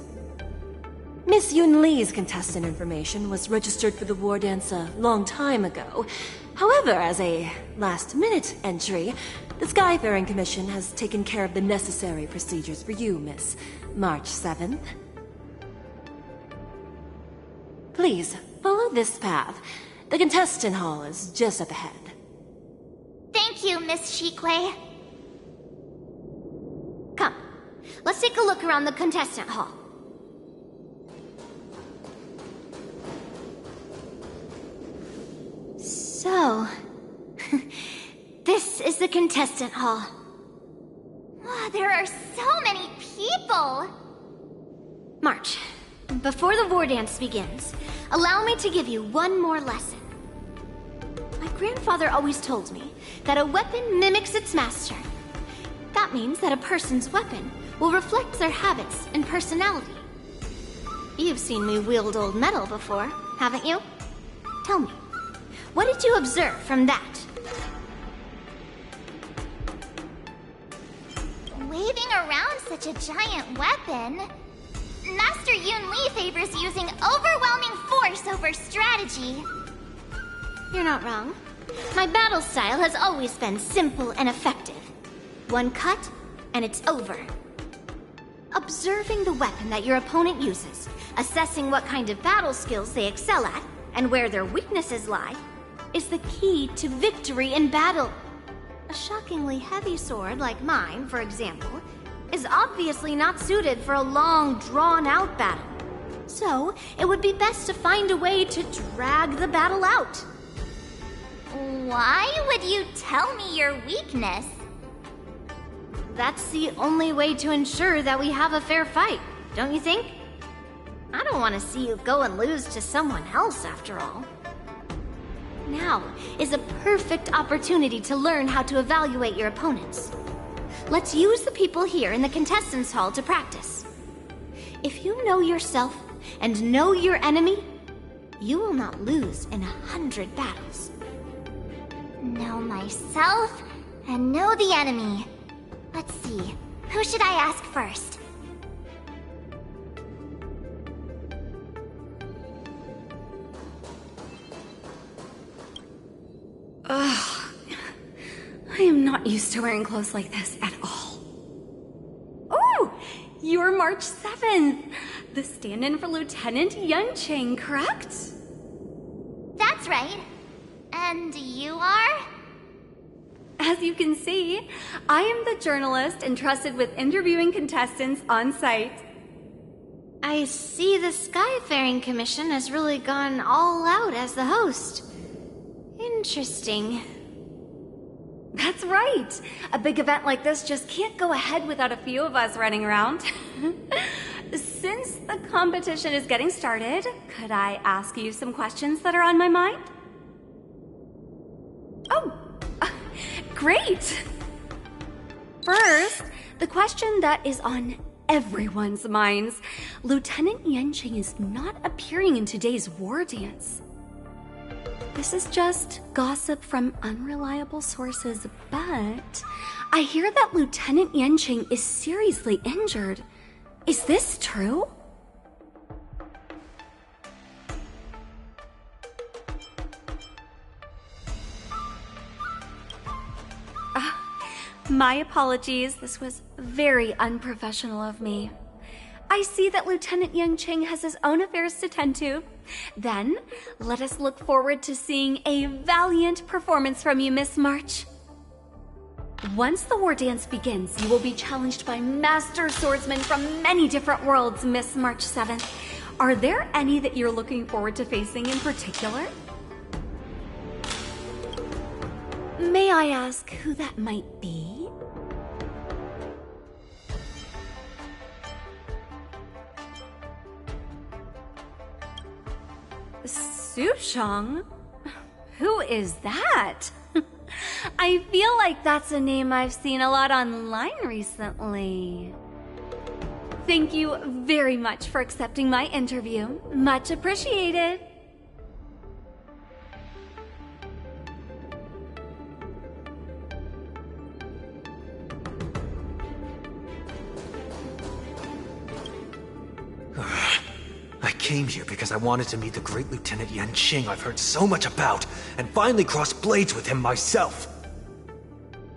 Miss Yun Li's contestant information was registered for the war dance a long time ago. However, as a last-minute entry, the Skyfaring Commission has taken care of the necessary procedures for you, Miss March 7th. Please, follow this path. The contestant hall is just up ahead. Thank you, Miss Shikwe. Come, let's take a look around the contestant hall. So, this is the contestant hall. Wow, there are so many people! March, before the war dance begins, allow me to give you one more lesson. My grandfather always told me that a weapon mimics its master. That means that a person's weapon will reflect their habits and personality. You've seen me wield old metal before, haven't you? Tell me, what did you observe from that? Waving around such a giant weapon, Master Yun Li favors using overwhelming force over strategy. You're not wrong. My battle style has always been simple and effective. One cut, and it's over. Observing the weapon that your opponent uses, assessing what kind of battle skills they excel at, and where their weaknesses lie, is the key to victory in battle. A shockingly heavy sword like mine, for example, is obviously not suited for a long, drawn-out battle. So, it would be best to find a way to drag the battle out. Why would you tell me your weakness? That's the only way to ensure that we have a fair fight, don't you think? I don't want to see you go and lose to someone else, after all. Now is a perfect opportunity to learn how to evaluate your opponents. Let's use the people here in the contestants' hall to practice. If you know yourself and know your enemy, You will not lose in 100 battles. Know myself and know the enemy. Let's see, who should I ask first? Ugh. I am not used to wearing clothes like this at all. Oh! You're March 7th! The stand-in for Lieutenant Yunqing, correct? That's right. And you are? As you can see, I am the journalist entrusted with interviewing contestants on site. I see the Skyfaring Commission has really gone all out as the host. Interesting. That's right. A big event like this just can't go ahead without a few of us running around. Since the competition is getting started, could I ask you some questions that are on my mind? Oh, great! First, the question that is on everyone's minds. Lieutenant Yunqing is not appearing in today's war dance. This is just gossip from unreliable sources, but I hear that Lieutenant Yunqing is seriously injured. Is this true? My apologies. This was very unprofessional of me. I see that Lieutenant Yunqing has his own affairs to tend to. Then, let us look forward to seeing a valiant performance from you, Miss March. Once the war dance begins, you will be challenged by master swordsmen from many different worlds, Miss March 7th. Are there any that you're looking forward to facing in particular? May I ask who that might be? Sushang? Who is that? I feel like that's a name I've seen a lot online recently. Thank you very much for accepting my interview. Much appreciated. I came here because I wanted to meet the great Lieutenant Yunqing I've heard so much about, and finally cross blades with him myself.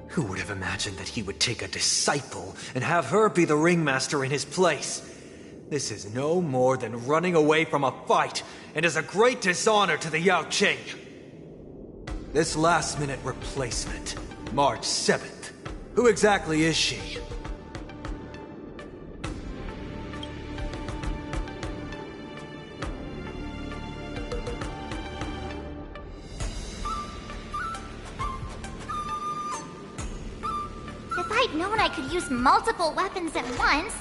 Who would have imagined that he would take a disciple and have her be the ringmaster in his place? This is no more than running away from a fight, and is a great dishonor to the Yao Qing. This last-minute replacement, March 7th. Who exactly is she? If I'd known I could use multiple weapons at once,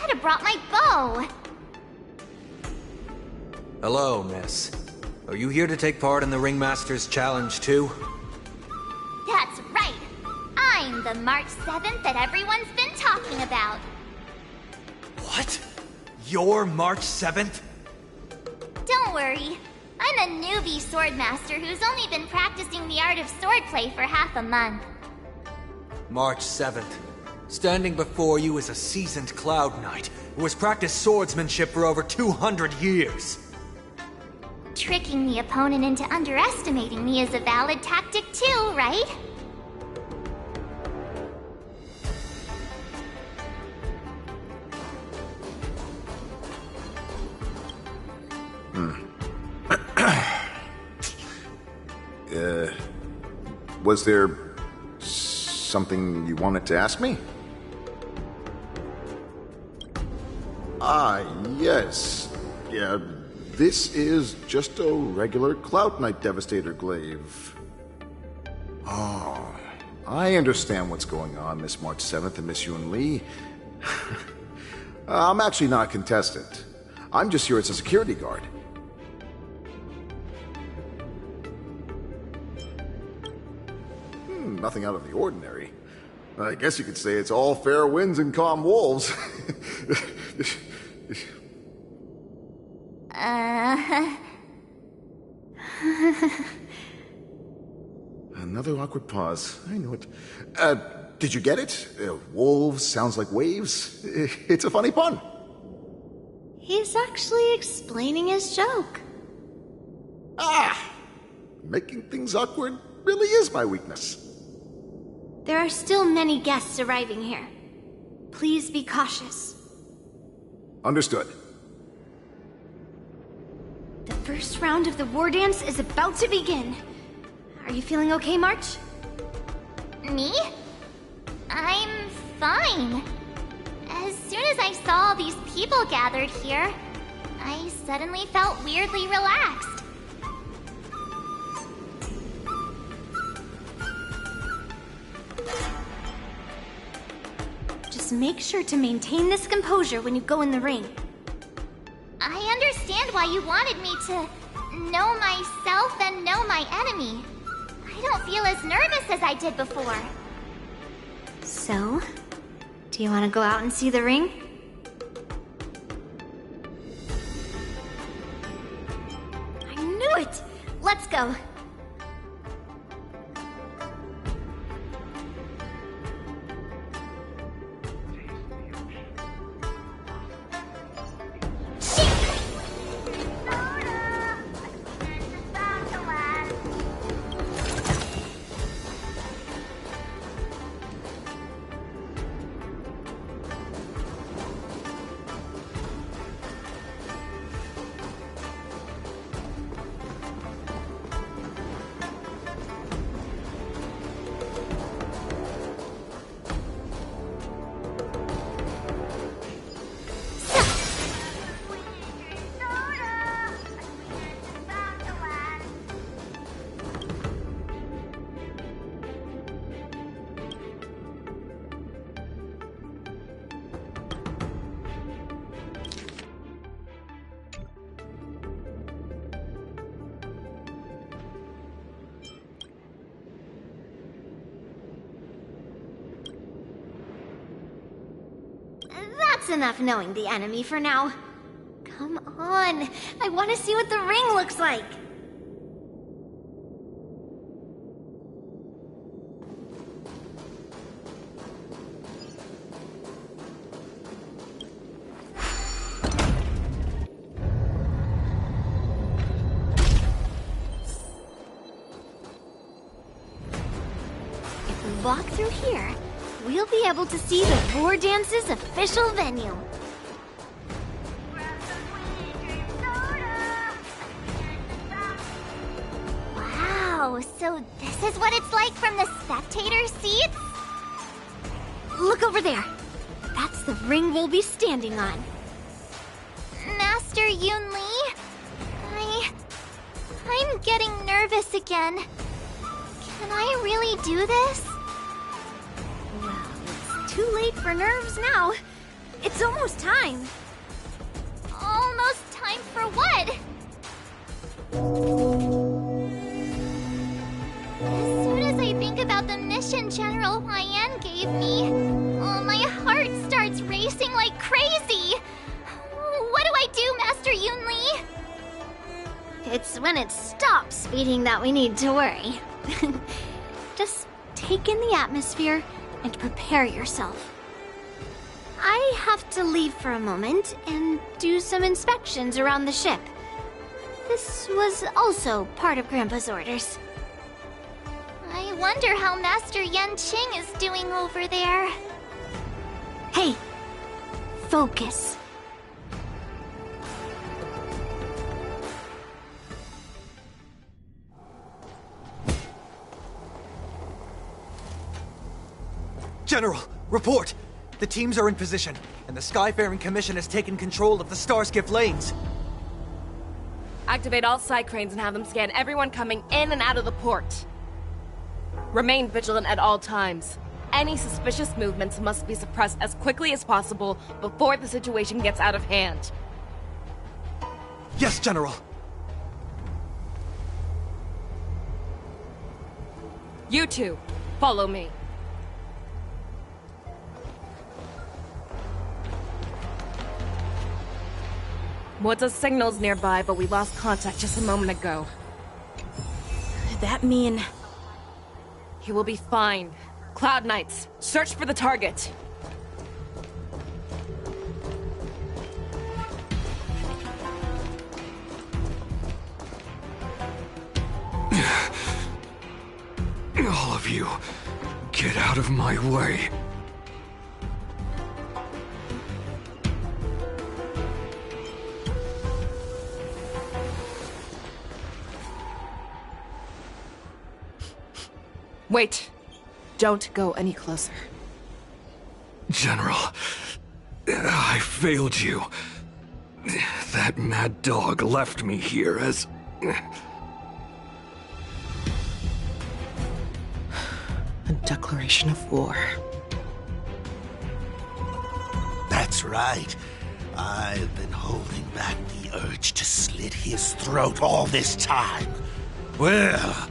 I'd have brought my bow. Hello, miss. Are you here to take part in the Ringmaster's Challenge, too? That's right. I'm the March 7th that everyone's been talking about. What? You're March 7th? Don't worry. I'm a newbie swordmaster who's only been practicing the art of swordplay for half a month. March 7th. Standing before you is a seasoned Cloud Knight who has practiced swordsmanship for over 200 years. Tricking the opponent into underestimating me is a valid tactic too, right? Was there something you wanted to ask me? Ah, yes. Yeah, this is just a regular Cloud Knight Devastator glaive. Oh, I understand what's going on, Miss March 7th and Miss Yun Li. I'm actually not a contestant. I'm just here as a security guard. Nothing out of the ordinary. I guess you could say it's all fair winds and calm wolves. Another awkward pause. I knew it. Did you get it? Wolves sounds like waves. It's a funny pun. He's actually explaining his joke. Making things awkward really is my weakness. There are still many guests arriving here. Please be cautious. Understood. The first round of the war dance is about to begin. Are you feeling okay, March? Me? I'm fine. As soon as I saw all these people gathered here, I suddenly felt weirdly relaxed. Just make sure to maintain this composure when you go in the ring. I understand why you wanted me to know myself and know my enemy. I don't feel as nervous as I did before. So, do you want to go out and see the ring? I knew it! Let's go. That's enough knowing the enemy for now. Come on, I want to see what the ring looks like. If we walk through here, we'll be able to see the War Dance's official venue. Wow, so this is what it's like from the spectator seats? Look over there. That's the ring we'll be standing on. Master Yun Li? I'm getting nervous again. Can I really do this? Too late for nerves now. It's almost time. Almost time for what? As soon as I think about the mission General Huayan gave me, my heart starts racing like crazy. What do I do, Master Yun Li? It's when it stops beating that we need to worry. Just take in the atmosphere and prepare yourself. I have to leave for a moment and do some inspections around the ship. This was also part of Grandpa's orders. I wonder how Master Yanqing is doing over there. Hey, focus. General, report! The teams are in position, and the Skyfaring Commission has taken control of the Starskiff lanes. Activate all side cranes and have them scan everyone coming in and out of the port. Remain vigilant at all times. Any suspicious movements must be suppressed as quickly as possible before the situation gets out of hand. Yes, General! You two, follow me. What's signals nearby, but we lost contact just a moment ago. that mean... He will be fine. Cloud Knights, search for the target. All of you, get out of my way. Wait. Don't go any closer. General, I failed you. That mad dog left me here as... A declaration of war. That's right. I've been holding back the urge to slit his throat all this time. Well,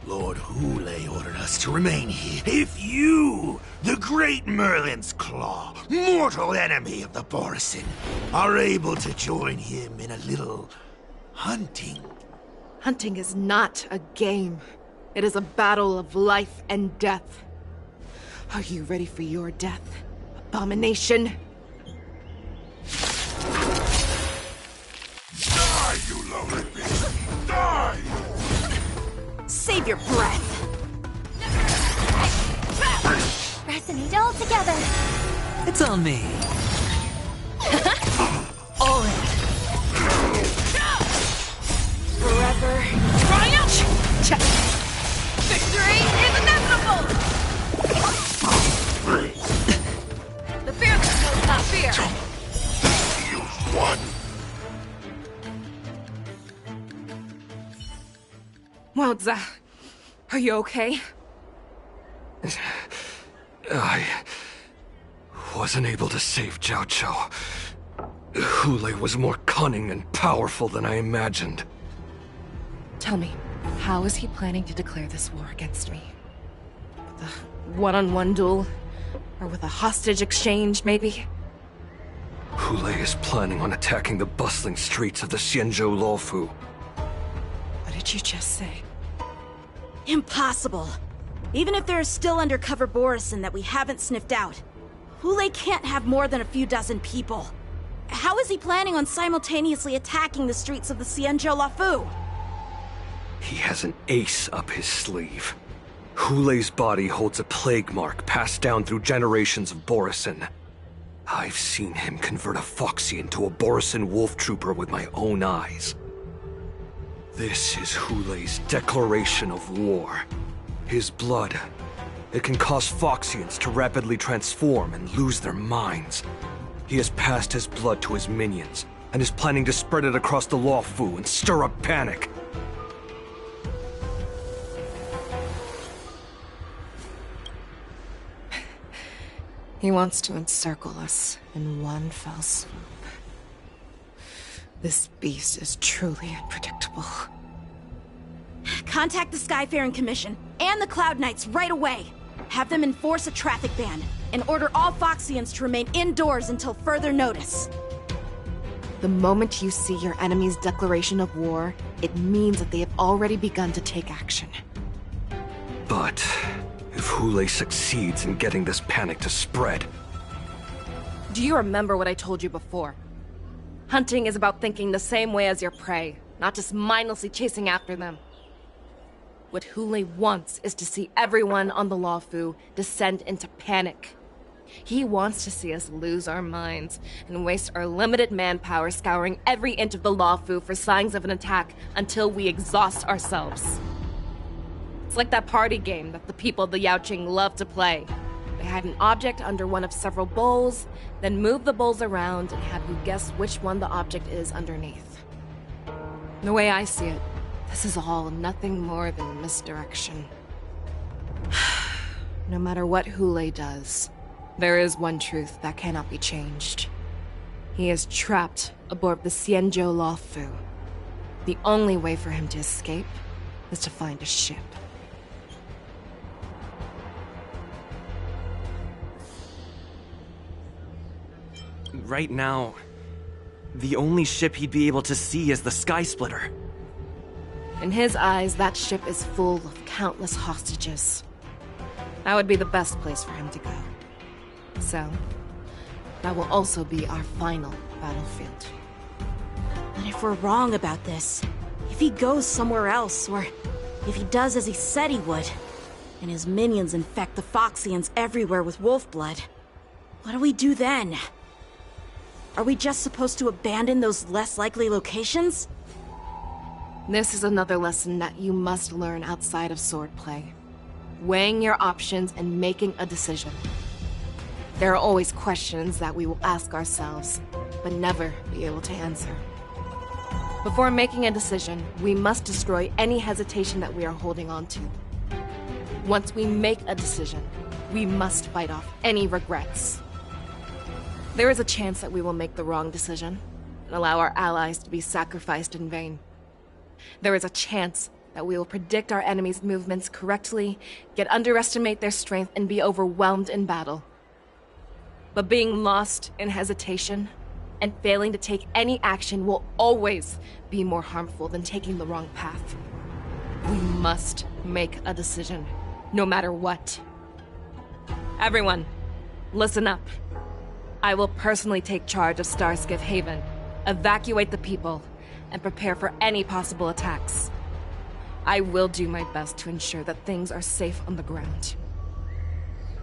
Lord Hule ordered us to remain here. If you, the great Merlin's Claw, mortal enemy of the Borisin, are able to join him in a little hunting. Hunting is not a game. It is a battle of life and death. Are you ready for your death, abomination? Die, you lonely beast! Die! Save your breath! Resonate all together. It's on me. All in. Forever. Triumph! Check. Victory is inevitable! The fearless knows not fear. Use one. Wowza. Are you okay? I wasn't able to save Jiao Chou. Hule was more cunning and powerful than I imagined. Tell me, how is he planning to declare this war against me? With a one-on-one duel? Or with a hostage exchange, maybe? Hule is planning on attacking the bustling streets of the Xianzhou Luofu. What did you just say? Impossible. Even if there are still undercover Borisin that we haven't sniffed out, Hule can't have more than a few dozen people. How is he planning on simultaneously attacking the streets of the Xianzhou Luofu? He has an ace up his sleeve. Hule's body holds a plague mark passed down through generations of Borisin. I've seen him convert a Foxy into a Borisin wolf trooper with my own eyes. This is Hule's declaration of war. His blood. It can cause Foxians to rapidly transform and lose their minds. He has passed his blood to his minions, and is planning to spread it across the Luofu and stir up panic. He wants to encircle us in one fell swoop. This beast is truly unpredictable. Contact the Skyfaring Commission and the Cloud Knights right away. Have them enforce a traffic ban and order all Foxians to remain indoors until further notice. The moment you see your enemy's declaration of war, it means that they have already begun to take action. But if Hule succeeds in getting this panic to spread... Do you remember what I told you before? Hunting is about thinking the same way as your prey, not just mindlessly chasing after them. What Hule wants is to see everyone on the Luofu descend into panic. He wants to see us lose our minds and waste our limited manpower scouring every inch of the Luofu for signs of an attack until we exhaust ourselves. It's like that party game that the people of the Yaoqing love to play. They hide an object under one of several bowls, then move the bowls around and have you guess which one the object is underneath. The way I see it, this is all nothing more than misdirection. No matter what Hule does, there is one truth that cannot be changed. He is trapped aboard the Xianzhou Luofu. The only way for him to escape is to find a ship. Right now, the only ship he'd be able to see is the Sky Splitter. In his eyes, that ship is full of countless hostages. That would be the best place for him to go. So, that will also be our final battlefield. But if we're wrong about this, if he goes somewhere else, or if he does as he said he would, and his minions infect the Foxians everywhere with wolf blood, what do we do then? Are we just supposed to abandon those less likely locations? This is another lesson that you must learn outside of swordplay. Weighing your options and making a decision. There are always questions that we will ask ourselves, but never be able to answer. Before making a decision, we must destroy any hesitation that we are holding on to. Once we make a decision, we must fight off any regrets. There is a chance that we will make the wrong decision and allow our allies to be sacrificed in vain. There is a chance that we will predict our enemies' movements correctly, yet underestimate their strength and be overwhelmed in battle. But being lost in hesitation and failing to take any action will always be more harmful than taking the wrong path. We must make a decision, no matter what. Everyone, listen up. I will personally take charge of Starskiff Haven, evacuate the people, and prepare for any possible attacks. I will do my best to ensure that things are safe on the ground.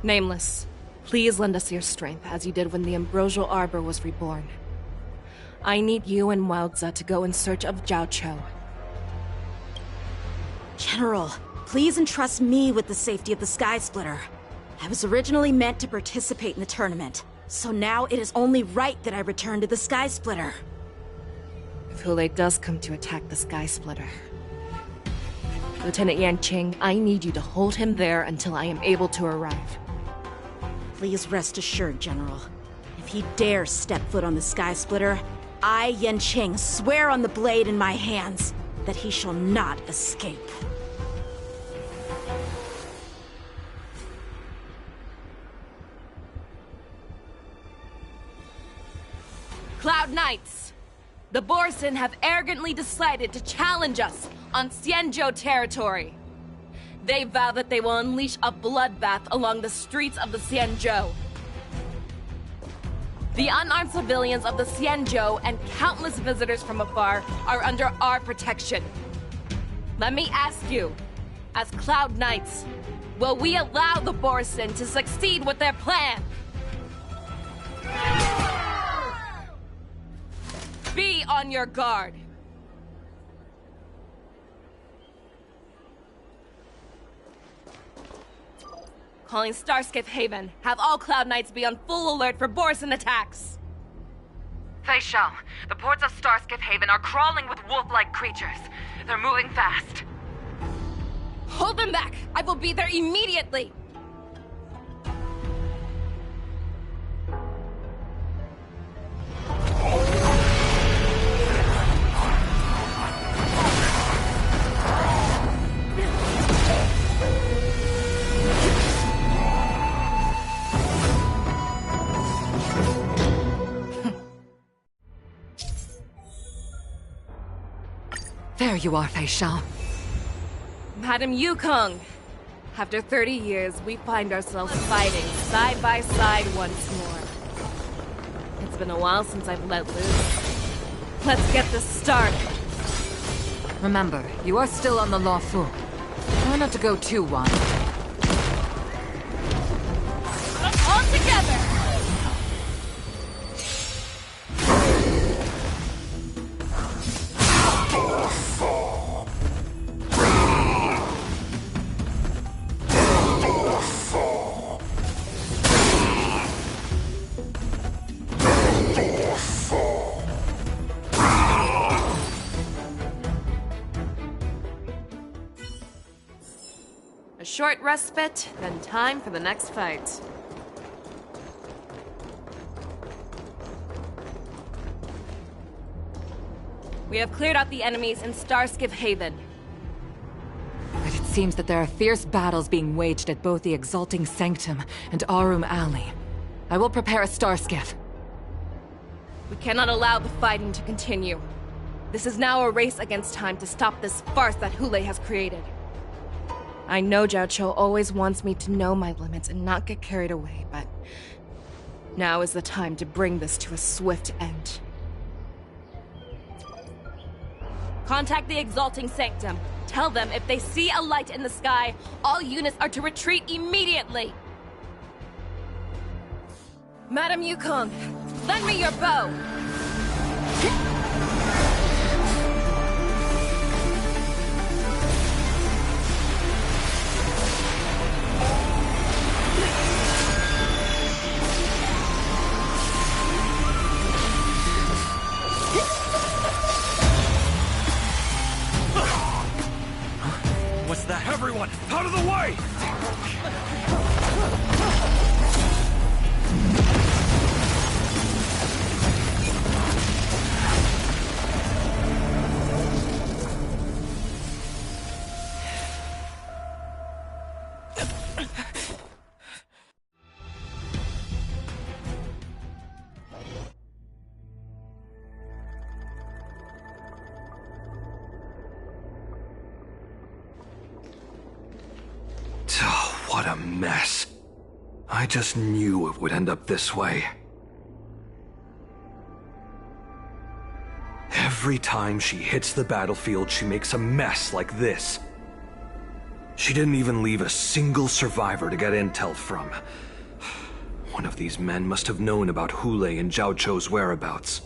Nameless, please lend us your strength as you did when the Ambrosial Arbor was reborn. I need you and Wildza to go in search of Jiao Cho. General, please entrust me with the safety of the Sky Splitter. I was originally meant to participate in the tournament, so now it is only right that I return to the Sky Splitter. If Hule does come to attack the Sky Splitter, Lieutenant Yanqing, I need you to hold him there until I am able to arrive. Please rest assured, General. If he dares step foot on the Sky Splitter, I, Yanqing, swear on the blade in my hands that he shall not escape. Cloud Knights! The Borson have arrogantly decided to challenge us on Xianzhou territory. They vow that they will unleash a bloodbath along the streets of the Xianzhou. The unarmed civilians of the Xianzhou and countless visitors from afar are under our protection. Let me ask you, as Cloud Knights, will we allow the Borson to succeed with their plan? Be on your guard. Calling Starskiff Haven. Have all Cloud Knights be on full alert for Borson attacks. Fei Shao, the ports of Starskiff Haven are crawling with wolf-like creatures. They're moving fast. Hold them back! I will be there immediately! There you are, Fei Shao. Madam Yukong, after 30 years, we find ourselves fighting side by side once more. It's been a while since I've let loose. Let's get this started. Remember, you are still on the Luofu. Try not to go too wild. All together! A short respite, then time for the next fight. We have cleared out the enemies in Starskiff Haven. But it seems that there are fierce battles being waged at both the Exalting Sanctum and Arum Alley. I will prepare a Starskiff. We cannot allow the fighting to continue. This is now a race against time to stop this farce that Hule has created. I know Zhao Cho always wants me to know my limits and not get carried away, but now is the time to bring this to a swift end. Contact the Exalting Sanctum. Tell them if they see a light in the sky, all units are to retreat immediately. Madam Yukong, lend me your bow. What's that? Everyone, out of the way! What a mess. I just knew it would end up this way. Every time she hits the battlefield, she makes a mess like this. She didn't even leave a single survivor to get intel from. One of these men must have known about Hule and Zhao Cho's whereabouts.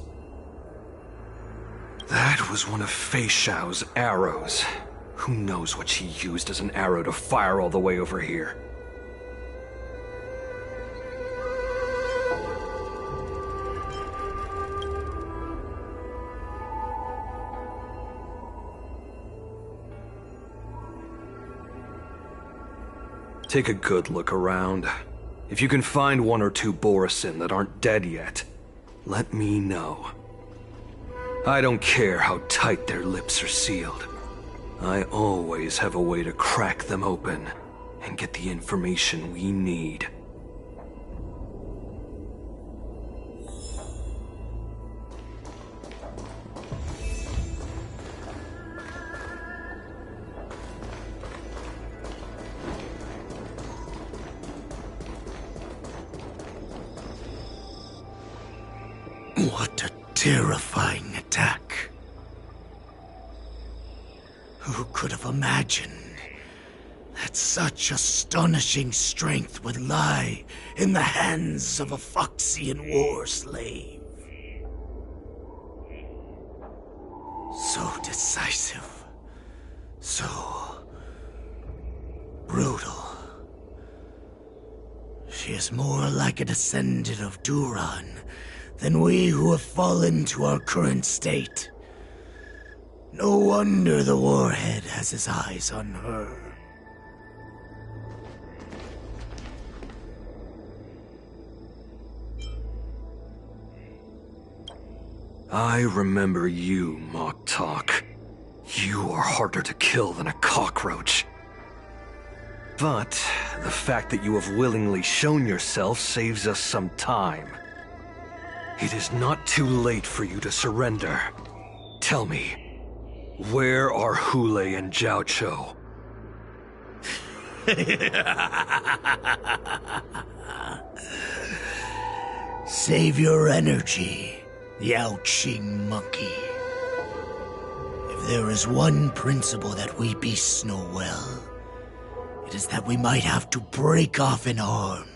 That was one of Fei Xiao's arrows. Who knows what she used as an arrow to fire all the way over here? Take a good look around. If you can find one or two Borisin that aren't dead yet, let me know. I don't care how tight their lips are sealed. I always have a way to crack them open and get the information we need. What a terrifying attack. Who could have imagined that such astonishing strength would lie in the hands of a Foxian war slave? So decisive, so brutal. She is more like a descendant of Duran than we who have fallen to our current state. No wonder the Warhead has his eyes on her. I remember you, Mock Talk. You are harder to kill than a cockroach. But the fact that you have willingly shown yourself saves us some time. It is not too late for you to surrender. Tell me, where are Hule and Zhao Cho? Save your energy, Yao Qing monkey. If there is one principle that we beasts know well, it is that we might have to break off an arm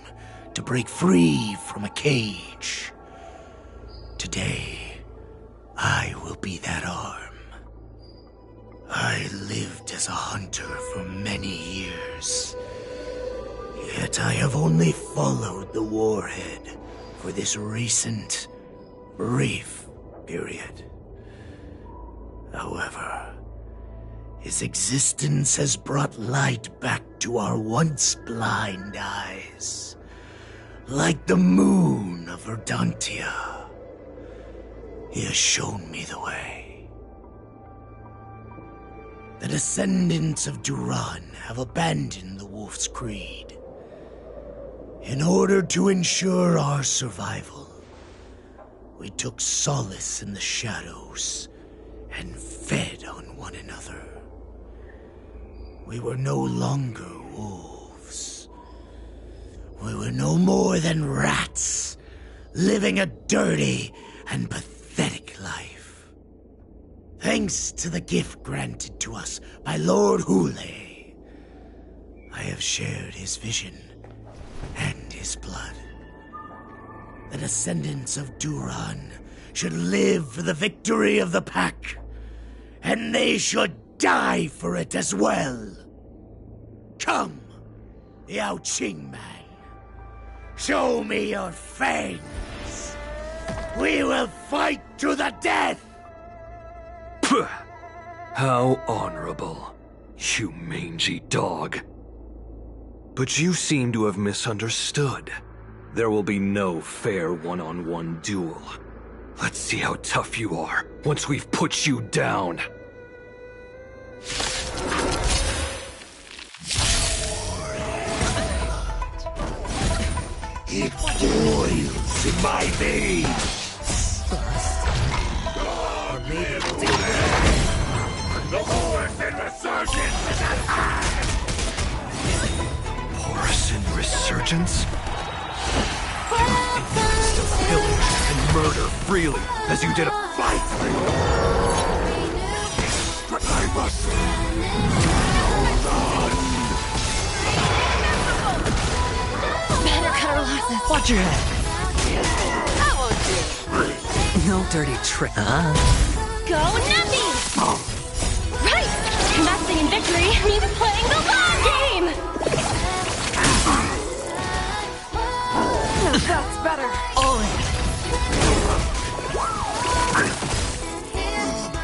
to break free from a cage. Today, I will be that arm. I lived as a hunter for many years, yet I have only followed the Warhead for this recent, brief period. However, his existence has brought light back to our once blind eyes, like the moon of Verdantia. He has shown me the way. The descendants of Duran have abandoned the Wolf's Creed. In order to ensure our survival, we took solace in the shadows and fed on one another. We were no longer wolves. We were no more than rats, living a dirty and pathetic life. Thanks to the gift granted to us by Lord Hule, I have shared his vision and his blood. The descendants of Duran should live for the victory of the pack, and they should die for it as well. Come, Yao Qing man. Show me your fangs. We will fight to the death! Puh! How honorable, you mangy dog. But you seem to have misunderstood. There will be no fair one-on-one duel. Let's see how tough you are once we've put you down. It boils in my veins. The horse and resurgence is at hand. Porcine resurgence? You think you can still pillage and murder freely as you did a fight? But I must hold on. Better cut our losses. Watch your head. That won't do. No dirty trick. Go Nuppy! Right! Investing in victory means playing the long game! No, that's better. All in.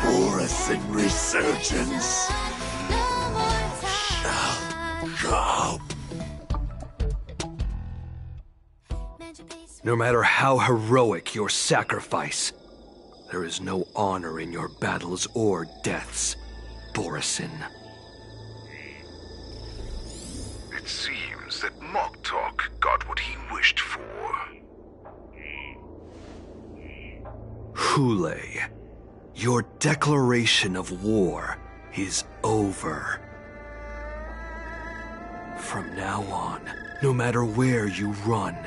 Boris and resurgence. Come. No matter how heroic your sacrifice, there is no honor in your battles or deaths, Borisin. It seems that Moktok got what he wished for. Hule, your declaration of war is over. From now on, no matter where you run,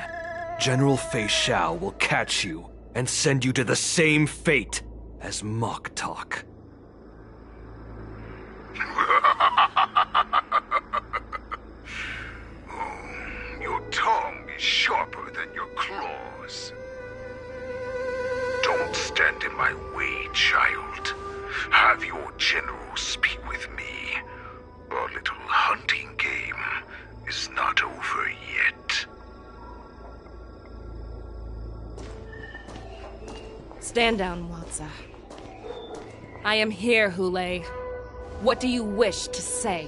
General Fei Xiao will catch you and send you to the same fate as Moktok. Your tongue is sharper than your claws. Don't stand in my way, child. Have your general speak with me. Our little hunting game is not over yet. Stand down, Watsa. I am here, Hule. What do you wish to say?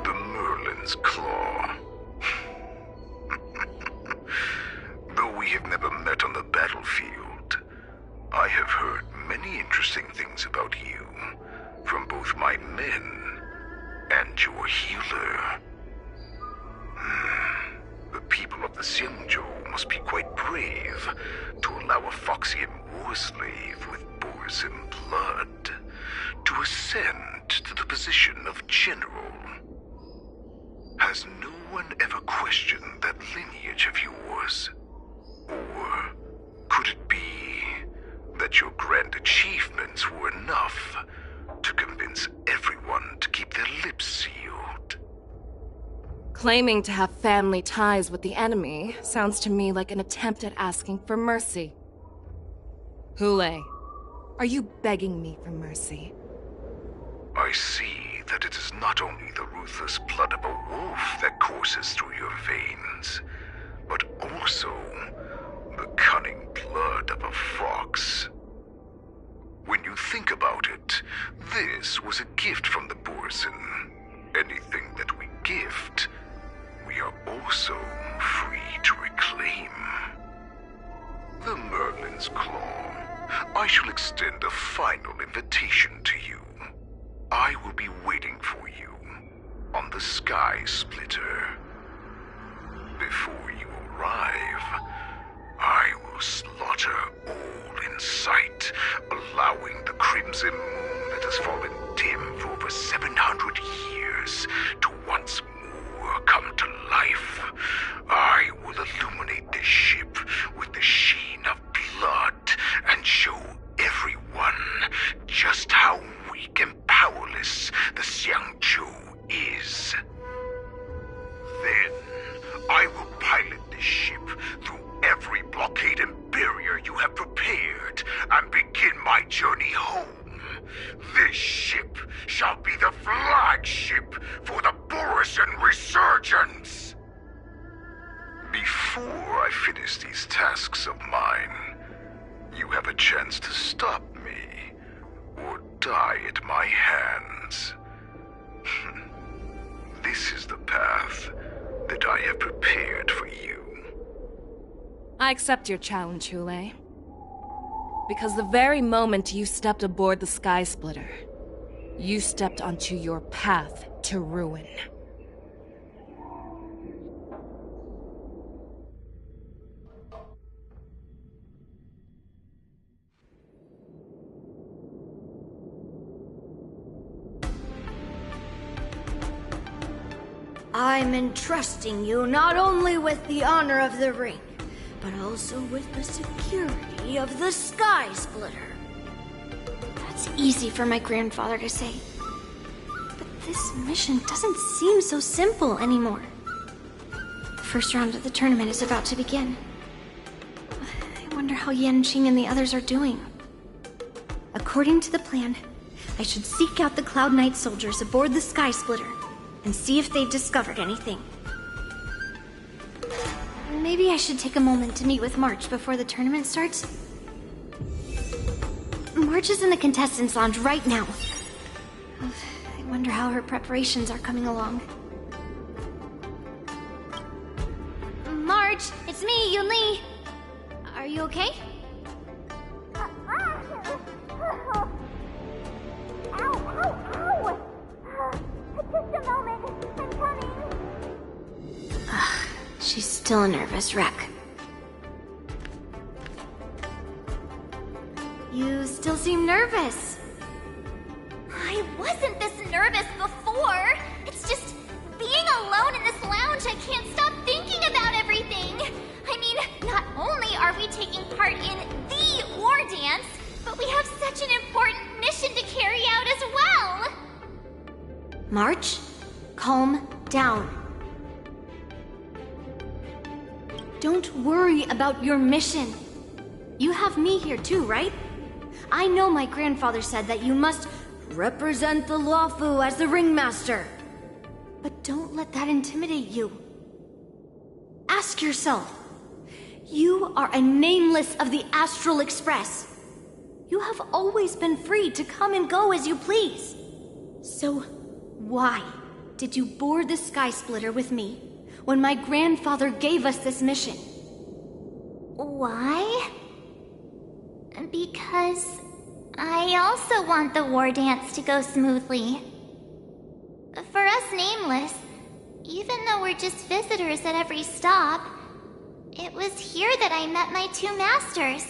The Merlin's Claw. Though we have never met on the battlefield, I have heard many interesting things about you from both my men and your healer. The people of the Xianzhou must be quite brave to allow a Foxian war slave with Borisin blood to ascend to the position of general. Has no one ever questioned that lineage of yours? Or could it be that your grand achievements were enough to convince everyone to keep their lips sealed? Claiming to have family ties with the enemy sounds to me like an attempt at asking for mercy. Hule, are you begging me for mercy? I see that it is not only the ruthless blood of a wolf that courses through your veins, but also the cunning blood of a fox. When you think about it, this was a gift from the Borisin. Anything that we gift, we are also free to reclaim. The Merlin's Claw. I shall extend a final invitation to you. I will be waiting for you on the Sky Splitter. Before you arrive, I will slaughter all in sight, allowing the crimson moon that has fallen dim for over 700 years to once more come to life. I will illuminate this ship with the sheen of blood and show everyone just how weak and powerless the Xiangzhou is. Then, I will pilot this ship through every blockade and barrier you have prepared and begin my journey home. This ship shall be the flagship for the Borisan Resurgence. Before I finish these tasks of mine, you have a chance to stop me or die at my hands. This is the path that I have prepared for you. I accept your challenge, Hule. Because the very moment you stepped aboard the Sky Splitter, you stepped onto your path to ruin. I'm entrusting you not only with the honor of the ring, but also with the security of the Sky Splitter. That's easy for my grandfather to say. But this mission doesn't seem so simple anymore. The first round of the tournament is about to begin. I wonder how Yanqing and the others are doing. According to the plan, I should seek out the Cloud Knight soldiers aboard the Sky Splitter and see if they've discovered anything. Maybe I should take a moment to meet with March before the tournament starts. March is in the contestants' lounge right now. I wonder how her preparations are coming along. March, it's me, Yunli. Are you okay? Just a moment. I'm coming. She's still a nervous wreck. You still seem nervous. I wasn't this nervous before. It's just being alone in this lounge, I can't stop thinking about everything. I mean, not only are we taking part in the war dance, but we have such an important mission to carry out as well. March, calm down. Don't worry about your mission. You have me here too, right? I know my grandfather said that you must represent the Luofu as the ringmaster. But don't let that intimidate you. Ask yourself, you are a nameless of the Astral Express. You have always been free to come and go as you please. So why did you board the Sky Splitter with me when my grandfather gave us this mission? Why? Because I also want the war dance to go smoothly. For us Nameless, even though we're just visitors at every stop, it was here that I met my two masters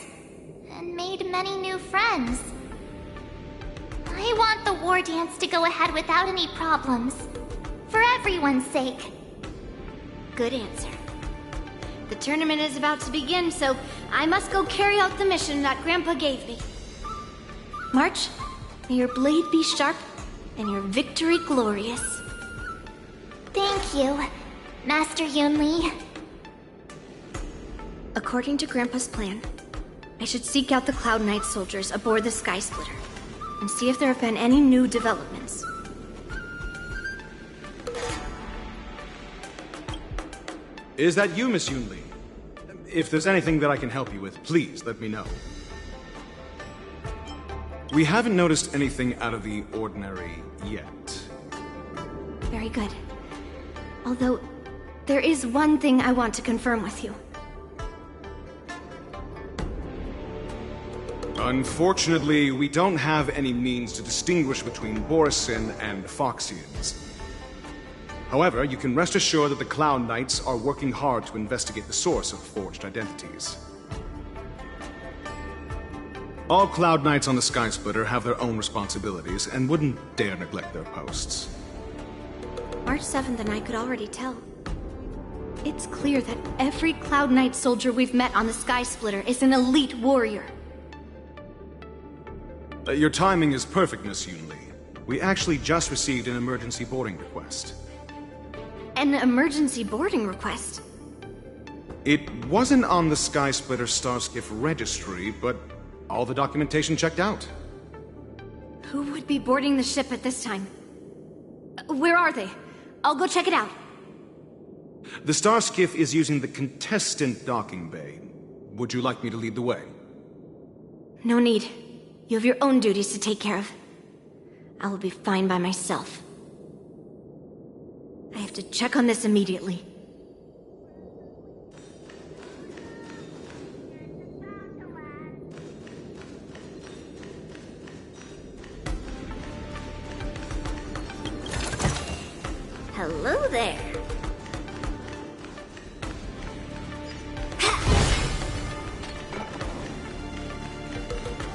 and made many new friends. I want the war dance to go ahead without any problems, for everyone's sake. Good answer. The tournament is about to begin, so I must go carry out the mission that Grandpa gave me. March, may your blade be sharp and your victory glorious. Thank you, Master Yunli. According to Grandpa's plan, I should seek out the Cloud Knight soldiers aboard the Sky Splitter and see if there have been any new developments. Is that you, Miss Yunli? If there's anything that I can help you with, please let me know. We haven't noticed anything out of the ordinary yet. Very good. Although, there is one thing I want to confirm with you. Unfortunately, we don't have any means to distinguish between Borisin and Foxians. However, you can rest assured that the Cloud Knights are working hard to investigate the source of forged identities. All Cloud Knights on the Sky Splitter have their own responsibilities and wouldn't dare neglect their posts. March 7th and I could already tell. It's clear that every Cloud Knight soldier we've met on the Sky Splitter is an elite warrior. Your timing is perfect, Miss Yunli. We actually just received an emergency boarding request. An emergency boarding request? It wasn't on the Sky Splitter Starskiff registry, but all the documentation checked out. Who would be boarding the ship at this time? Where are they? I'll go check it out. The Starskiff is using the contestant docking bay. Would you like me to lead the way? No need. You have your own duties to take care of. I will be fine by myself. I have to check on this immediately. Hello there.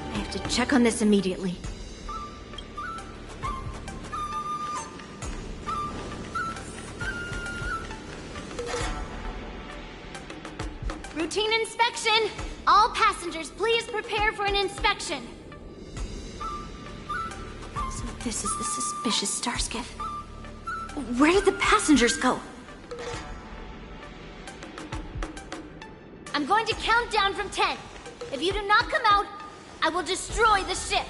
I have to check on this immediately. Routine inspection! All passengers, please prepare for an inspection. So this is the suspicious Starskiff. Where did the passengers go? I'm going to count down from 10. If you do not come out, I will destroy the ship.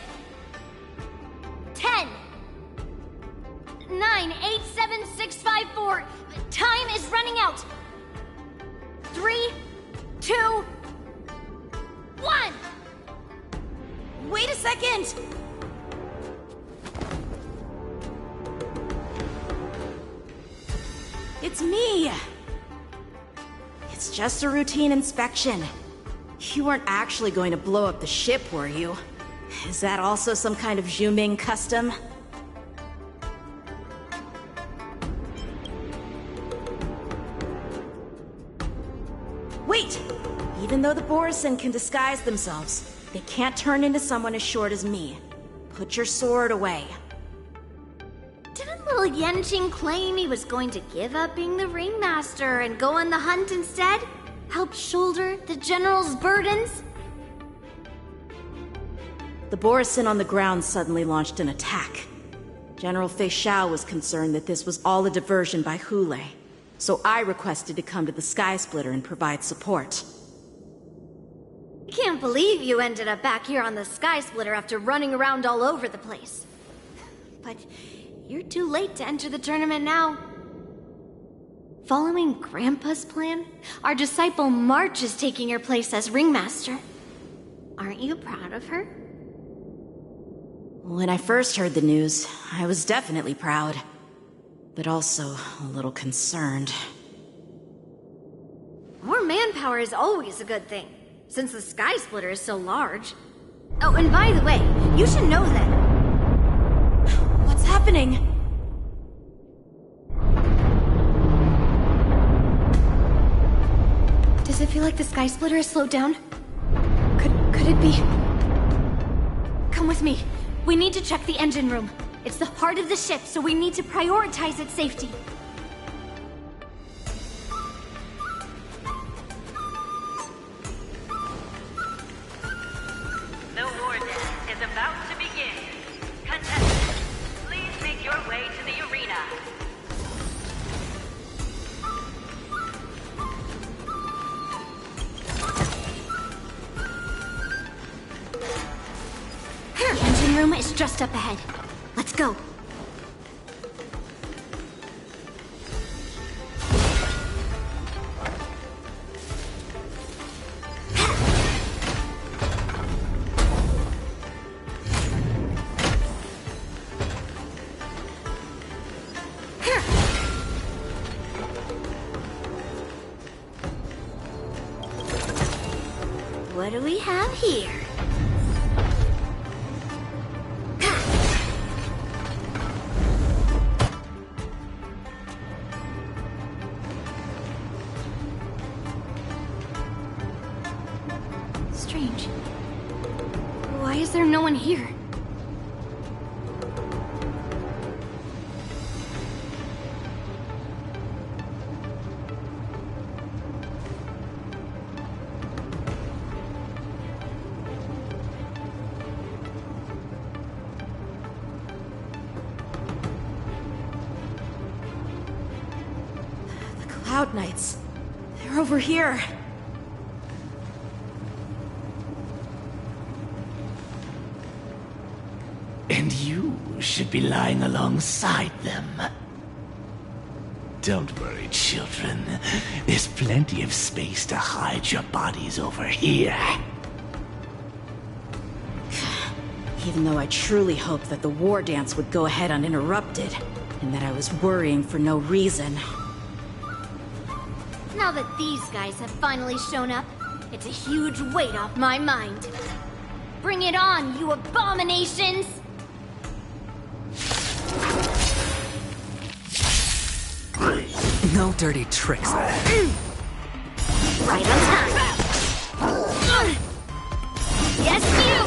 10, 9, 8, 7, 6, 5, 4. Time is running out. 3, 2, 1. Wait a second! It's me! It's just a routine inspection. You weren't actually going to blow up the ship, were you? Is that also some kind of Zhuming custom? Wait! Even though the Borisin can disguise themselves, they can't turn into someone as short as me. Put your sword away. Didn't little Yanqing claim he was going to give up being the ringmaster and go on the hunt instead? Help shoulder the general's burdens? The Borisin on the ground suddenly launched an attack. General Fei Xiao was concerned that this was all a diversion by Hule, so I requested to come to the Sky Splitter and provide support. I can't believe you ended up back here on the Sky Splitter after running around all over the place. But you're too late to enter the tournament now. Following Grandpa's plan, our disciple March is taking your place as ringmaster. Aren't you proud of her? When I first heard the news, I was definitely proud, but also a little concerned. More manpower is always a good thing, since the Sky Splitter is so large. Oh, and by the way, you should know that... What's happening? Does it feel like the Sky Splitter is slowed down? Could it be? Come with me. We need to check the engine room. It's the heart of the ship, so we need to prioritize its safety. The war dance is about to begin. Contestants, please make your way to the arena. The engine room is just up ahead. Let's go. What do we have here? Strange. is there no one here? Cloud Knights. They're over here. And you should be lying alongside them. Don't worry, children. There's plenty of space to hide your bodies over here. Even though I truly hoped that the war dance would go ahead uninterrupted, and that I was worrying for no reason. Now that these guys have finally shown up, it's a huge weight off my mind. Bring it on, you abominations! No dirty tricks there. Right on time. Yes, you!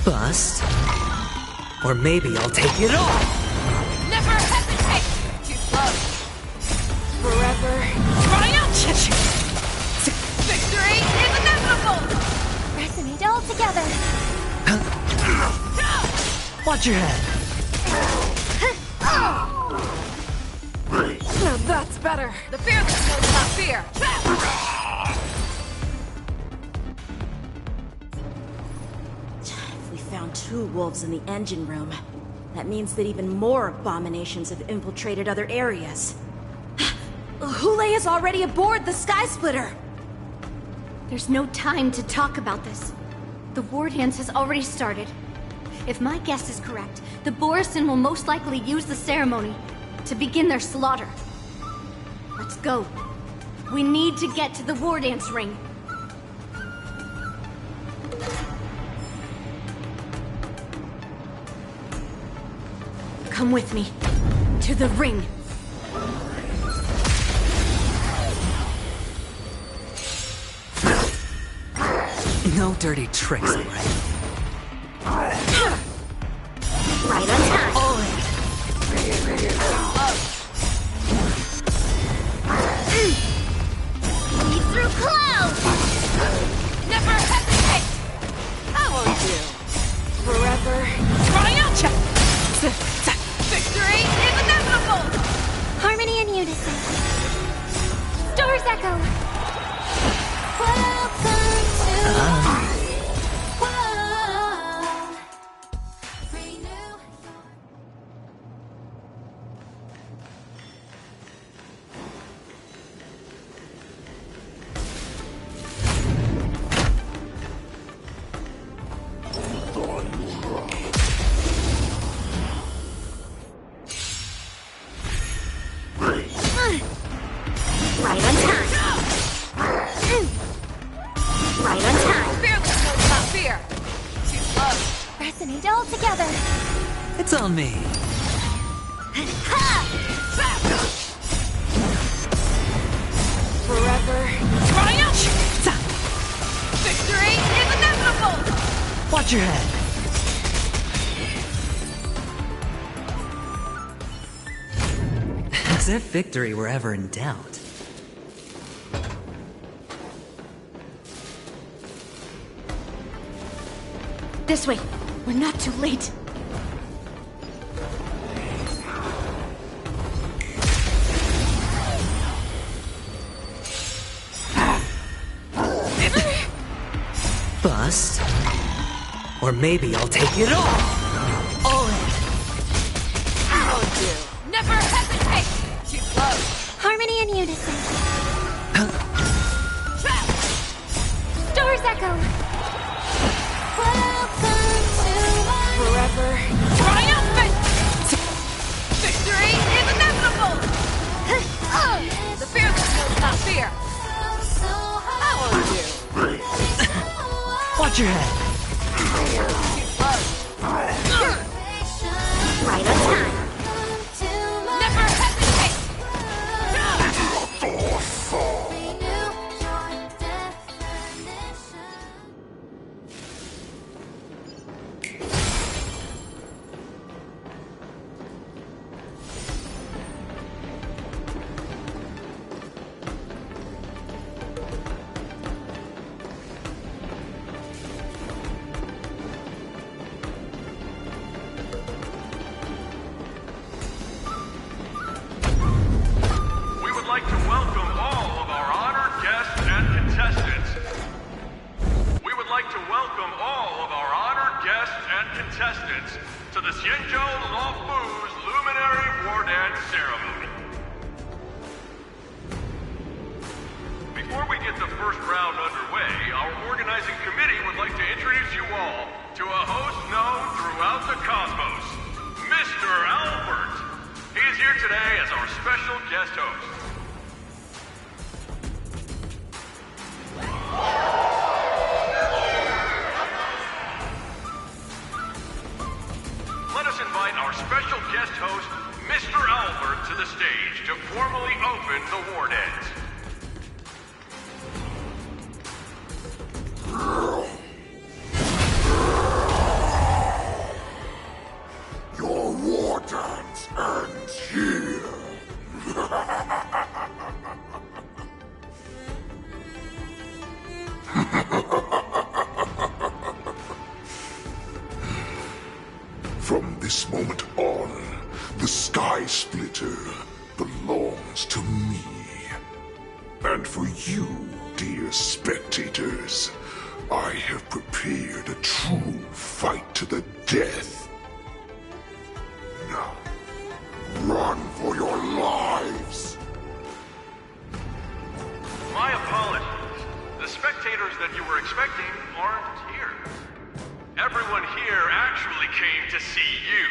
Bust. Or maybe I'll take it all. Never hesitate! Too slow. Forever. Triumph! Victory is inevitable! Resonate all together. Watch your head. Now that's better. The fearless knows not fear. If we found 2 wolves in the engine room, that means that even more abominations have infiltrated other areas. Hule is already aboard the Sky Splitter! There's no time to talk about this. The war dance has already started. If my guess is correct, the Borisin will most likely use the ceremony to begin their slaughter. Let's go. We need to get to the war dance ring. Come with me. To the ring. No dirty tricks, right? Right on time. Lead through clouds! Never hesitate! How will you? Forever. Triumph! Victory is inevitable! Harmony and unison. Stars echo. Welcome to right on time. Right on time. Fearless knows not fear. Too slow. Resonate all together. It's on me. Forever. Triumph! Victory is inevitable! Watch your head. As if victory were ever in doubt. This way. We're not too late. Bust. Or maybe I'll take it all. All in. How will you? Never hesitate! Too slow. Harmony and unison. Stars echo. Welcome to Forever. Triumphant! Victory is inevitable! The fearless knows not fear. How will you? Watch your head. right on time. Never hesitate! the Xianzhou Luofu's Luminary War Dance Ceremony. Before we get the first round underway, our organizing committee would like to introduce you all to a host known throughout the cosmos, Mr. Albert. He is here today as our special guest host. Let us invite our special guest host, Mr. Albert, to the stage to formally open the war dance. Your war dance ends here. From this moment on, the Sky Splitter belongs to me. And for you, dear spectators, I have prepared a true fight to the death. Now, run for your lives! My apologies. The spectators that you were expecting aren't here. Everyone here actually came to see you.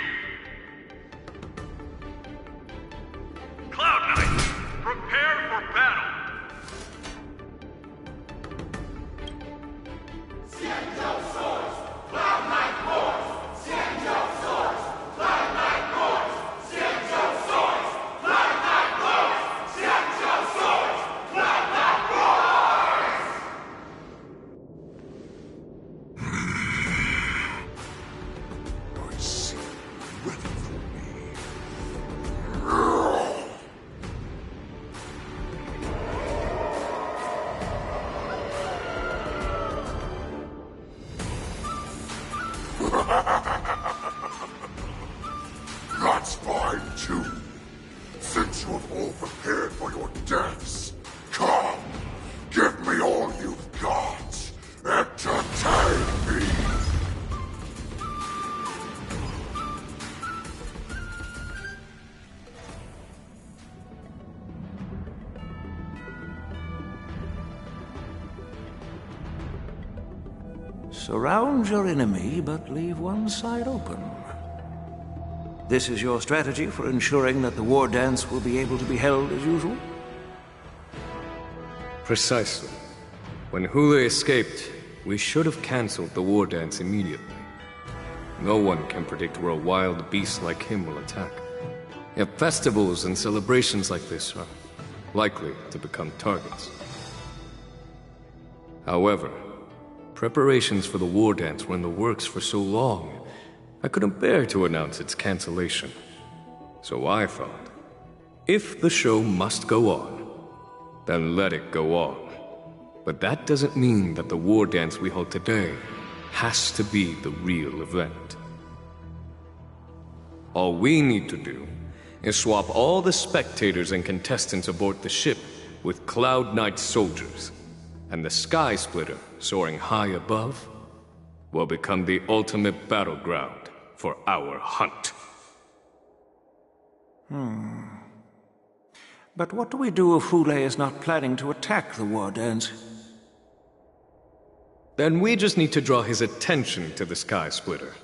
Cloud Knight, prepare for battle! Xianzhou soars, Cloud Knight roars. Xianzhou soars, Cloud Knight roars. Xianzhou soars, Cloud Knight roars. Xianzhou soars, Cloud Knight roars. I see you ready for me. That's fine too. Since you have all prepared for your deaths, come, give me all you've got. Entertain me. Surround your enemy, but leave one side open. This is your strategy for ensuring that the war dance will be able to be held as usual? Precisely. When Hule escaped, we should have cancelled the war dance immediately. No one can predict where a wild beast like him will attack. Yet festivals and celebrations like this are likely to become targets. However, preparations for the war dance were in the works for so long, I couldn't bear to announce its cancellation. So I thought, if the show must go on, then let it go on. But that doesn't mean that the war dance we hold today has to be the real event. All we need to do is swap all the spectators and contestants aboard the ship with Cloud Knight soldiers, and the Sky Splitter, soaring high above, will become the ultimate battleground for our hunt. But what do we do if Hule is not planning to attack the war dance? Then we just need to draw his attention to the Sky Splitter.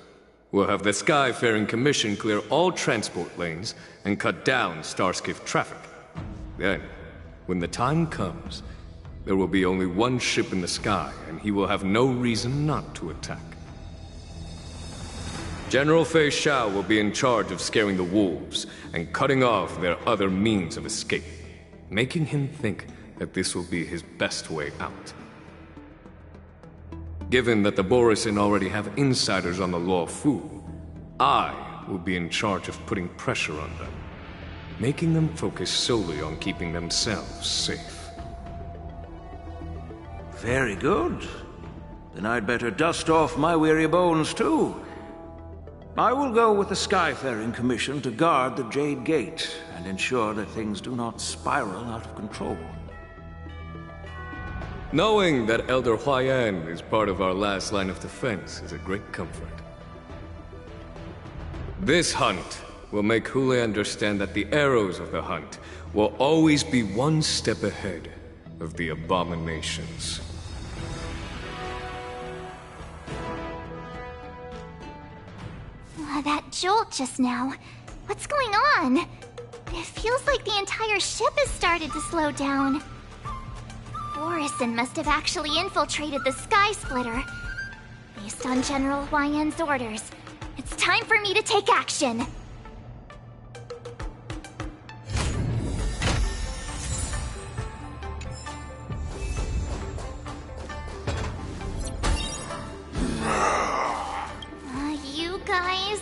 We'll have the Skyfaring Commission clear all transport lanes and cut down Starskiff traffic. Then, when the time comes, there will be only one ship in the sky, and he will have no reason not to attack. General Fei Shao will be in charge of scaring the wolves and cutting off their other means of escape, making him think that this will be his best way out. Given that the Borisin already have insiders on the Luofu, I will be in charge of putting pressure on them, making them focus solely on keeping themselves safe. Very good. Then I'd better dust off my weary bones too. I will go with the Skyfaring Commission to guard the Jade Gate and ensure that things do not spiral out of control. Knowing that Elder Huayan is part of our last line of defense is a great comfort. This hunt will make Hule understand that the arrows of the hunt will always be one step ahead of the abominations. That jolt just now. What's going on? It feels like the entire ship has started to slow down. Borison must have actually infiltrated the Sky Splitter. Based on General Huayan's orders, it's time for me to take action. You guys,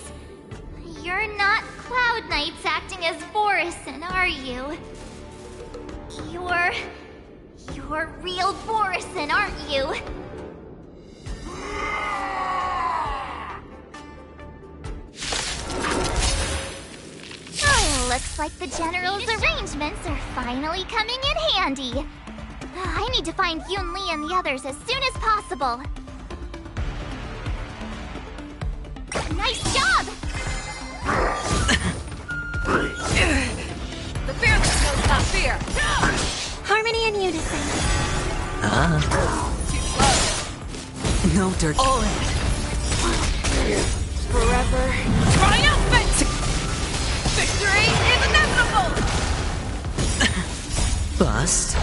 you're not Cloud Knights acting as Borison, are you? You're real Borison, aren't you? Oh, looks like the General's arrangements are finally coming in handy. I need to find Yunli and the others as soon as possible. Nice job! The fearless knows not fear! Harmony and unison. No dirt. All in. Forever. Triumphant! Victory is inevitable! Bust.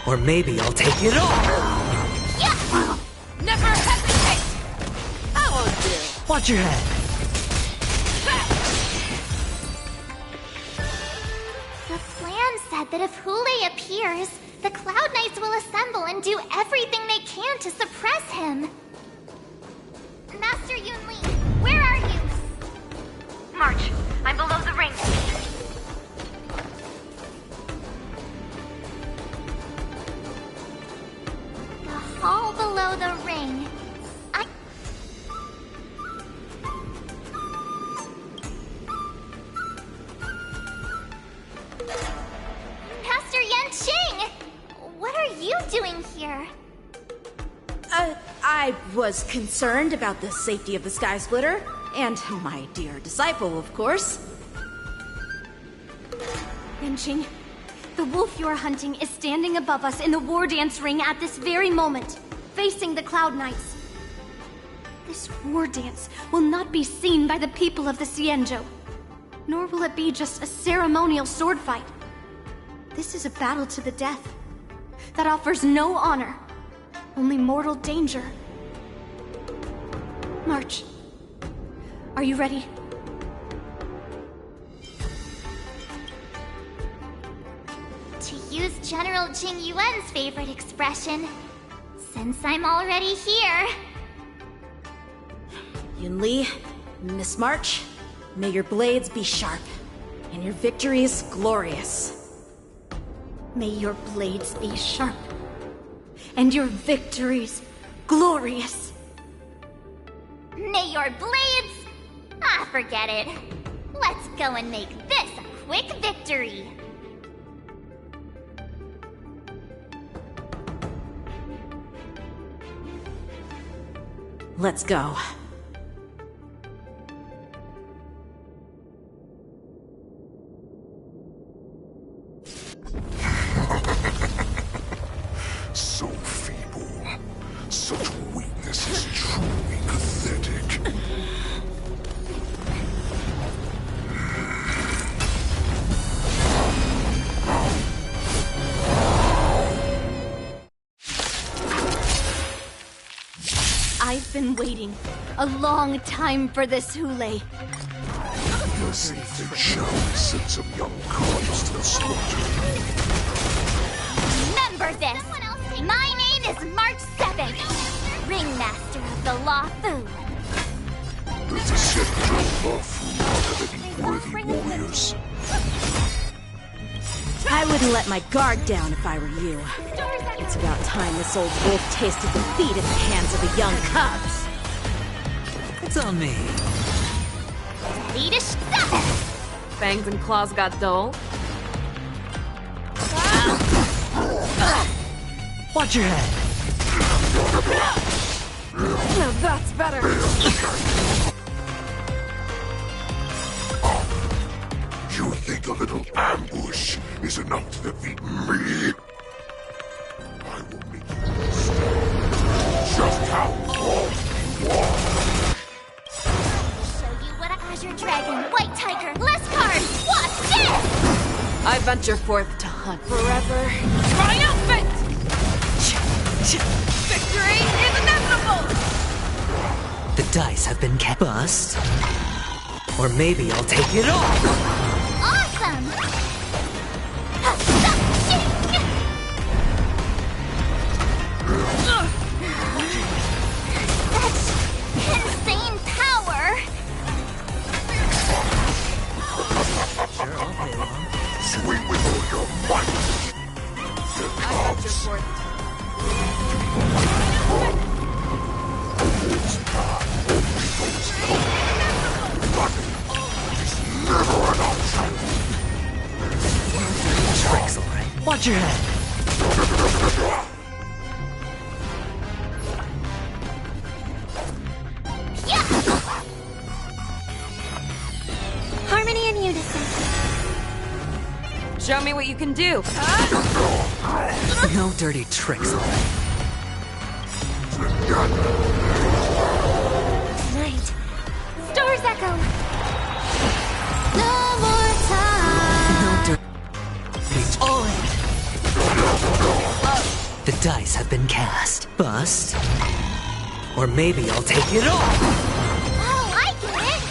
Or maybe I'll take it all. Yeah! Never hesitate! I won't do. Watch your head. The plan said that if Hule appears, the Cloud Knights will assemble and do everything they can to suppress him. Master Yunli, where are you? March, I'm below the ring. The hall below the ring. Pastor Yanqing! What are you doing here? I was concerned about the safety of the Sky Splitter, and my dear disciple, of course. Yanqing, the wolf you are hunting is standing above us in the war dance ring at this very moment, facing the Cloud Knights. This war dance will not be seen by the people of the Xianzhou, nor will it be just a ceremonial sword fight. This is a battle to the death that offers no honor, only mortal danger. March, are you ready? To use General Jing Yuan's favorite expression, since I'm already here. Yunli, Miss March, may your blades be sharp, and your victories glorious. May your blades be sharp, and your victories glorious. May your blades... forget it. Let's go and make this a quick victory. Let's go. So feeble. Such weakness is truly pathetic. I've been waiting a long time for this, Hule. Your safe shall send some young cards to the slaughter. Remember this! My name is March 7th, Ringmaster of the Luofu. Does the Central Luofu not have any worthy warriors? I wouldn't let my guard down if I were you. It's about time this old wolf tasted defeat at the hands of the young cubs. It's on me. Ready to stop! Fangs and claws got dull. Watch your head. Now that's better. ambush is enough to defeat me, I will make you understand just how wrong you are. Show you what Azure Dragon, White Tiger, less cards! Watch this! I venture forth to hunt forever. Triumphant! Victory is inevitable! The dice have been bust. Or maybe I'll take it all! Awesome! That's insane power! Sure, I'll play along. Swing with all your might! I venture forth Never an option! Tricks, alright. Watch your head. Harmony and unison. Show me what you can do. No dirty tricks, alright. Night. Stars echo. No more time. No dirty. All in. The dice have been cast. Bust. Or maybe I'll take it all. Oh, I get it.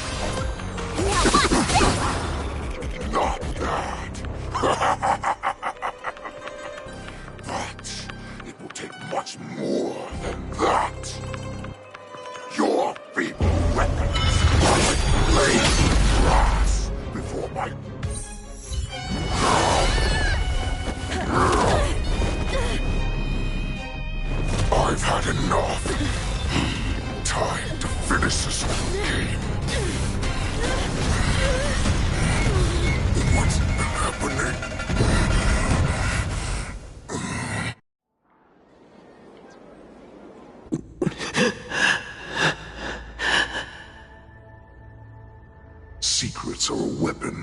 Now watch this. Not bad. But it will take much more than that. Your feeble weapons are like blades of grass before my... I've had enough. Time to finish this game. What's happening? Secrets are a weapon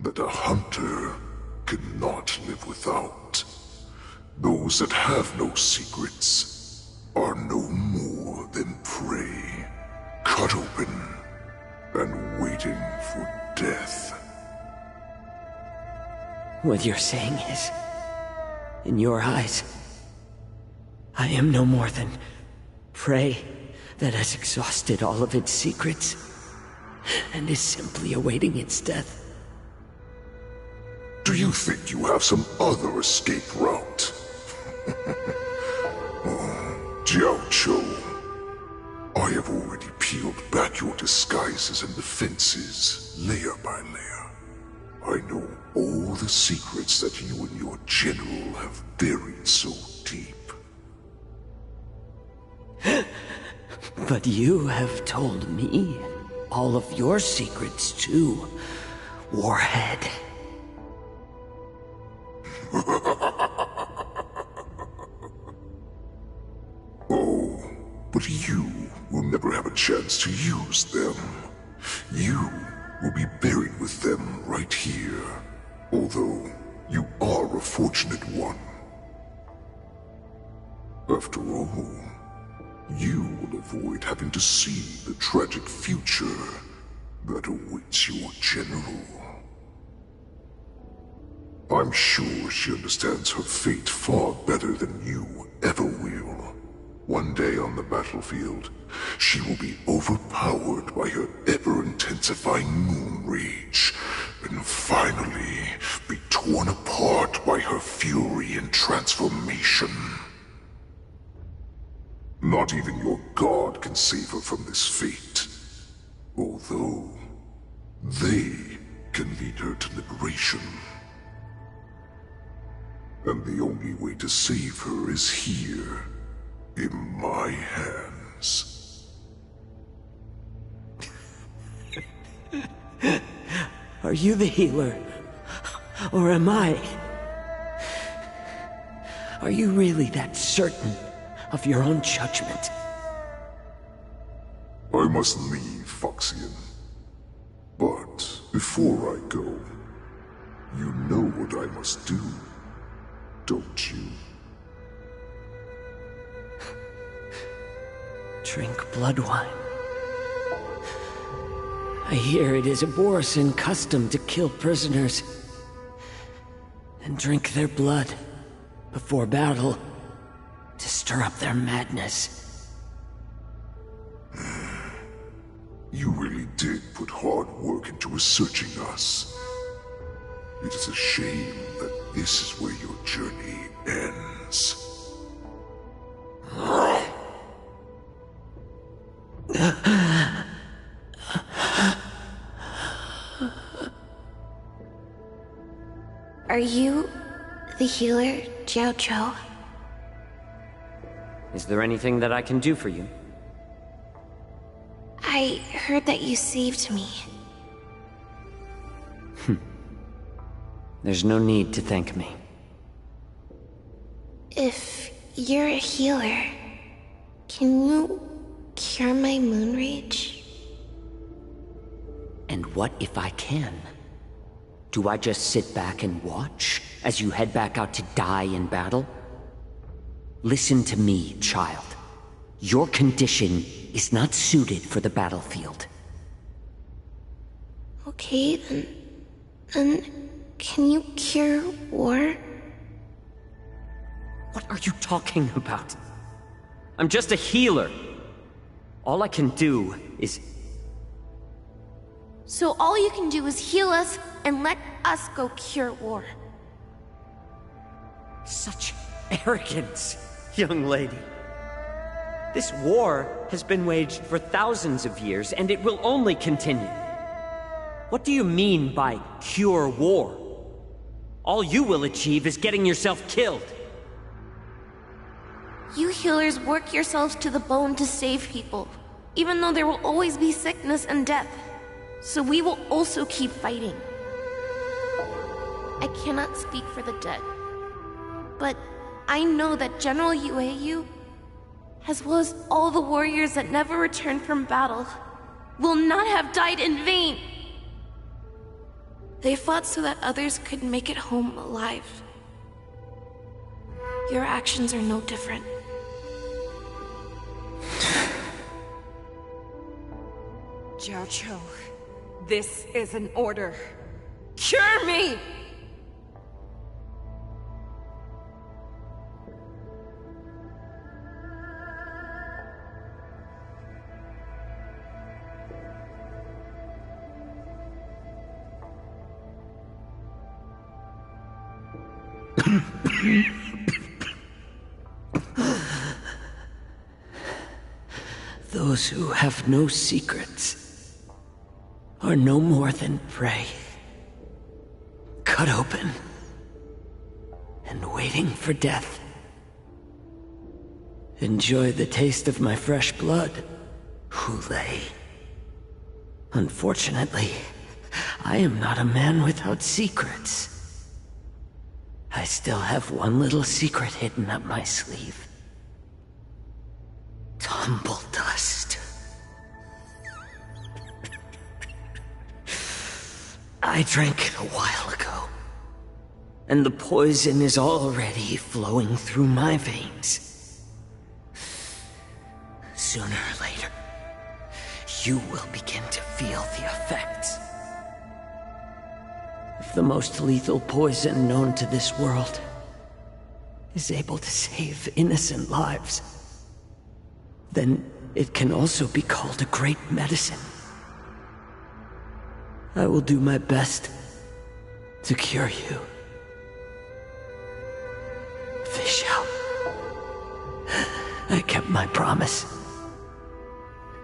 that a hunter cannot live without. Those that have no secrets are no more than prey, cut open and waiting for death. What you're saying is, in your eyes, I am no more than prey that has exhausted all of its secrets and is simply awaiting its death. Do you think you have some other escape route? Jiao Cho, I have already peeled back your disguises and defenses, layer by layer. I know all the secrets that you and your general have buried so deep. But you have told me all of your secrets too, Warhead. Oh, but you will never have a chance to use them. You will be buried with them right here, although you are a fortunate one. After all, you will avoid having to see the tragic future that awaits your general. I'm sure she understands her fate far better than you ever will. One day on the battlefield, she will be overpowered by her ever-intensifying moon rage, and finally be torn apart by her fury and transformation. Not even your god can save her from this fate, although they can lead her to liberation. And the only way to save her is here, in my hands. Are you the healer? Or am I? Are you really that certain of your own judgment? I must leave, Foxian. But before I go, You know what I must do, don't you? Drink blood wine. I hear it is a Borisin custom to kill prisoners and drink their blood before battle to stir up their madness. You really did put hard work into researching us. It is a shame that this is where your journey ends. Are you the healer, Jiao Cho? Is there anything that I can do for you? I heard that you saved me. There's no need to thank me. If you're a healer, can you cure my moon rage? And what if I can? Do I just sit back and watch as you head back out to die in battle? Listen to me, child. Your condition is not suited for the battlefield. Okay, then can you cure war? What are you talking about? I'm just a healer. All I can do is... So all you can do is heal us and let us go cure war. Such arrogance, young lady. This war has been waged for thousands of years, and it will only continue. What do you mean by cure war? All you will achieve is getting yourself killed. You healers work yourselves to the bone to save people, even though there will always be sickness and death. So we will also keep fighting. I cannot speak for the dead, but I know that General Yueyu, as well as all the warriors that never returned from battle, will not have died in vain. They fought so that others could make it home alive. Your actions are no different. Jiao Cho, this is an order. Cure me! Those who have no secrets are no more than prey. Cut open and waiting for death. Enjoy the taste of my fresh blood, Hulei. Unfortunately, I am not a man without secrets. I still have one little secret hidden up my sleeve. Tumble dust. I drank it a while ago, and the poison is already flowing through my veins. Sooner or later, you will begin to feel the effects. If the most lethal poison known to this world is able to save innocent lives, then it can also be called a great medicine. I will do my best to cure you. Fischl. I kept my promise.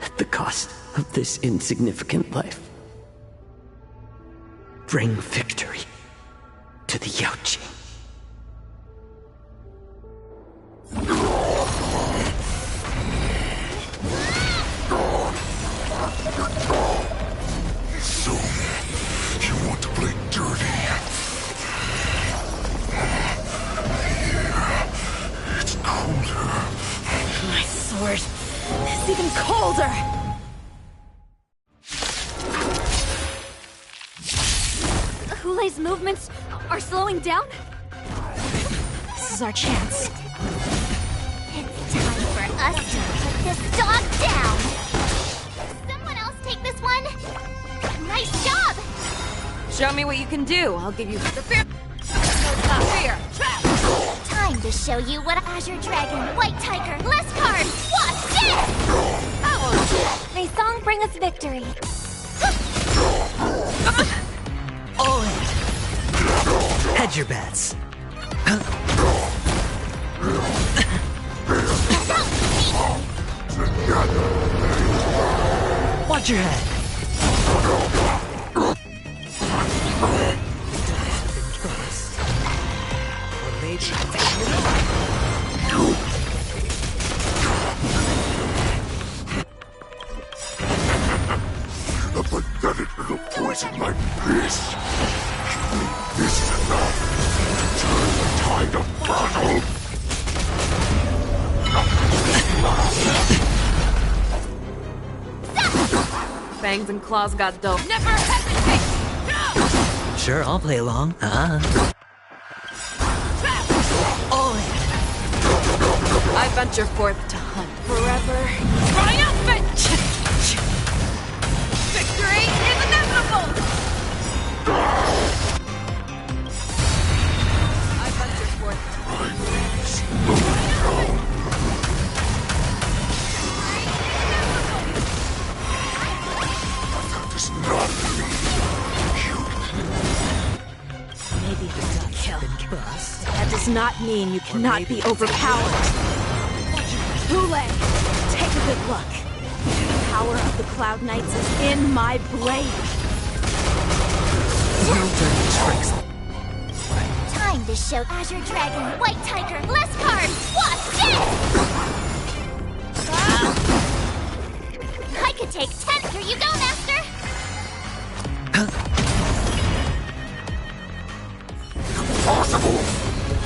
At the cost of this insignificant life. Bring victory to the Yaoqing. So, you want to play dirty? Here, it's colder. My sword is even colder! Hulei's movements are slowing down? This is our chance. It's time for us to put this dog down! Someone else take this one? Nice job! Show me what you can do. I'll give you the fear. No, it's not fear. Time to show you what Azure Dragon, White Tiger, less cards, watch this! May song bring us victory. All in. Hedge your bets. Watch your head. Or maybe The pathetic little poison like this. This is enough. Turn the tide of battle. Fangs and claws got dope. Never hesitate! Sure, I'll play along. All in. I venture forth to hunt forever. Triumphant! Victory is inevitable! I venture forth to hunt. That is not me. Maybe I got killed. That does not mean you cannot be overpowered. Boule, take a good look. The power of the Cloud Knights is in my blade. No dirty tricks. Time to show Azure Dragon, White Tiger, less cards, watch this! I could take 10. Here you go, Master! Impossible!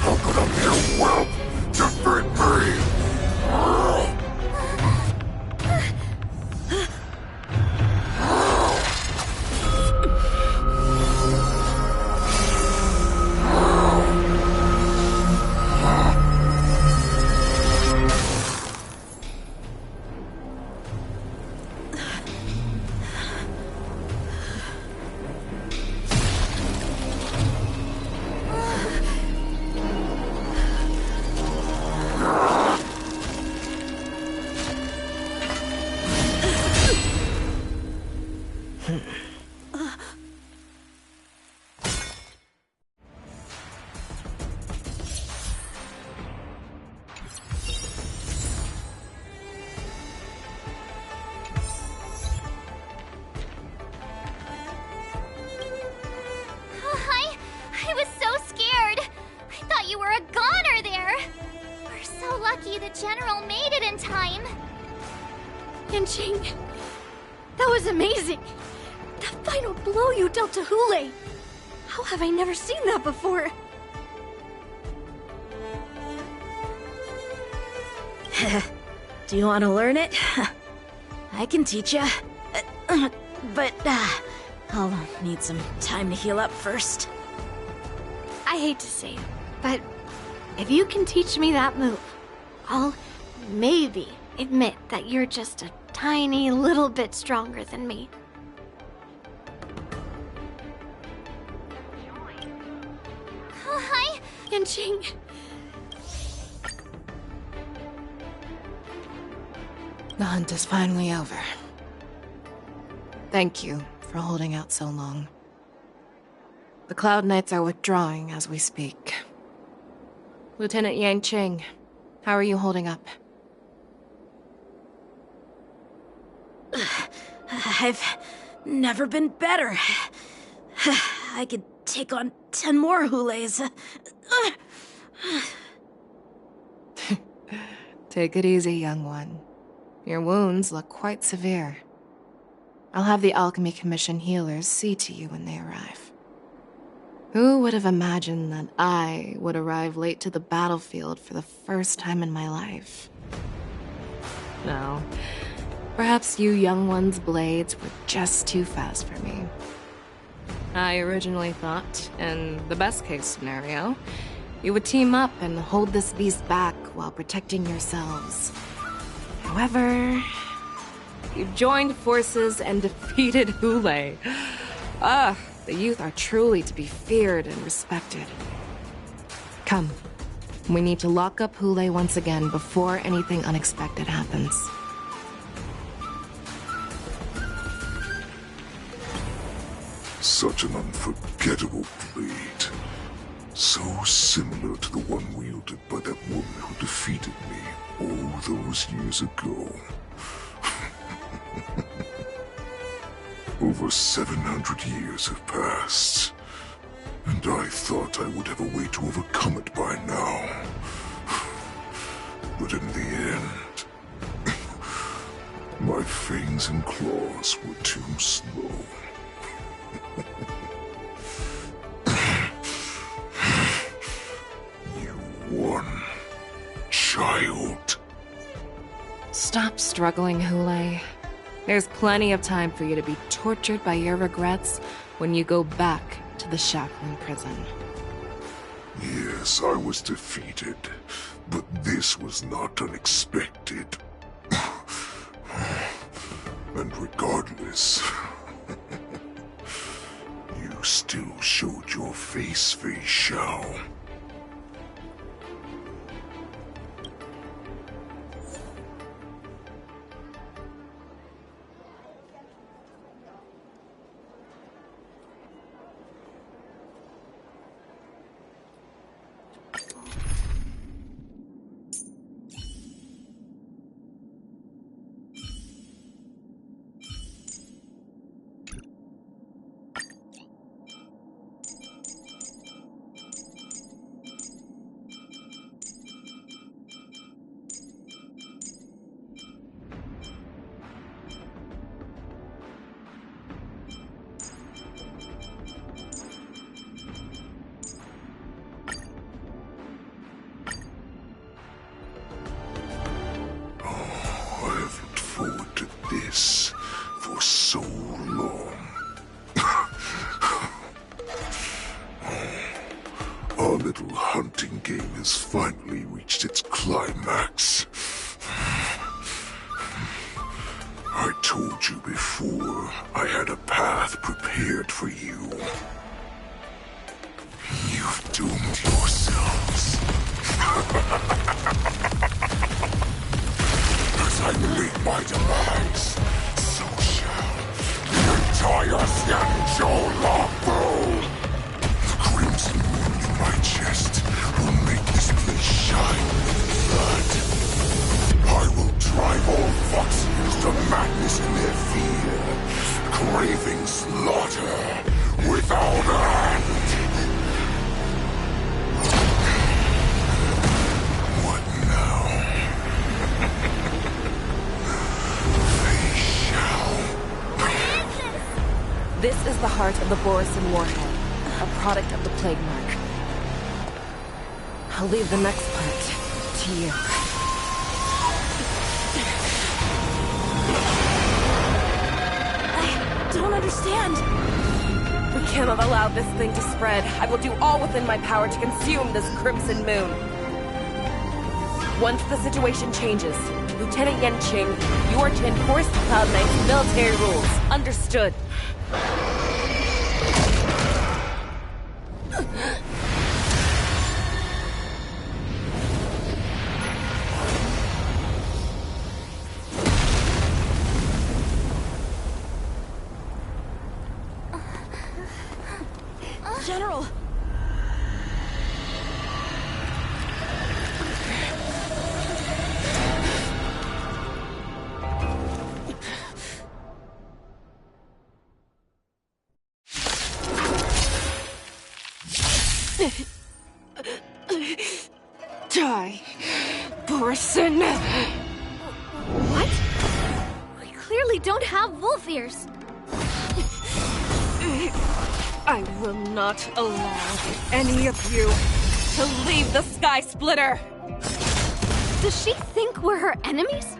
How could a mere whelp defeat me? I was so scared. I thought you were a goner there. We're so lucky the General made it in time. Yanqing, that was amazing. That final blow you dealt to Hule. How have I never seen that before? Do you want to learn it? I can teach you. But I'll need some time to heal up first. I hate to say it, but if you can teach me that move, I'll maybe admit that you're just a tiny little bit stronger than me. Oh, hi! Yanqing. The hunt is finally over. Thank you for holding out so long. The Cloud Knights are withdrawing as we speak. Lieutenant Yanqing, how are you holding up? I've never been better. I could take on 10 more Hules. Take it easy, young one. Your wounds look quite severe. I'll have the Alchemy Commission healers see to you when they arrive. Who would have imagined that I would arrive late to the battlefield for the first time in my life? No. Perhaps you young ones' blades were just too fast for me. I originally thought, in the best case scenario, you would team up and hold this beast back while protecting yourselves. However, you joined forces and defeated Hule. The youth are truly to be feared and respected. Come, we need to lock up Hule once again before anything unexpected happens. Such an unforgettable blade. So similar to the one wielded by that woman who defeated me all those years ago. Over 700 years have passed, and I thought I would have a way to overcome it by now. But in the end, my fangs and claws were too slow. You won, child. Stop struggling, Hule. There's plenty of time for you to be tortured by your regrets when you go back to the Shackling prison. Yes, I was defeated, but this was not unexpected. And regardless, you still showed your face, Fei Shao. This for so long. Our little hunting game has finally reached its climax. I told you before, I had a path prepared for you. You've doomed yourselves. As I meet my demise, so shall the entire Xianzhou Lafu. The crimson wound in my chest will make this place shine with blood. I will drive all Foxians to madness in their fear, craving slaughter without end. This is the heart of the Borisin Warhead, a product of the Plague Mark. I'll leave the next part to you. I don't understand. We cannot allow this thing to spread. I will do all within my power to consume this Crimson Moon. Once the situation changes, Lieutenant Yanqing, you are to enforce the Cloud Knight's military rules. Understood. General! Die, Borisin! What? We clearly don't have wolf ears. I will not allow any of you to leave the Sky Splitter! Does she think we're her enemies?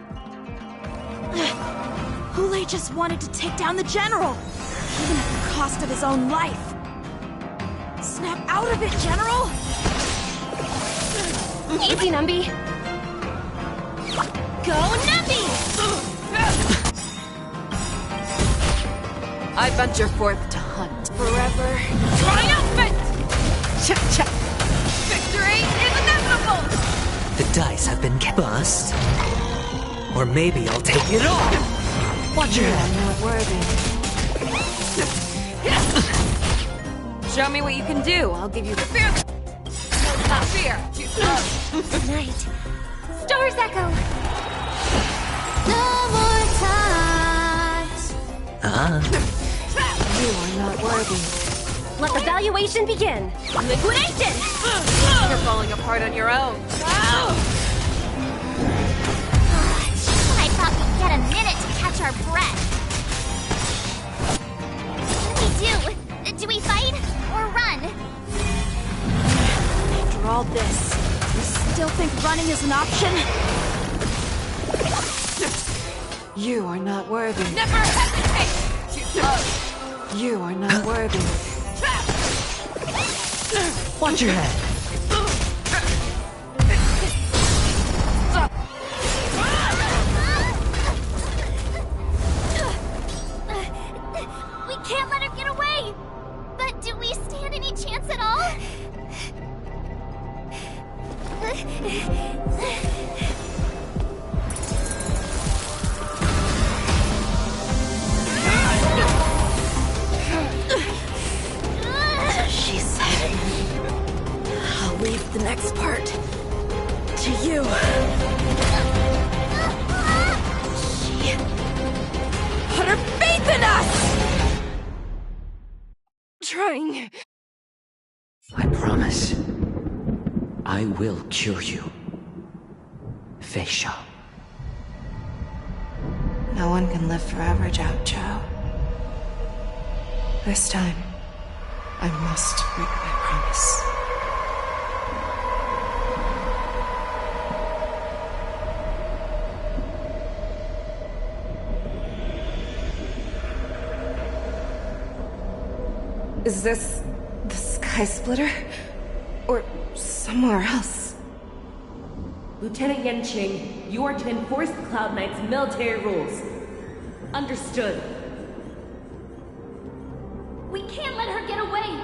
Hule just wanted to take down the general. Even at the cost of his own life. Snap out of it, General! Easy, Numby. Go, Numby! I venture forth to hunt forever. Triumphant! Cha-cha! Victory is inevitable! The dice have been bust. Or maybe I'll take it all. Watch your head. I'm not worthy. Show me what you can do. I'll give you the fear. Not fear. Tonight. Stars Echo! No more times. You are not worthy. Let the valuation begin. Liquidation! You're falling apart on your own. I thought we'd get a minute to catch our breath. What do we do? Do we fight or run? After all this, you still think running is an option? You are not worthy. Never hesitate! Too close! You are not worthy. Watch your head. We can't let her get away! But do we stand any chance at all? She said, I'll leave the next part to you. She put her faith in us! Trying. I promise. I will cure you. Feisha. No one can live forever, Jiao Chou. This time, I must break my promise. Is this the Sky Splitter? Or somewhere else? Lieutenant Yanqing, you are to enforce the Cloud Knight's military rules. Understood. We can't let her get away!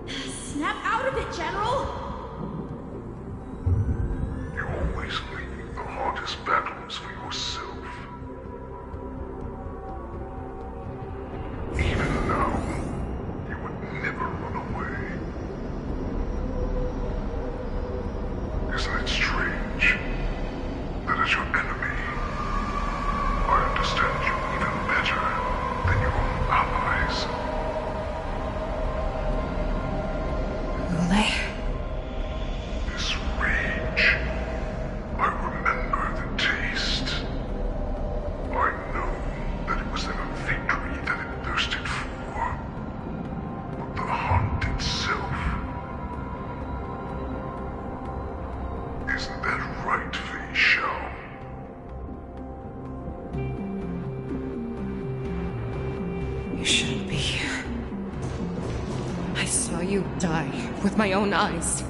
Snap out of it, General! You always leave the hardest battles for yourself. Even now, you would never run away. Isn't it strange that as your enemy, I understand you even better than your own allies? Ule? This rage, I remember the taste. I know that it was never victory that it thirsted for, but the hunt itself. Isn't that right, Fei Shao? You shouldn't be here. I saw you die with my own eyes.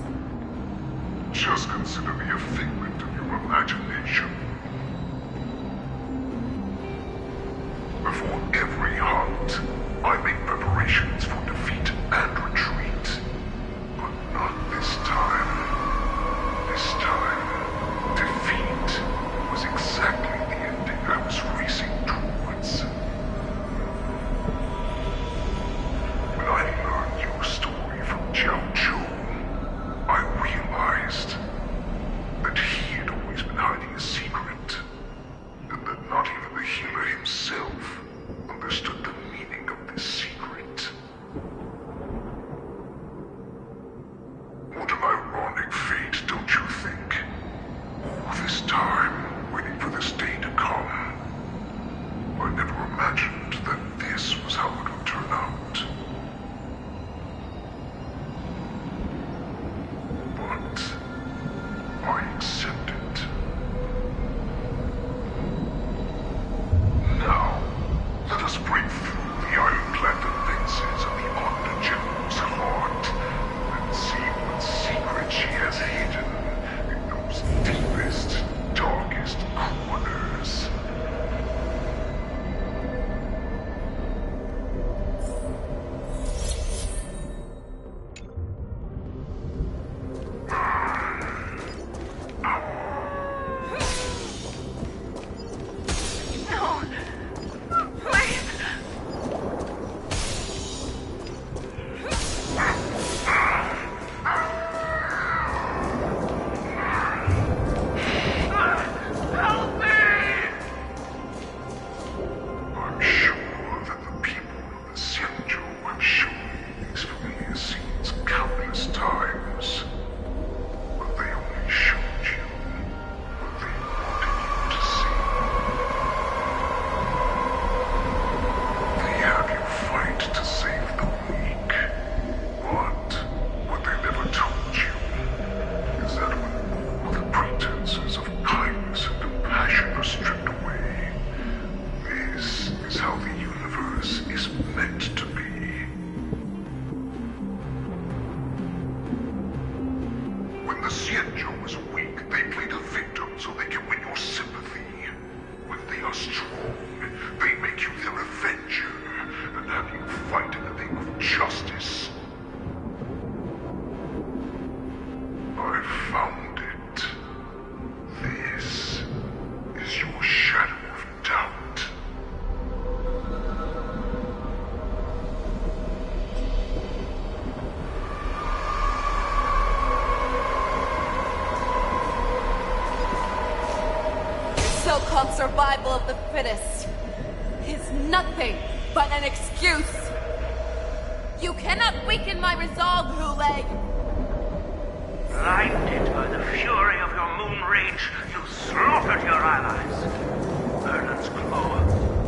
Just consider me a figment of your imagination. Before every hunt, I make preparations for defeat and retreat. But not this time. This time, defeat was exactly the ending I was racing towards. When I learned your story from Jiao Chou, I realized that he had always been hiding a secret, and that not even the healer himself understood the meaning of this secret. Xianzhou is weak, they play the victim so they can win your sympathy. When they are strong, they make you their avenger and have you fight in the name of justice. I found it. This is your shadow of doubt. So-called survival of the fittest is nothing but an excuse. You cannot weaken my resolve, Hule. Blinded by the fury of your moon rage, you slaughtered your allies. Merlin's Claw,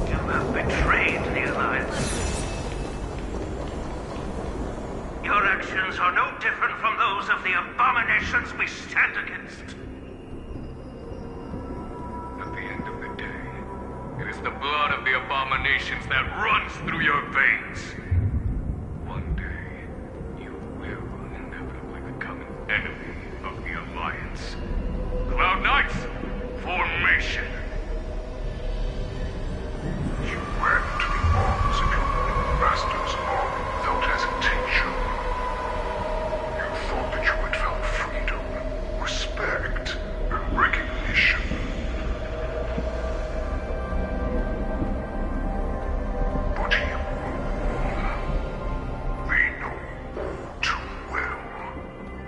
you have betrayed the Alliance. Your actions are no different from those of the abominations we stand against. At the end of the day, it is the blood of the abominations that runs through your veins. One day, you will inevitably become an enemy of the Alliance. Cloud Knights, formation! You ran to the arms of your new master's army without hesitation. You thought that you had found freedom, respect, and recognition. But you, they know all too well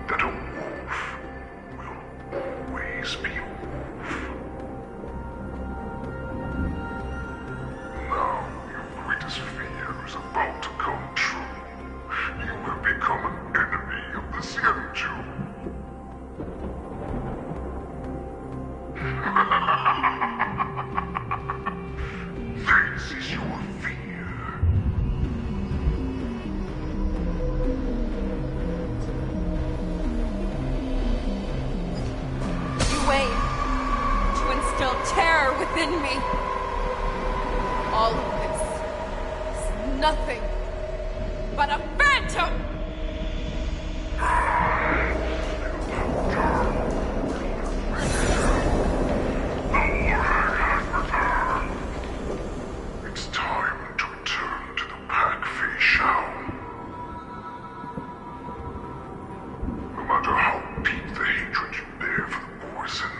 that a wolf will always be a wolf. Now your greatest fear is about to come true. You have become an enemy of the Xianzhou. This is your fear. You aim to instill terror within me. All of this is nothing but a phantom! It's time to return to the pack, Fei Shao. No matter how deep the hatred you bear for the Borson,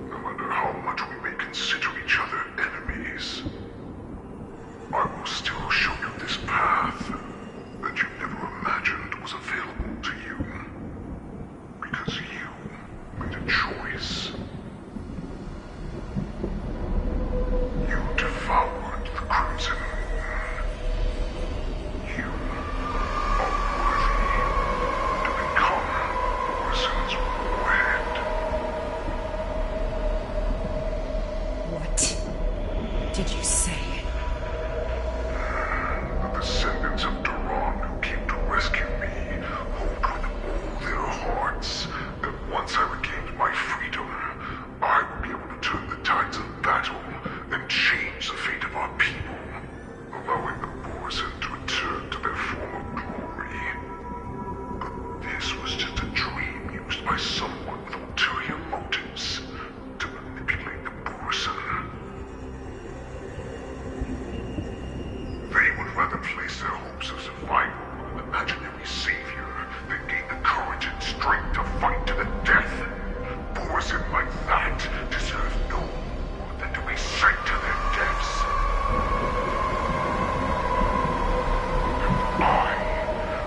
no matter how much we may consider each other enemies, I will still show you this path that you never imagined was available to you. Because you made a choice. You devoured the Crimson Moon. You are worthy to become Orson's warhead. What did you say? The descendants of Duran who came to rescue me hoped with all their hearts that once I regained my freedom, I would be able to turn the tides of battle and change the fate of our people, allowing the Borson to return to their former glory. But this was just a dream used by someone with ulterior motives to manipulate the Borson. They would rather place their hopes of survival on an imaginary savior than gain the courage and strength to fight to the death. Borson like that deserve no more than to be sent to their deaths. And I,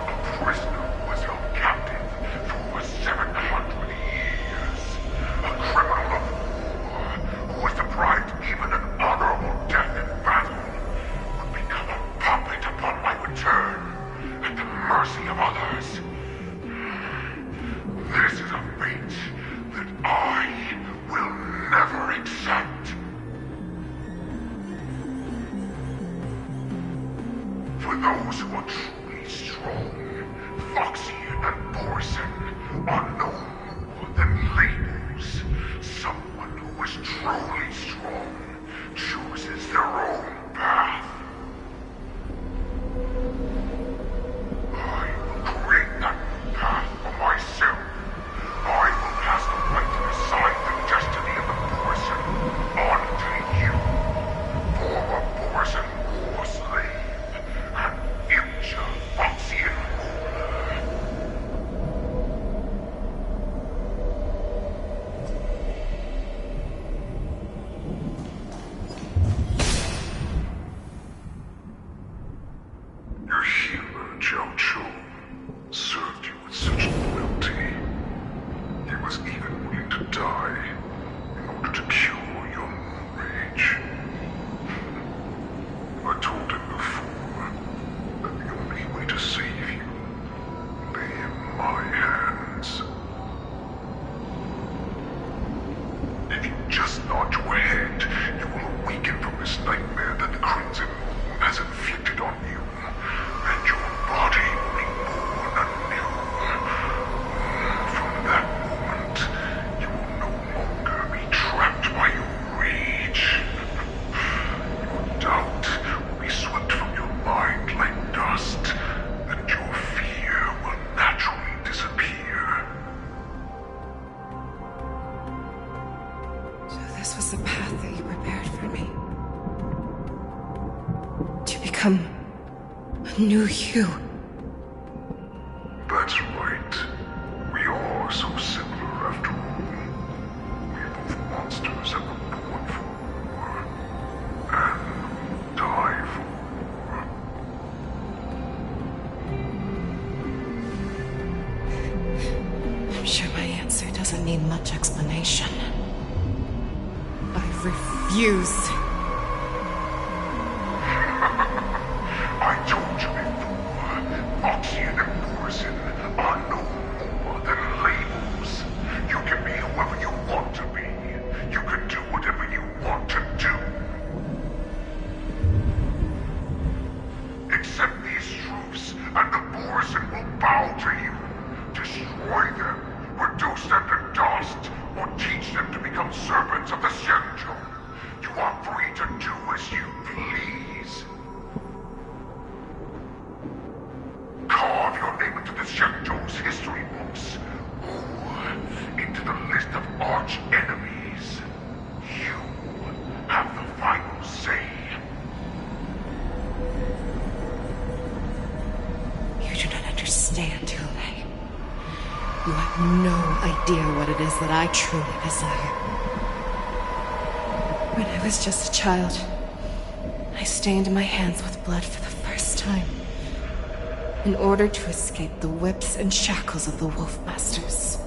a prisoner who was held captive for over 700 years, a criminal of war who was deprived even an honorable death in battle, would become a puppet upon my return, at the mercy of others. This is a fate that I will never accept. For those who are truly strong, Foxy and Borson are no more than labels. Someone who is truly strong chooses their own path. I will create that path for myself. I Your healer, Jiao Chu, served you with such loyalty. He was even willing to die in order to cure your moon rage. I told him before that the only way to save you lay in my hands. If you just nod your head, you will awaken from this nightmare that the Crimson Moon has inflicted on you, and your body will be born anew. From that moment, you will no longer be trapped by your rage. Your doubt will be swept from your mind like dust, and your fear will naturally disappear. So this was the path that you prepared for me. To become a new you. That's right. We are so similar after all. We are both monsters that were born for war, and die for war. I'm sure my answer doesn't need much explanation. I refuse. I told you before, Oxyan and Borison are no more than labels. You can be whoever you want to be. You can do whatever you want to do. Accept these truths, and the Borison will bow to you. Destroy them, reduce them to dust, or teach them to become servants of the Xianzhou. You are free to do as you please. Carve your name into the Xianzhou's history books, or into the list of arch enemies. You have the final say. You do not understand, Ule. You have no idea what it is that I truly desire. When I was just a child, I stained my hands with blood for the first time, in order to escape the whips and shackles of the Wolf Masters.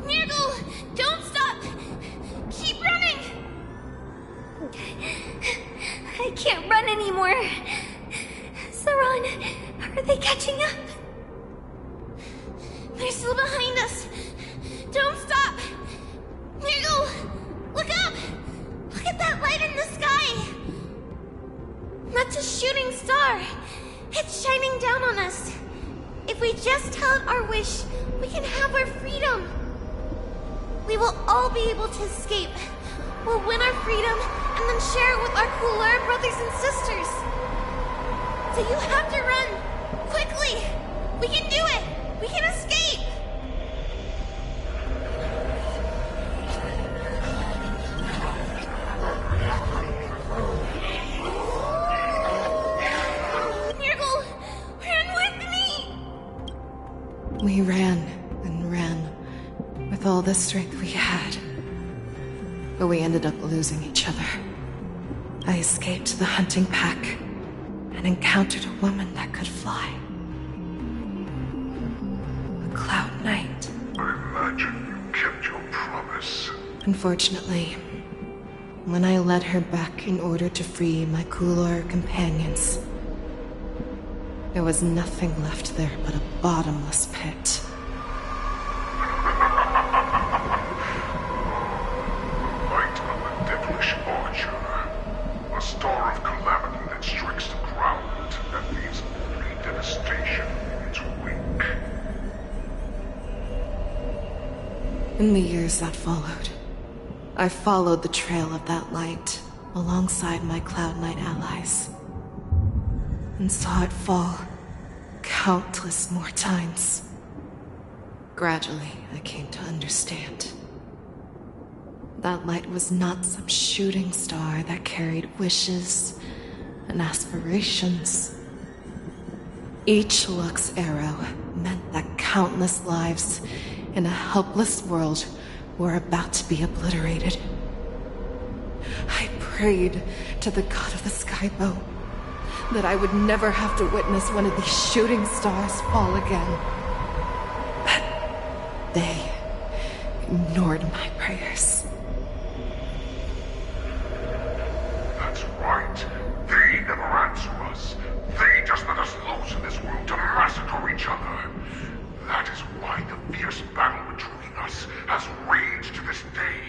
Nirgal, don't stop! Keep running! I can't run anymore. Saran, are they catching up? They're still behind us. Don't stop! Nirgal, look up! Look at that light in the sky! That's a shooting star. It's shining down on us. If we just tell it our wish, we can have our freedom. We will all be able to escape. We'll win our freedom and then share it with our cooler brothers and sisters. So you have to run. Quickly! We can do it! We can escape! Nirgal, run with me! We ran and ran with all the strength we had. But we ended up losing each other. I escaped the hunting pack and encountered a woman that could fly. A Cloud Knight. I imagine you kept your promise. Unfortunately, when I led her back in order to free my Kulor companions, there was nothing left there but a bottomless pit. Light of the devilish archer. A star of calamity that strikes the ground and leaves only devastation in its wake. In the years that followed, I followed the trail of that light alongside my Cloud Knight allies, and saw it fall countless more times. Gradually, I came to understand. That light was not some shooting star that carried wishes and aspirations. Each Lux arrow meant that countless lives in a helpless world were about to be obliterated. I prayed to the god of the skybow that I would never have to witness one of these shooting stars fall again. But they ignored my prayers. That's right. They never answer us. They just let us loose in this world to massacre each other. That is why the fierce battle between us has raged to this day.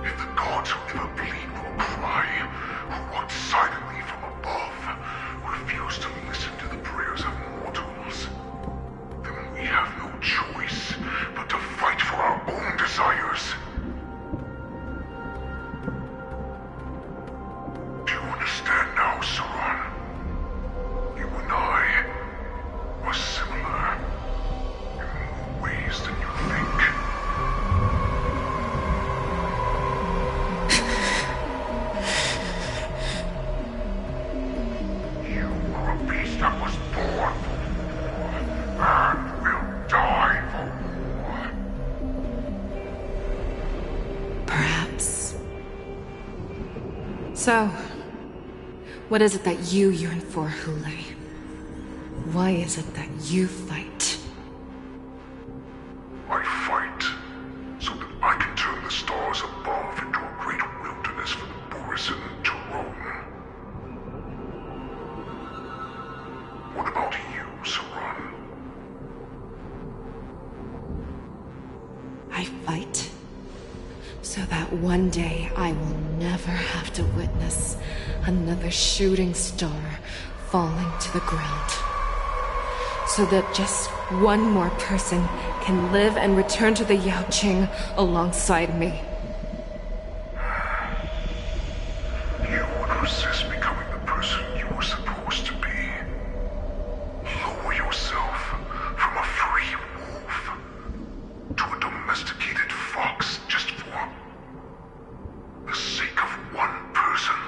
If the gods who never bleed will cry, who walk silently from above, refuse to listen to the prayers of mortals, then we have no choice but to fight for our own desires. Do you understand now, Saran? You and I are similar in more ways than you think. You are a beast that was born for war and will die for war. Perhaps. So, what is it that you yearn for, Hule? Why is it that you fight? I fight so that I can turn the stars above into a great wilderness for the Borisin to roam. What about you, Saran? I fight so that one day I will never have to witness another shooting star falling to the ground. So that just one more person can live and return to the Yaoqing alongside me. You would resist becoming the person you were supposed to be. Lower yourself from a free wolf to a domesticated fox just for the sake of one person.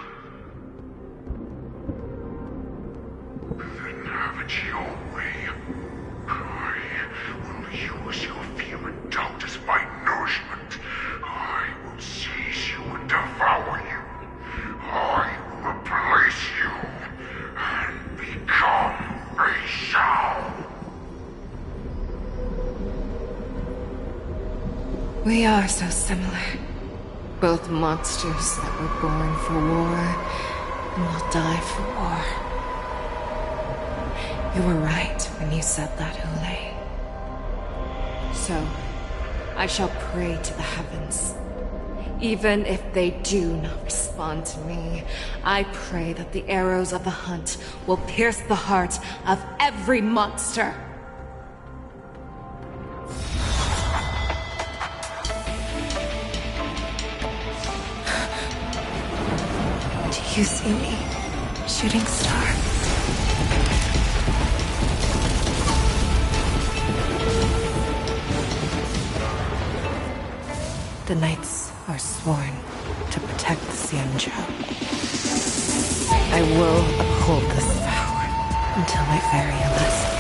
Then have it your way. I will use your fear and doubt as my nourishment. I will seize you and devour you. I will replace you and become a Shao. We are so similar. Both monsters that were born for war and will die for war. You were right when you said that, Hule. So, I shall pray to the heavens. Even if they do not respond to me, I pray that the arrows of the hunt will pierce the heart of every monster. Do you see me, shooting star? The knights are sworn to protect the Xianzhou. I will uphold this vow until my very last day.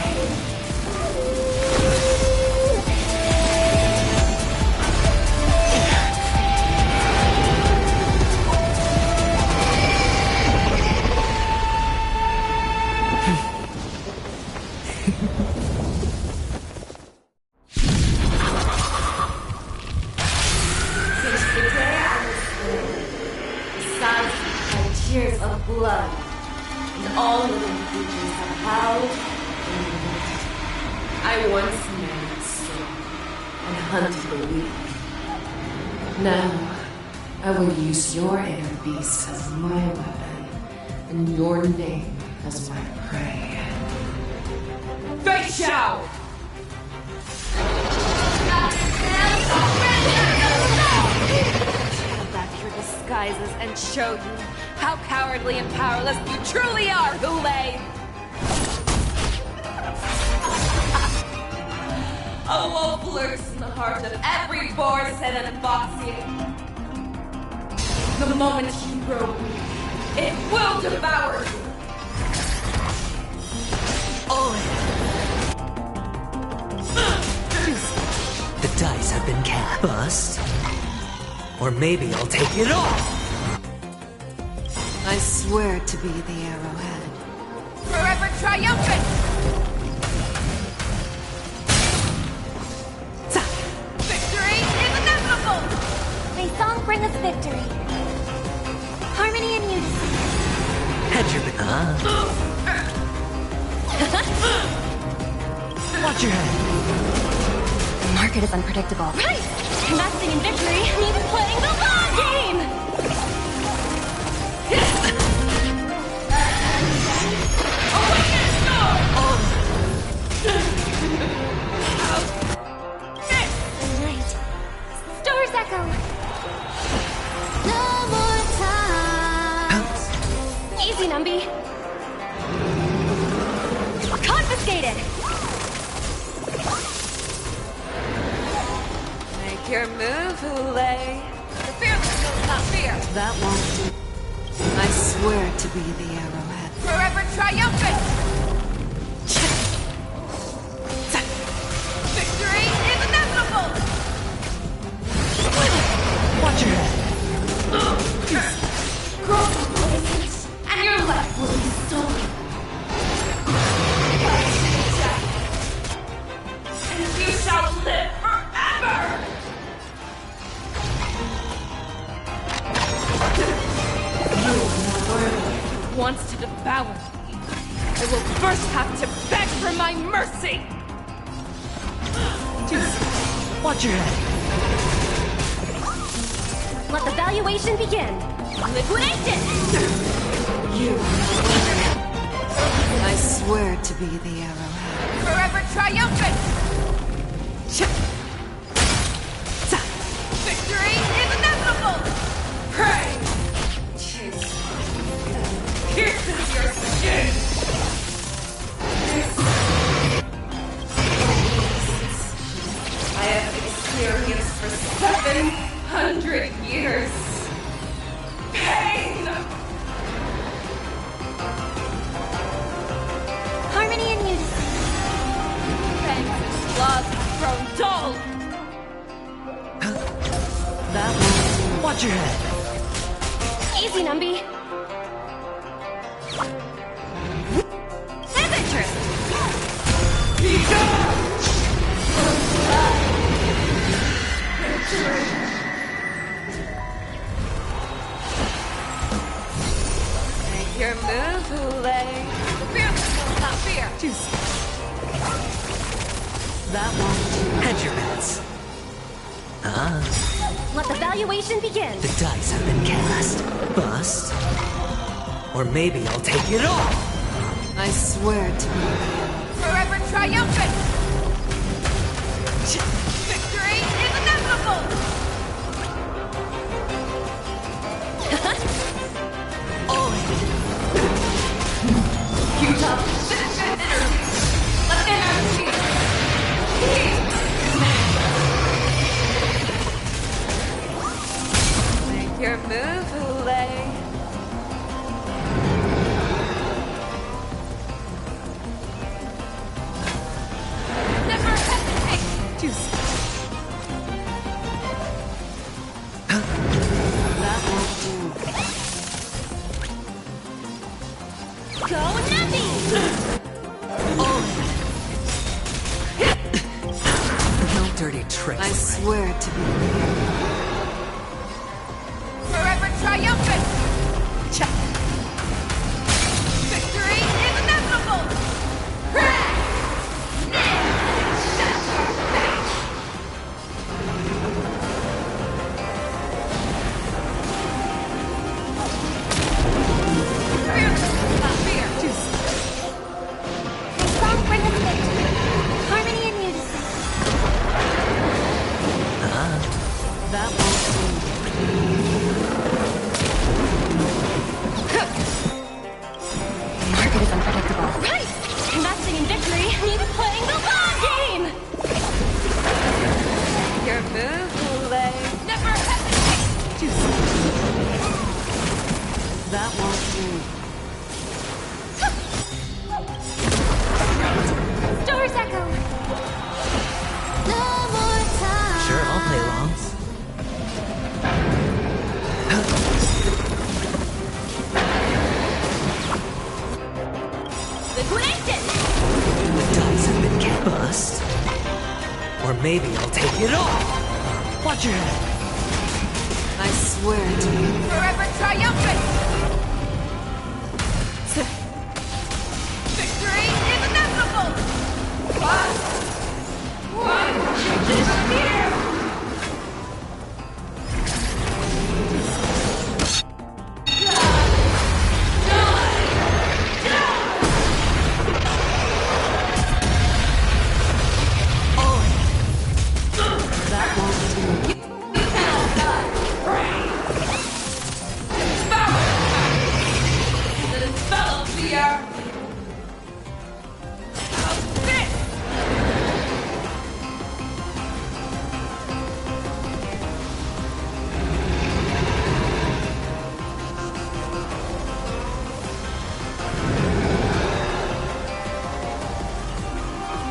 Tears of blood, and all living creatures have howled and roared. I once married strong and hunted the weak. Now, I will use your air beast as my weapon, and your name as my prey. Fei Xiao! Come back your disguises and show you how cowardly and powerless you truly are, Hule! A wolf lurks in the heart of every Borisin and Foxian. The moment you grow weak, it will devour you! The dice have been cast. Bust Or maybe I'll take it all! I swear to be the arrowhead. Forever triumphant! Victory is inevitable! May song bring us victory. Harmony and unity. Head your Watch your head. The market is unpredictable. Right! Investing in victory means playing the long game! Night. Stars echo. No more time. Easy, Numby. Confiscated. Make your move, Hule. The fearless knows not fear! That won't do. I swear to be the arrowhead. Forever triumphant! Victory is inevitable! Watch your head. Cross the poisons, and your life will be stolen. And you shall live forever! Wants to devour me. I will first have to beg for my mercy! Watch your head. Let the valuation begin. Liquidation! I swear to be the arrowhead. Forever triumphant! Victory is inevitable! Pray! Pierces your skin! I have experienced for 700 years. Pain! Harmony and unity. Fangs' claws have grown dull! That won't do. Watch your head. Easy, Numby. Adventure! Make your move, Hule. The fearless will not fear! That won't do. Hedge your bets. Let the valuation begin. The dice have been cast. Bust. Or maybe I'll take it all! I swear to be. Forever triumphant! Victory is inevitable! Utah, energy! Make your move, Hule. Never hesitate! That won't do. Go Numby! No dirty tricks. I swear to be. Forever triumphant! Victory is inevitable! Fearless will not fear! May song bring us victory. Harmony and unity. That won't do. The market is unpredictable. Right! Investing in victory means playing the long game! Your move, Hule. Never hesitate! That won't do. Stars echo. No more time. Sure, I'll play along. maybe I'll take it off! Watch your head! I swear to you. Forever triumphant! Victory is inevitable! One is here!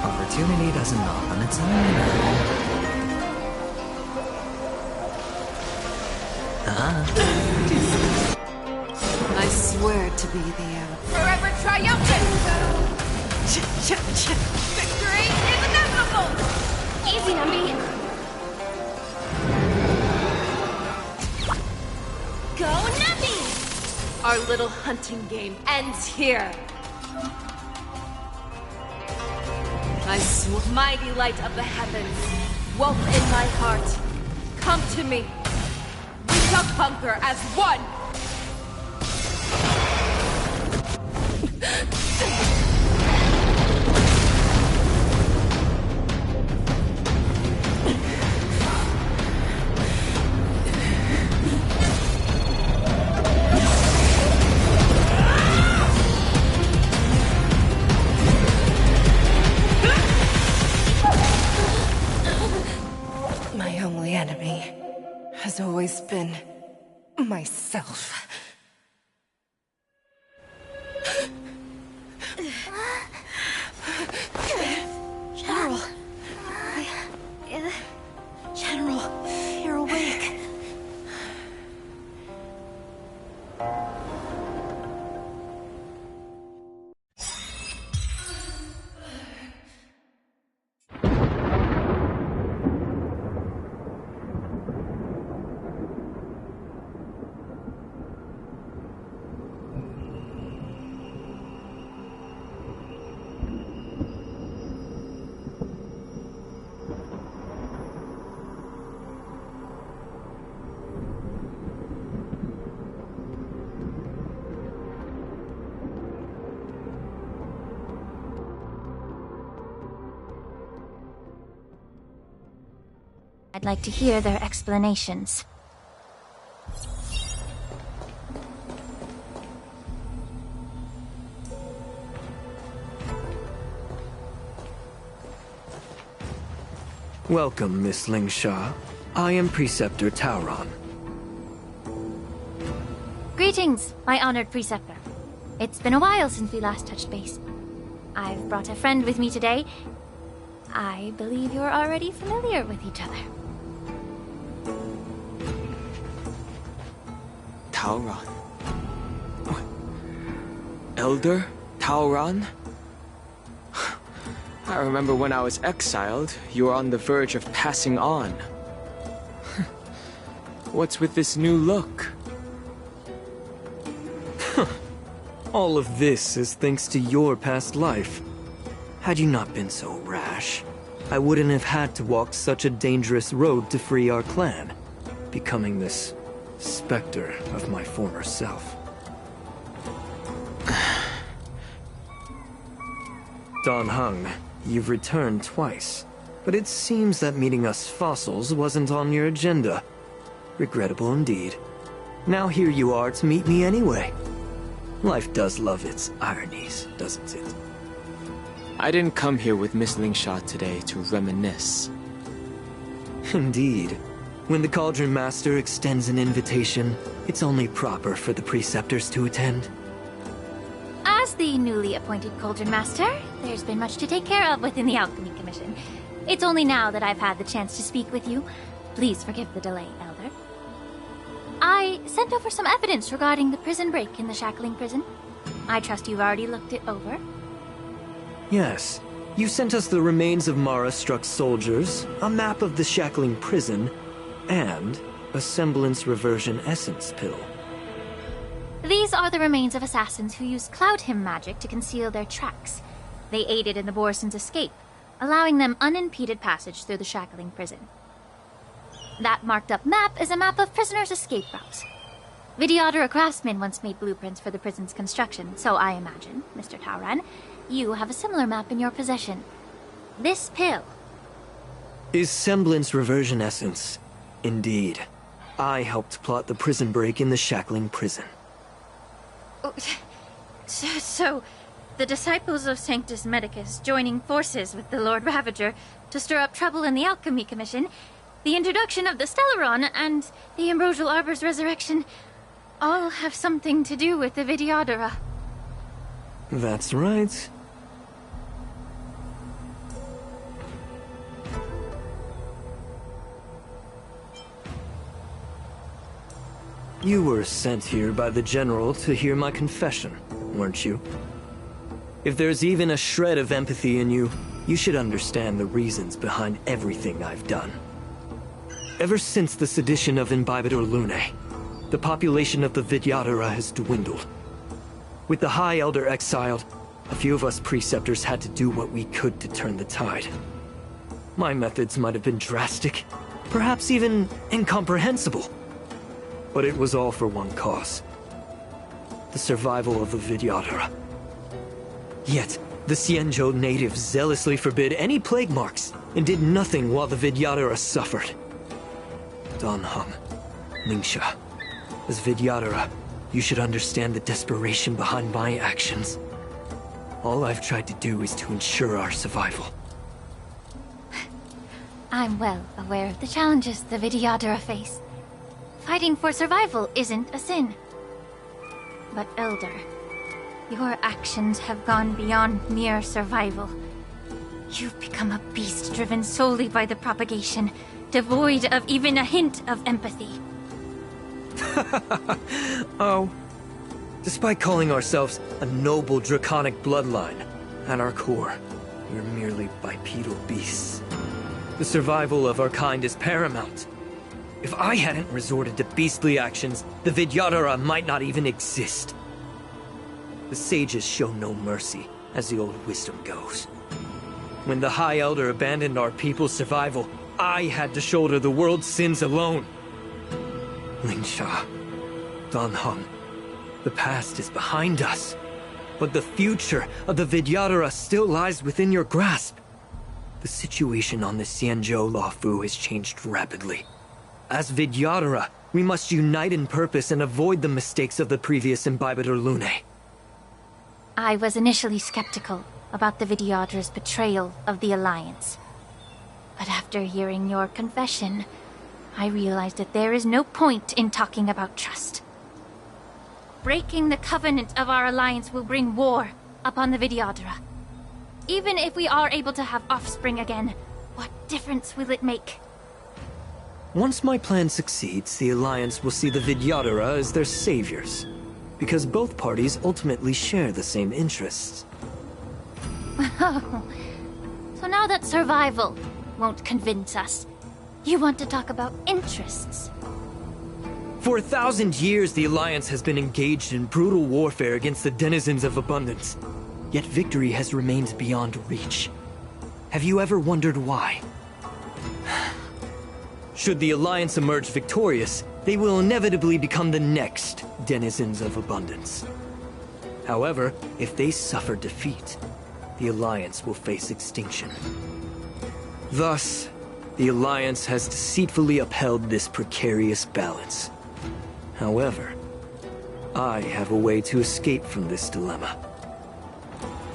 Opportunity doesn't knock on its own. I swear to be the Forever triumphant! Victory is inevitable! Easy, Numby. Go Numby! Our little hunting game ends here. I swear, mighty light of the heavens, woke in my heart, come to me. We shall conquer as one. My only enemy has always been myself. General. General, you're awake. I'd like to hear their explanations. Welcome, Miss Lingsha. I am Preceptor Tauron. Greetings, my honored preceptor. It's been a while since we last touched base. I've brought a friend with me today. I believe you're already familiar with each other. Tauron? What? Elder Tauron? I remember when I was exiled, you were on the verge of passing on. What's with this new look? All of this is thanks to your past life. Had you not been so rash, I wouldn't have had to walk such a dangerous road to free our clan, becoming this specter of my former self. Don Hung, you've returned twice, but it seems that meeting us fossils wasn't on your agenda. Regrettable indeed. Now here you are to meet me anyway. Life does love its ironies, doesn't it? I didn't come here with Miss Lingsha today to reminisce. Indeed. When the Cauldron Master extends an invitation, it's only proper for the Preceptors to attend. As the newly appointed Cauldron Master, there's been much to take care of within the Alchemy Commission. It's only now that I've had the chance to speak with you. Please forgive the delay, Elder. I sent over some evidence regarding the prison break in the Shackling prison. I trust you've already looked it over. Yes, You sent us the remains of Mara-struck soldiers, a map of the shackling prison, and a semblance reversion essence pill. These are the remains of assassins who used Cloud Hymn magic to conceal their tracks. They aided in the Borisons' escape, allowing them unimpeded passage through the shackling prison. That marked-up map is a map of prisoners' escape routes. Vidyadhara craftsmen once made blueprints for the prison's construction, so I imagine, Mr. Tauran, you have a similar map in your possession. This pill is semblance reversion essence. Indeed. I helped plot the prison break in the shackling prison. So, the disciples of Sanctus Medicus joining forces with the Lord Ravager to stir up trouble in the Alchemy Commission, the introduction of the Stellaron, and the Ambrosial Arbor's resurrection all have something to do with the Vidyadhara. That's right. You were sent here by the General to hear my confession, weren't you? If there's even a shred of empathy in you, you should understand the reasons behind everything I've done. Ever since the sedition of Imbibitor Lunae, the population of the Vidyadhara has dwindled. With the High Elder exiled, a few of us preceptors had to do what we could to turn the tide. My methods might have been drastic, perhaps even incomprehensible. But it was all for one cause. The survival of the Vidyadhara. Yet, the Xianzhou natives zealously forbid any plague marks, and did nothing while the Vidyadhara suffered. Danheng, Lingsha, as Vidyadhara, you should understand the desperation behind my actions. All I've tried to do is to ensure our survival. I'm well aware of the challenges the Vidyadhara face. Fighting for survival isn't a sin. But Elder, your actions have gone beyond mere survival. You've become a beast driven solely by the propagation, devoid of even a hint of empathy. Oh. Despite calling ourselves a noble draconic bloodline, at our core, we're merely bipedal beasts. The survival of our kind is paramount. If I hadn't resorted to beastly actions, the Vidyadhara might not even exist. The sages show no mercy, as the old wisdom goes. When the High Elder abandoned our people's survival, I had to shoulder the world's sins alone. Lingsha, Danheng, the past is behind us, but the future of the Vidyadhara still lies within your grasp. The situation on the Xianzhou Luofu has changed rapidly. As Vidyadhara, we must unite in purpose and avoid the mistakes of the previous Imbibitor Lunae. I was initially skeptical about the Vidyadhara's betrayal of the Alliance. But after hearing your confession, I realized that there is no point in talking about trust. Breaking the covenant of our alliance will bring war upon the Vidyadhara. Even if we are able to have offspring again, what difference will it make? Once my plan succeeds, the Alliance will see the Vidyadhara as their saviors, because both parties ultimately share the same interests. So now that survival won't convince us, you want to talk about interests? For 1,000 years, the Alliance has been engaged in brutal warfare against the denizens of abundance, yet victory has remained beyond reach. Have you ever wondered why? Should the Alliance emerge victorious, they will inevitably become the next denizens of abundance. However, if they suffer defeat, the Alliance will face extinction. Thus, the Alliance has deceitfully upheld this precarious balance. However, I have a way to escape from this dilemma.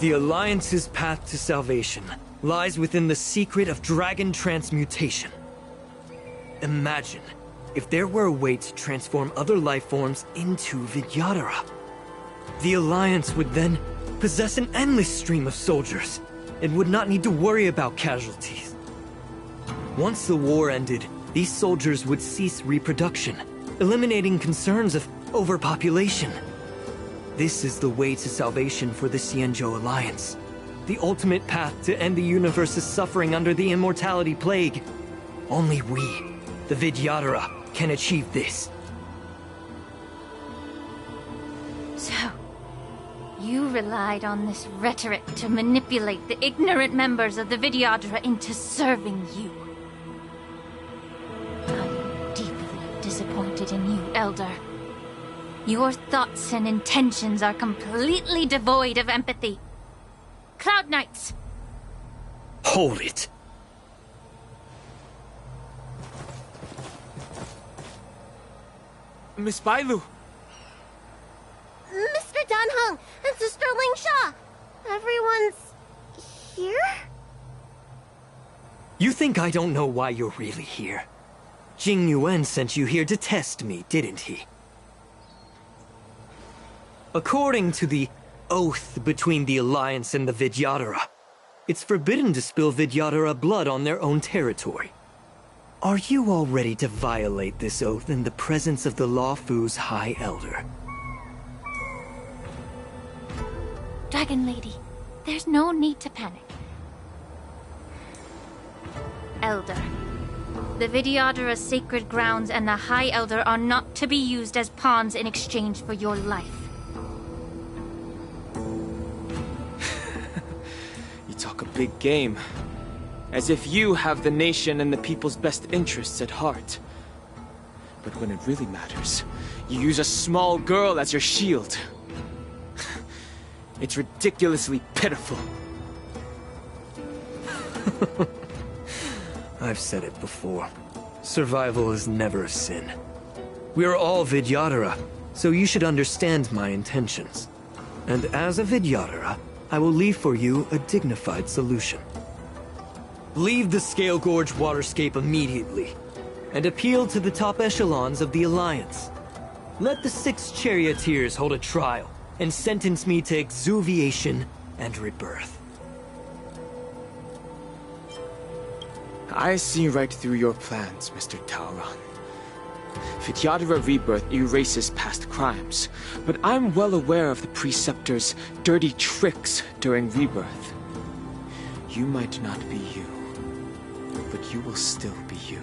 The Alliance's path to salvation lies within the secret of dragon transmutation. Imagine if there were a way to transform other life forms into Vidyadhara. The Alliance would then possess an endless stream of soldiers and would not need to worry about casualties. Once the war ended, these soldiers would cease reproduction, eliminating concerns of overpopulation. This is the way to salvation for the Xianzhou Alliance. The ultimate path to end the universe's suffering under the immortality plague. Only we, the Vidyadhara, can achieve this. So, you relied on this rhetoric to manipulate the ignorant members of the Vidyadhara into serving you. I am deeply disappointed in you, Elder. Your thoughts and intentions are completely devoid of empathy. Cloud Knights! Hold it! Miss Bailu! Mr. Danheng and Sister Lingsha! Everyone's here? You think I don't know why you're really here? Jing Yuan sent you here to test me, didn't he? According to the oath between the Alliance and the Vidyadhara, it's forbidden to spill Vidyadhara blood on their own territory. Are you all ready to violate this oath in the presence of the Luofu's High Elder? Dragon Lady, there's no need to panic. Elder, the Vidyadhara's sacred grounds and the High Elder are not to be used as pawns in exchange for your life. You talk a big game. As if you have the nation and the people's best interests at heart. But when it really matters, you use a small girl as your shield. It's ridiculously pitiful. I've said it before. Survival is never a sin. We're all Vidyadhara, so you should understand my intentions. And as a Vidyadhara, I will leave for you a dignified solution. Leave the Scale Gorge waterscape immediately, and appeal to the top echelons of the Alliance. Let the 6 charioteers hold a trial, and sentence me to exuviation and rebirth. I see right through your plans, Mr. Talron. Vidyadhara Rebirth erases past crimes, but I'm well aware of the Preceptor's dirty tricks during Rebirth. You might not be you, but you will still be you.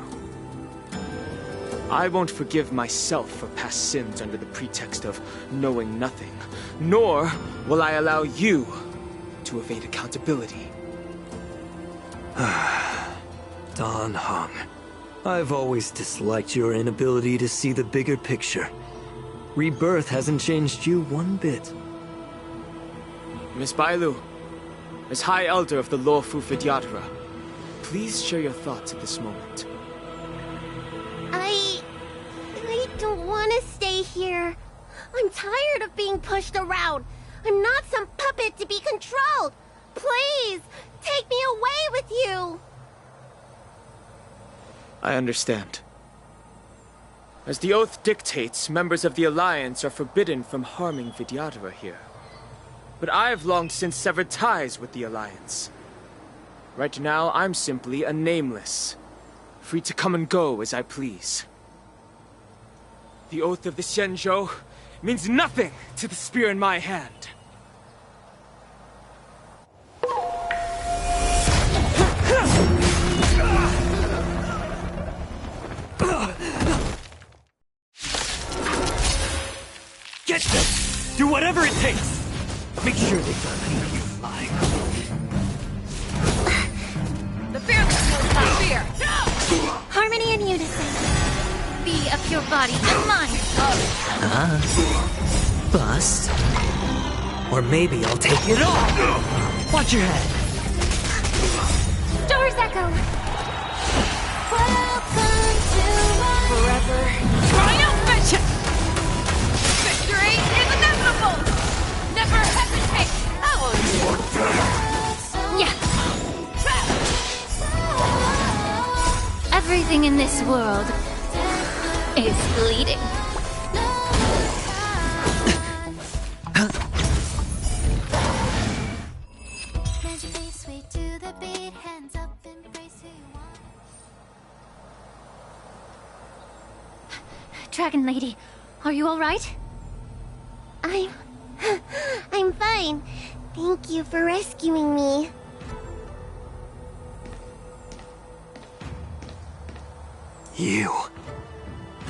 I won't forgive myself for past sins under the pretext of knowing nothing, nor will I allow you to evade accountability. Dan Heng, I've always disliked your inability to see the bigger picture. Rebirth hasn't changed you one bit. Miss Bailu, as High Elder of the Luofu Vidyadhara, please share your thoughts at this moment. I don't want to stay here. I'm tired of being pushed around. I'm not some puppet to be controlled. Please, take me away with you. I understand. As the oath dictates, members of the Alliance are forbidden from harming Vidyadhara here. But I've long since severed ties with the Alliance. Right now, I'm simply a nameless, free to come and go as I please. The oath of the Xianzhou means nothing to the spear in my hand. Get them! Do whatever it takes! Make sure they don't leave you alive. The fearless knows not fear! Harmony and unison. Be a pure body and mind. Bust. Or maybe I'll take it all! Watch your head! Doors echo. Welcome to my Forever triumphant! Victory is inevitable! Never hesitate! Yeah. Everything in this world is bleeding. Dragon Lady, are you all right? I'm fine. Thank you for rescuing me.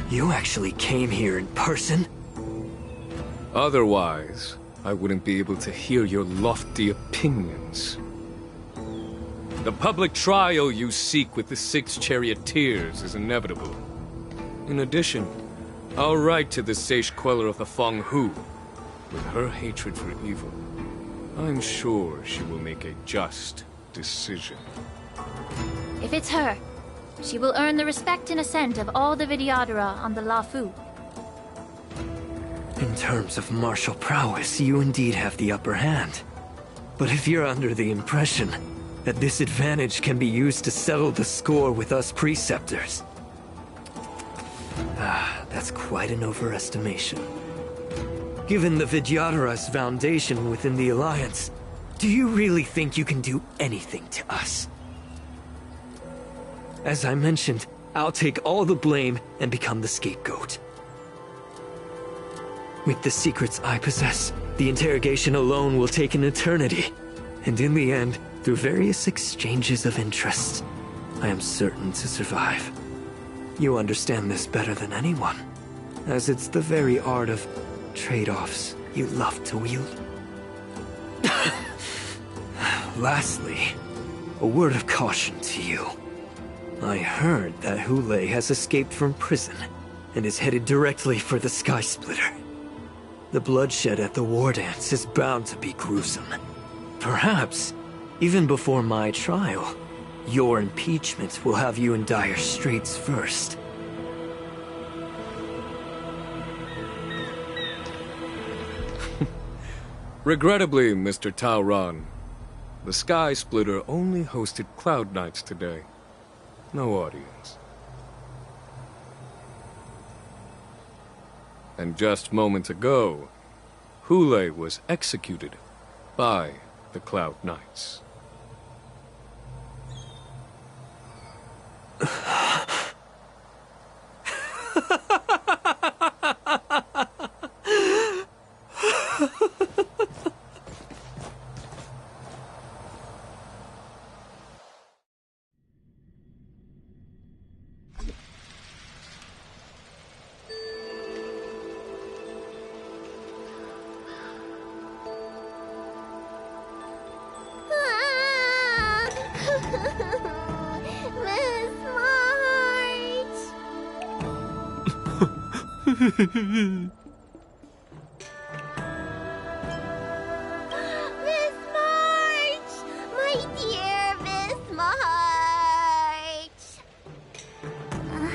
You actually came here in person? Otherwise, I wouldn't be able to hear your lofty opinions. The public trial you seek with the 6 charioteers is inevitable. In addition, our right to the sage queller of the Feng Hu, with her hatred for evil, I'm sure she will make a just decision. If it's her, she will earn the respect and assent of all the Vidyadhara on the Lafu. In terms of martial prowess, you indeed have the upper hand. But if you're under the impression that this advantage can be used to settle the score with us preceptors, that's quite an overestimation. Given the Vidyadhara's foundation within the Alliance, do you really think you can do anything to us? As I mentioned, I'll take all the blame and become the scapegoat. With the secrets I possess, the interrogation alone will take an eternity. And in the end, through various exchanges of interest, I am certain to survive. You understand this better than anyone, as it's the very art of trade-offs you love to wield. Lastly, a word of caution to you. I heard that Hule has escaped from prison and is headed directly for the Sky Splitter. The bloodshed at the war dance is bound to be gruesome. Perhaps, even before my trial, your impeachment will have you in dire straits first. Regrettably, Mr. Taoran, the Sky Splitter only hosted Cloud Knights today. No audience. And just moments ago, Hule was executed by the Cloud Knights. Miss March! Miss March! My dear Miss March!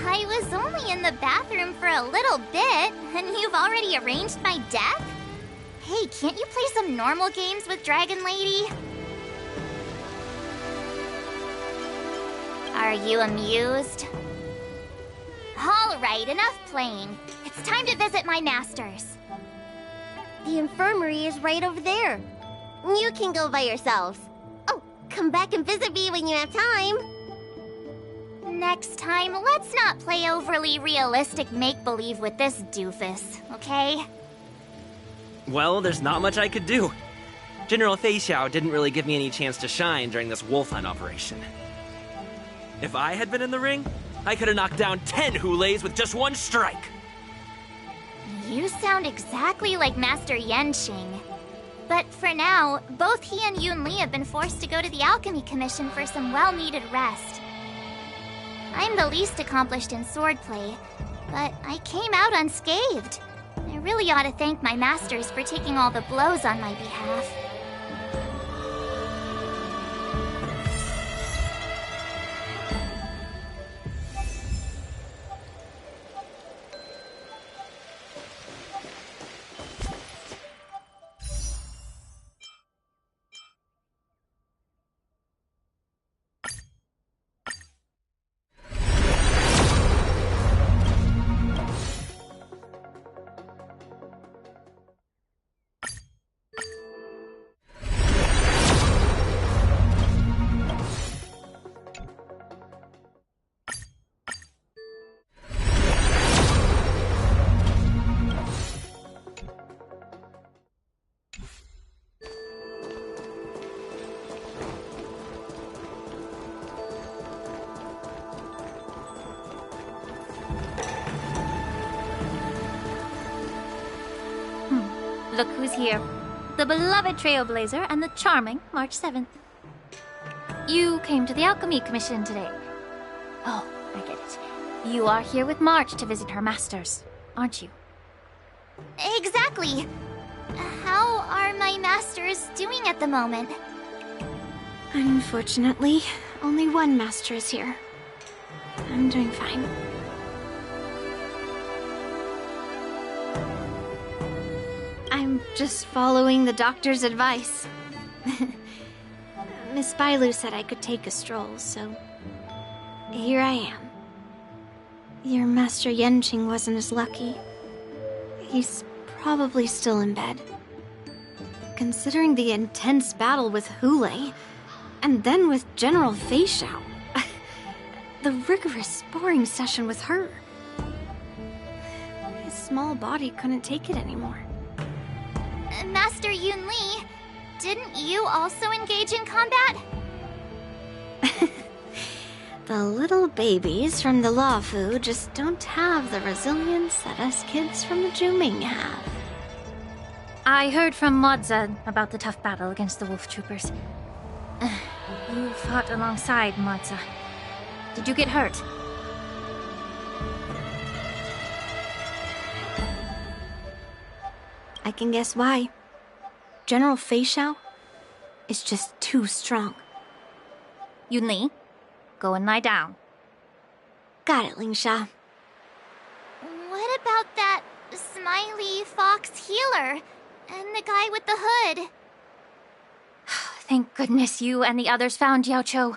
I was only in the bathroom for a little bit, and you've already arranged my death? Hey, can't you play some normal games with Dragon Lady? Are you amused? Alright, enough playing. It's time to visit my masters. The infirmary is right over there. You can go by yourselves. Oh, come back and visit me when you have time. Next time, let's not play overly realistic make-believe with this doofus, okay? Well, there's not much I could do. General Fei Xiao didn't really give me any chance to shine during this wolf hunt operation. If I had been in the ring, I could have knocked down 10 Huleis with just one strike. You sound exactly like Master Yenqing. But for now, both he and Yun Li have been forced to go to the Alchemy Commission for some well-needed rest. I'm the least accomplished in swordplay, but I came out unscathed. I really ought to thank my masters for taking all the blows on my behalf. Look who's here. The beloved Trailblazer and the charming March 7th. You came to the Alchemy Commission today. Oh, I get it. You are here with March to visit her masters, aren't you? Exactly. How are my masters doing at the moment? Unfortunately, only one master is here. I'm doing fine. I'm just following the doctor's advice. Miss Bailu said I could take a stroll, so here I am. Your Master Yenqing wasn't as lucky. He's probably still in bed. Considering the intense battle with Hule, and then with General Fei Xiao, the rigorous sparring session with her. His small body couldn't take it anymore. Master Yun Li, didn't you also engage in combat? The little babies from the Luofu just don't have the resilience that us kids from the Zhuming have. I heard from Moza about the tough battle against the wolf troopers. You fought alongside Moza. Did you get hurt? I can guess why. General Fei Xiao is just too strong. Yun Li, go and lie down. Got it, Lingsha. What about that smiley fox healer and the guy with the hood? Thank goodness you and the others found Yao Cho.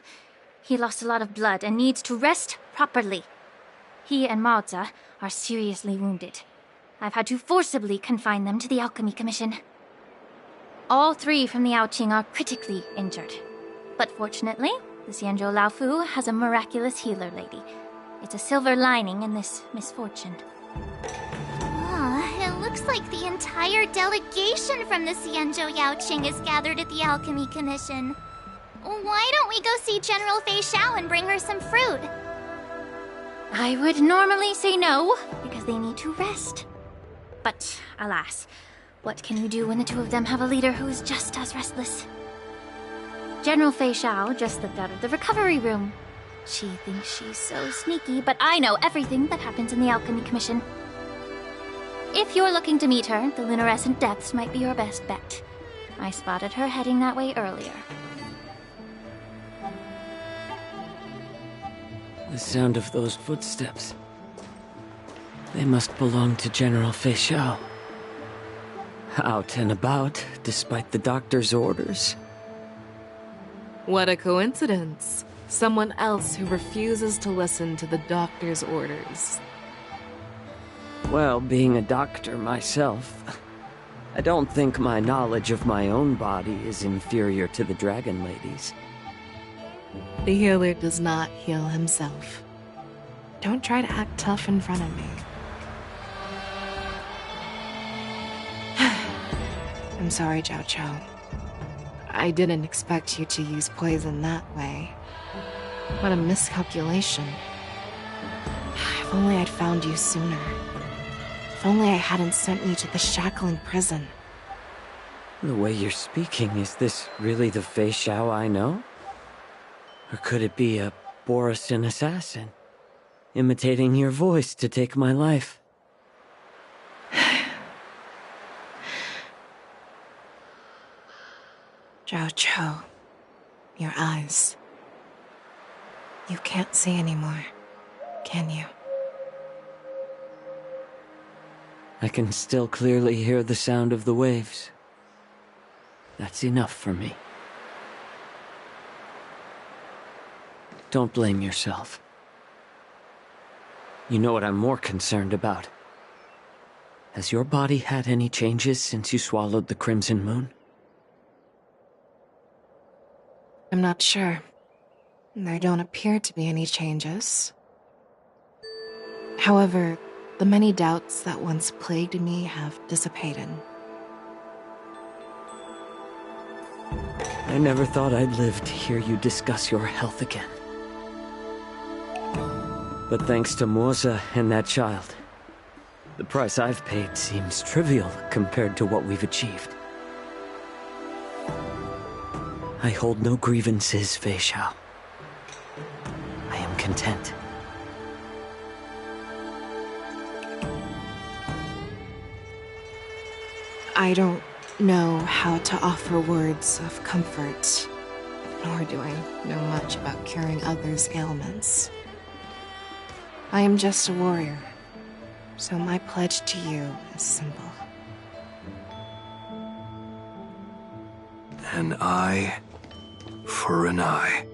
He lost a lot of blood and needs to rest properly. He and Maoza are seriously wounded. I've had to forcibly confine them to the Alchemy Commission. All three from the Yaoqing are critically injured. But fortunately, the Xianzhou Laofu has a miraculous healer lady. It's a silver lining in this misfortune. It looks like the entire delegation from the Xianzhou Yaoqing is gathered at the Alchemy Commission. Why don't we go see General Fei Xiao and bring her some fruit? I would normally say no, because they need to rest. But, alas, what can you do when the two of them have a leader who's just as restless? General Fei Xiao just slipped out of the recovery room. She thinks she's so sneaky, but I know everything that happens in the Alchemy Commission. If you're looking to meet her, the luminescent depths might be your best bet. I spotted her heading that way earlier. The sound of those footsteps. They must belong to General Fei Xiao. Out and about, despite the doctor's orders. What a coincidence. Someone else who refuses to listen to the doctor's orders. Well, being a doctor myself, I don't think my knowledge of my own body is inferior to the Dragon Lady's. The healer does not heal himself. Don't try to act tough in front of me. I'm sorry, Zhao Cho. I didn't expect you to use poison that way. What a miscalculation. If only I'd found you sooner. If only I hadn't sent you to the shackling prison. The way you're speaking, is this really the Fei Xiao I know? Or could it be a Borisin assassin, imitating your voice to take my life? Zhao Cho, your eyes. You can't see anymore, can you? I can still clearly hear the sound of the waves. That's enough for me. Don't blame yourself. You know what I'm more concerned about? Has your body had any changes since you swallowed the Crimson Moon? I'm not sure. There don't appear to be any changes. However, the many doubts that once plagued me have dissipated. I never thought I'd live to hear you discuss your health again. But thanks to Moza and that child, The price I've paid seems trivial compared to what we've achieved. I hold no grievances, Fei Xiao. I am content. I don't know how to offer words of comfort, nor do I know much about curing others' ailments. I am just a warrior, so my pledge to you is simple. An eye for an eye.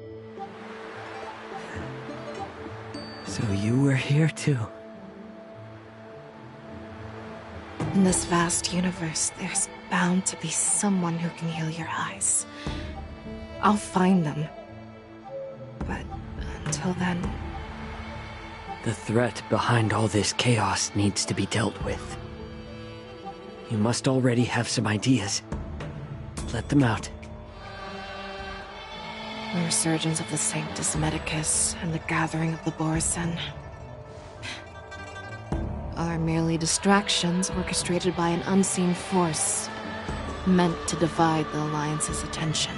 So you were here too. In this vast universe, there's bound to be someone who can heal your eyes. I'll find them. But until then... The threat behind all this chaos needs to be dealt with. You must already have some ideas. Let them out. The resurgence of the Sanctus Medicus and the gathering of the Borsen are merely distractions orchestrated by an unseen force meant to divide the Alliance's attention.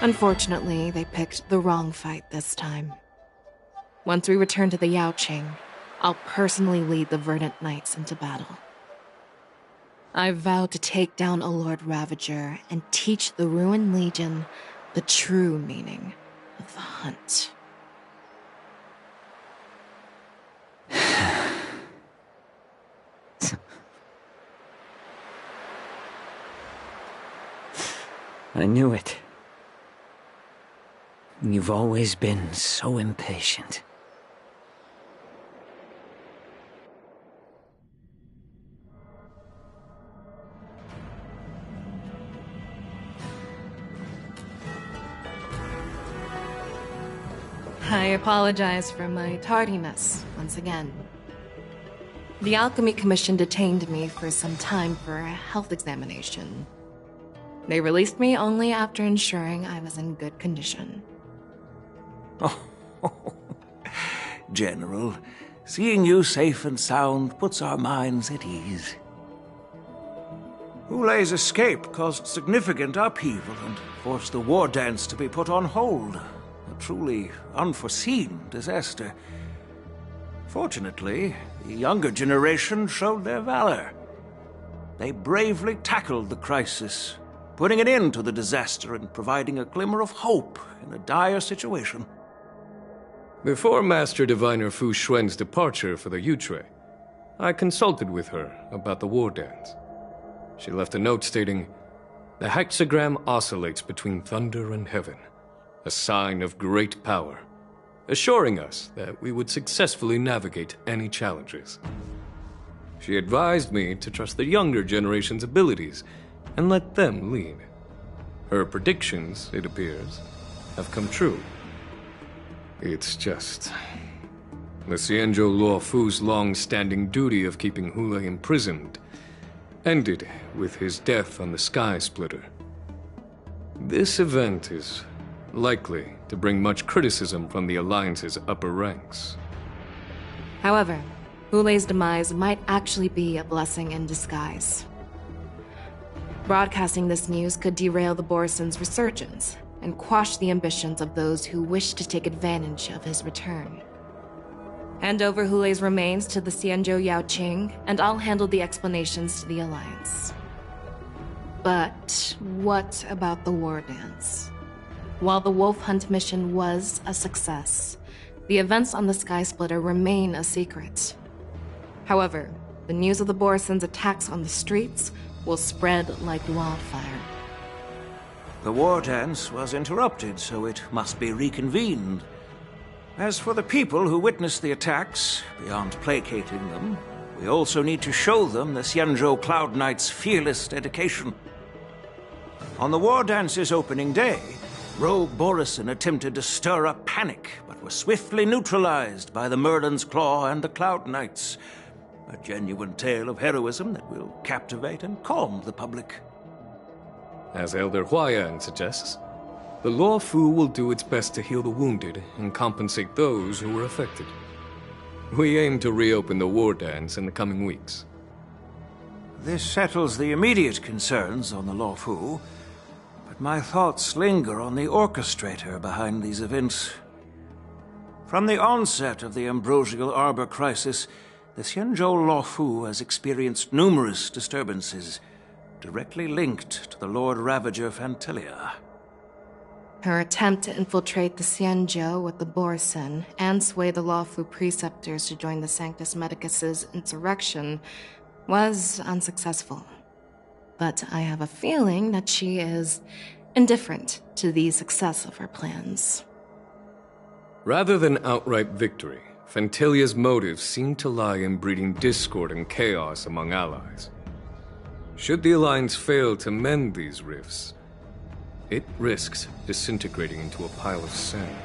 Unfortunately, they picked the wrong fight this time. Once we return to the Yaoqing, I'll personally lead the Verdant Knights into battle. I vow to take down a Lord Ravager and teach the Ruined Legion the true meaning of the hunt. I knew it. You've always been so impatient. I apologize for my tardiness once again. The Alchemy Commission detained me for some time for a health examination. They released me only after ensuring I was in good condition. Oh, General, seeing you safe and sound puts our minds at ease. Hulei's escape caused significant upheaval and forced the war dance to be put on hold. A truly unforeseen disaster. Fortunately, the younger generation showed their valor. They bravely tackled the crisis, putting an end to the disaster and providing a glimmer of hope in a dire situation. Before Master Diviner Fu Xuan's departure for the Yutre, I consulted with her about the war dance. She left a note stating, "The hexagram oscillates between thunder and heaven, a sign of great power, assuring us that we would successfully navigate any challenges." She advised me to trust the younger generation's abilities and let them lead. Her predictions, it appears, have come true. It's just... the Xianzhou Luofu's long-standing duty of keeping Hulei imprisoned ended with his death on the Sky Splitter. This event is likely to bring much criticism from the Alliance's upper ranks. However, Hulei's demise might actually be a blessing in disguise. Broadcasting this news could derail the Borsen's resurgence and quash the ambitions of those who wish to take advantage of his return. Hand over Hulei's remains to the Xianzhou Yaoqing, and I'll handle the explanations to the Alliance. But what about the war dance? While the Wolf Hunt mission was a success, the events on the Sky Splitter remain a secret. However, the news of the Borsen's attacks on the streets will spread like wildfire. The war dance was interrupted, so it must be reconvened. As for the people who witnessed the attacks, beyond placating them, we also need to show them the Xianzhou Cloud Knight's fearless dedication. On the war dance's opening day, Rogue Borison attempted to stir up panic, but was swiftly neutralized by the Merlin's Claw and the Cloud Knights. A genuine tale of heroism that will captivate and calm the public. As Elder Huayan suggests, the Luofu will do its best to heal the wounded and compensate those who were affected. We aim to reopen the war dance in the coming weeks. This settles the immediate concerns on the Lawfu, but my thoughts linger on the orchestrator behind these events. From the onset of the Ambrosial Arbor crisis, the Xianzhou Lawfu has experienced numerous disturbances, directly linked to the Lord Ravager Fantilia. Her attempt to infiltrate the Xianzhou with the Borsen and sway the Lawfu preceptors to join the Sanctus Medicus's insurrection was unsuccessful. But I have a feeling that she is indifferent to the success of her plans. Rather than outright victory, Fantilia's motives seem to lie in breeding discord and chaos among allies. Should the Alliance fail to mend these rifts, it risks disintegrating into a pile of sand.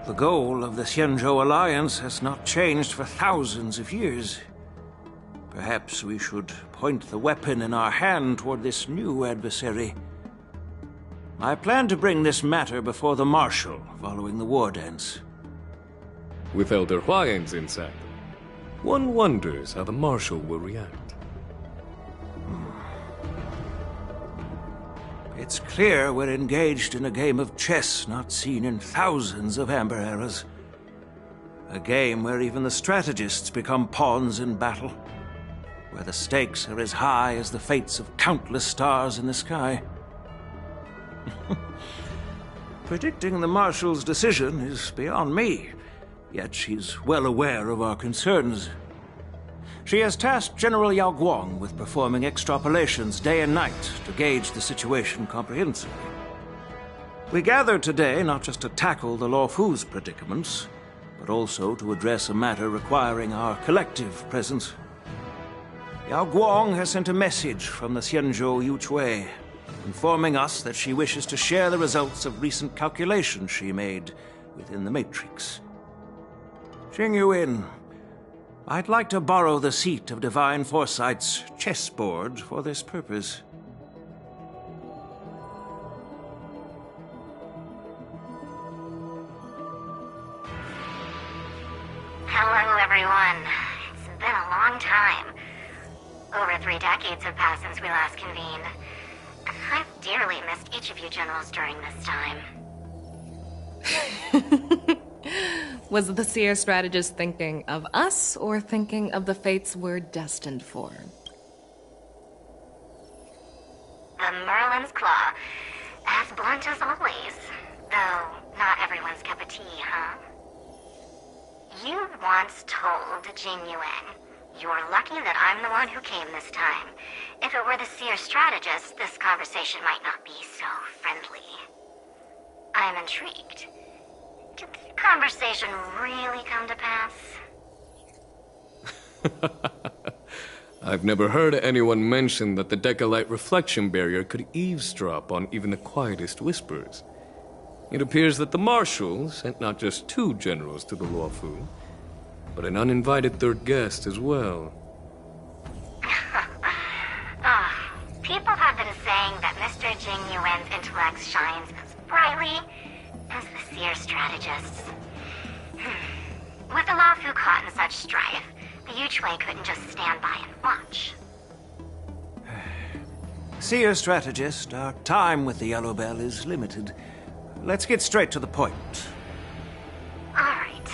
The goal of the Xianzhou Alliance has not changed for thousands of years. Perhaps we should point the weapon in our hand toward this new adversary. I plan to bring this matter before the Marshal following the war dance. With Elder Huayan's insight, one wonders how the Marshal will react. It's clear we're engaged in a game of chess not seen in thousands of Amber eras. A game where even the strategists become pawns in battle, where the stakes are as high as the fates of countless stars in the sky. Predicting the Marshal's decision is beyond me, yet she's well aware of our concerns. She has tasked General Yao Guang with performing extrapolations day and night to gauge the situation comprehensively. We gathered today not just to tackle the Lawfu's predicaments, but also to address a matter requiring our collective presence. Yao Guang has sent a message from the Xianzhou Yuchui, informing us that she wishes to share the results of recent calculations she made within the Matrix. Xing Yuin, I'd like to borrow the seat of Divine Foresight's chessboard for this purpose. Hello, everyone. It's been a long time. Over 3 decades have passed since we last convened. I've dearly missed each of you generals during this time. Was the Seer strategist thinking of us, or thinking of the fates we're destined for? The Merlin's Claw. As blunt as always. Though, not everyone's cup of tea, huh? You once told Jing Yuan, "You're lucky that I'm the one who came this time. If it were the Seer strategist, this conversation might not be so friendly." I'm intrigued. Did the conversation really come to pass? I've never heard anyone mention that the Decalite reflection barrier could eavesdrop on even the quietest whispers. It appears that the Marshal sent not just 2 generals to the Luofu, but an uninvited 3rd guest as well. People have been saying that Mr. Jing Yuan's intellect shines as brightly as the Seer strategists. With the Luofu caught in such strife, the Yuchui couldn't just stand by and watch. Seer strategist, our time with the Yellow Bell is limited. Let's get straight to the point. Alright.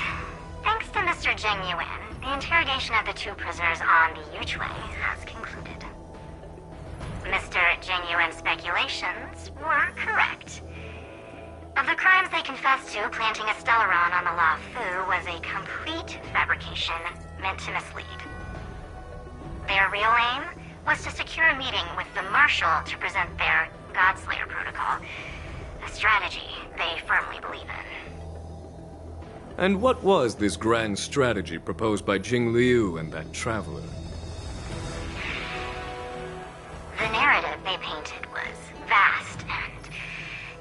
Thanks to Mr. Jing Yuan, the interrogation of the 2 prisoners on the Yuchui has concluded. Mr. Jing Yuan's speculations were correct. Of the crimes they confessed to, planting a Stellaron on the Luofu was a complete fabrication meant to mislead. Their real aim was to secure a meeting with the Marshal to present their Godslayer protocol, a strategy they firmly believe in. And what was this grand strategy proposed by Jing Liu and that traveler? The narrative they painted was vast and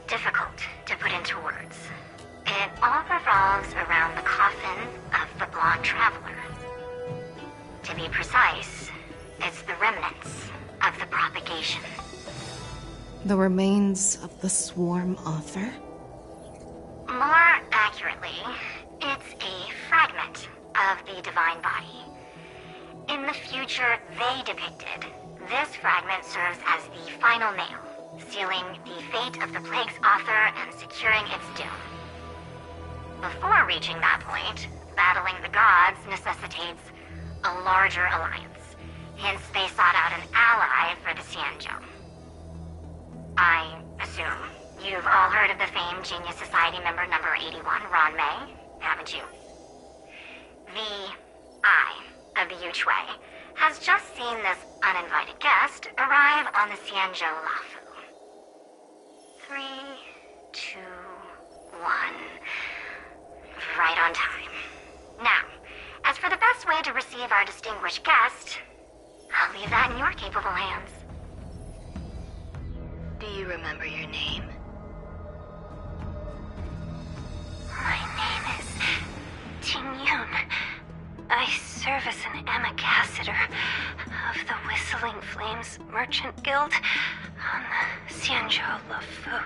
difficult to put into words. It all revolves around the coffin of the blonde traveler. To be precise, it's the remnants of the propagation. The remains of the Swarm author? More accurately, it's a fragment of the divine body. In the future they depicted, this fragment serves as the final nail, sealing the fate of the plague's author and securing its doom. Before reaching that point, battling the gods necessitates a larger alliance. Hence, they sought out an ally for the Xianzhou. I assume you've all heard of the famed Genius Society member number 81, Ron May, haven't you? The Eye of the Yuchwei has just seen this uninvited guest arrive on the Xianzhou Lafu. 3, 2, 1. Right on time. Now, as for the best way to receive our distinguished guest, I'll leave that in your capable hands. Do you remember your name? My name is Ting-Yun. I serve as an ambassador of the Whistling Flames Merchant Guild on the Xianzhou Lafu.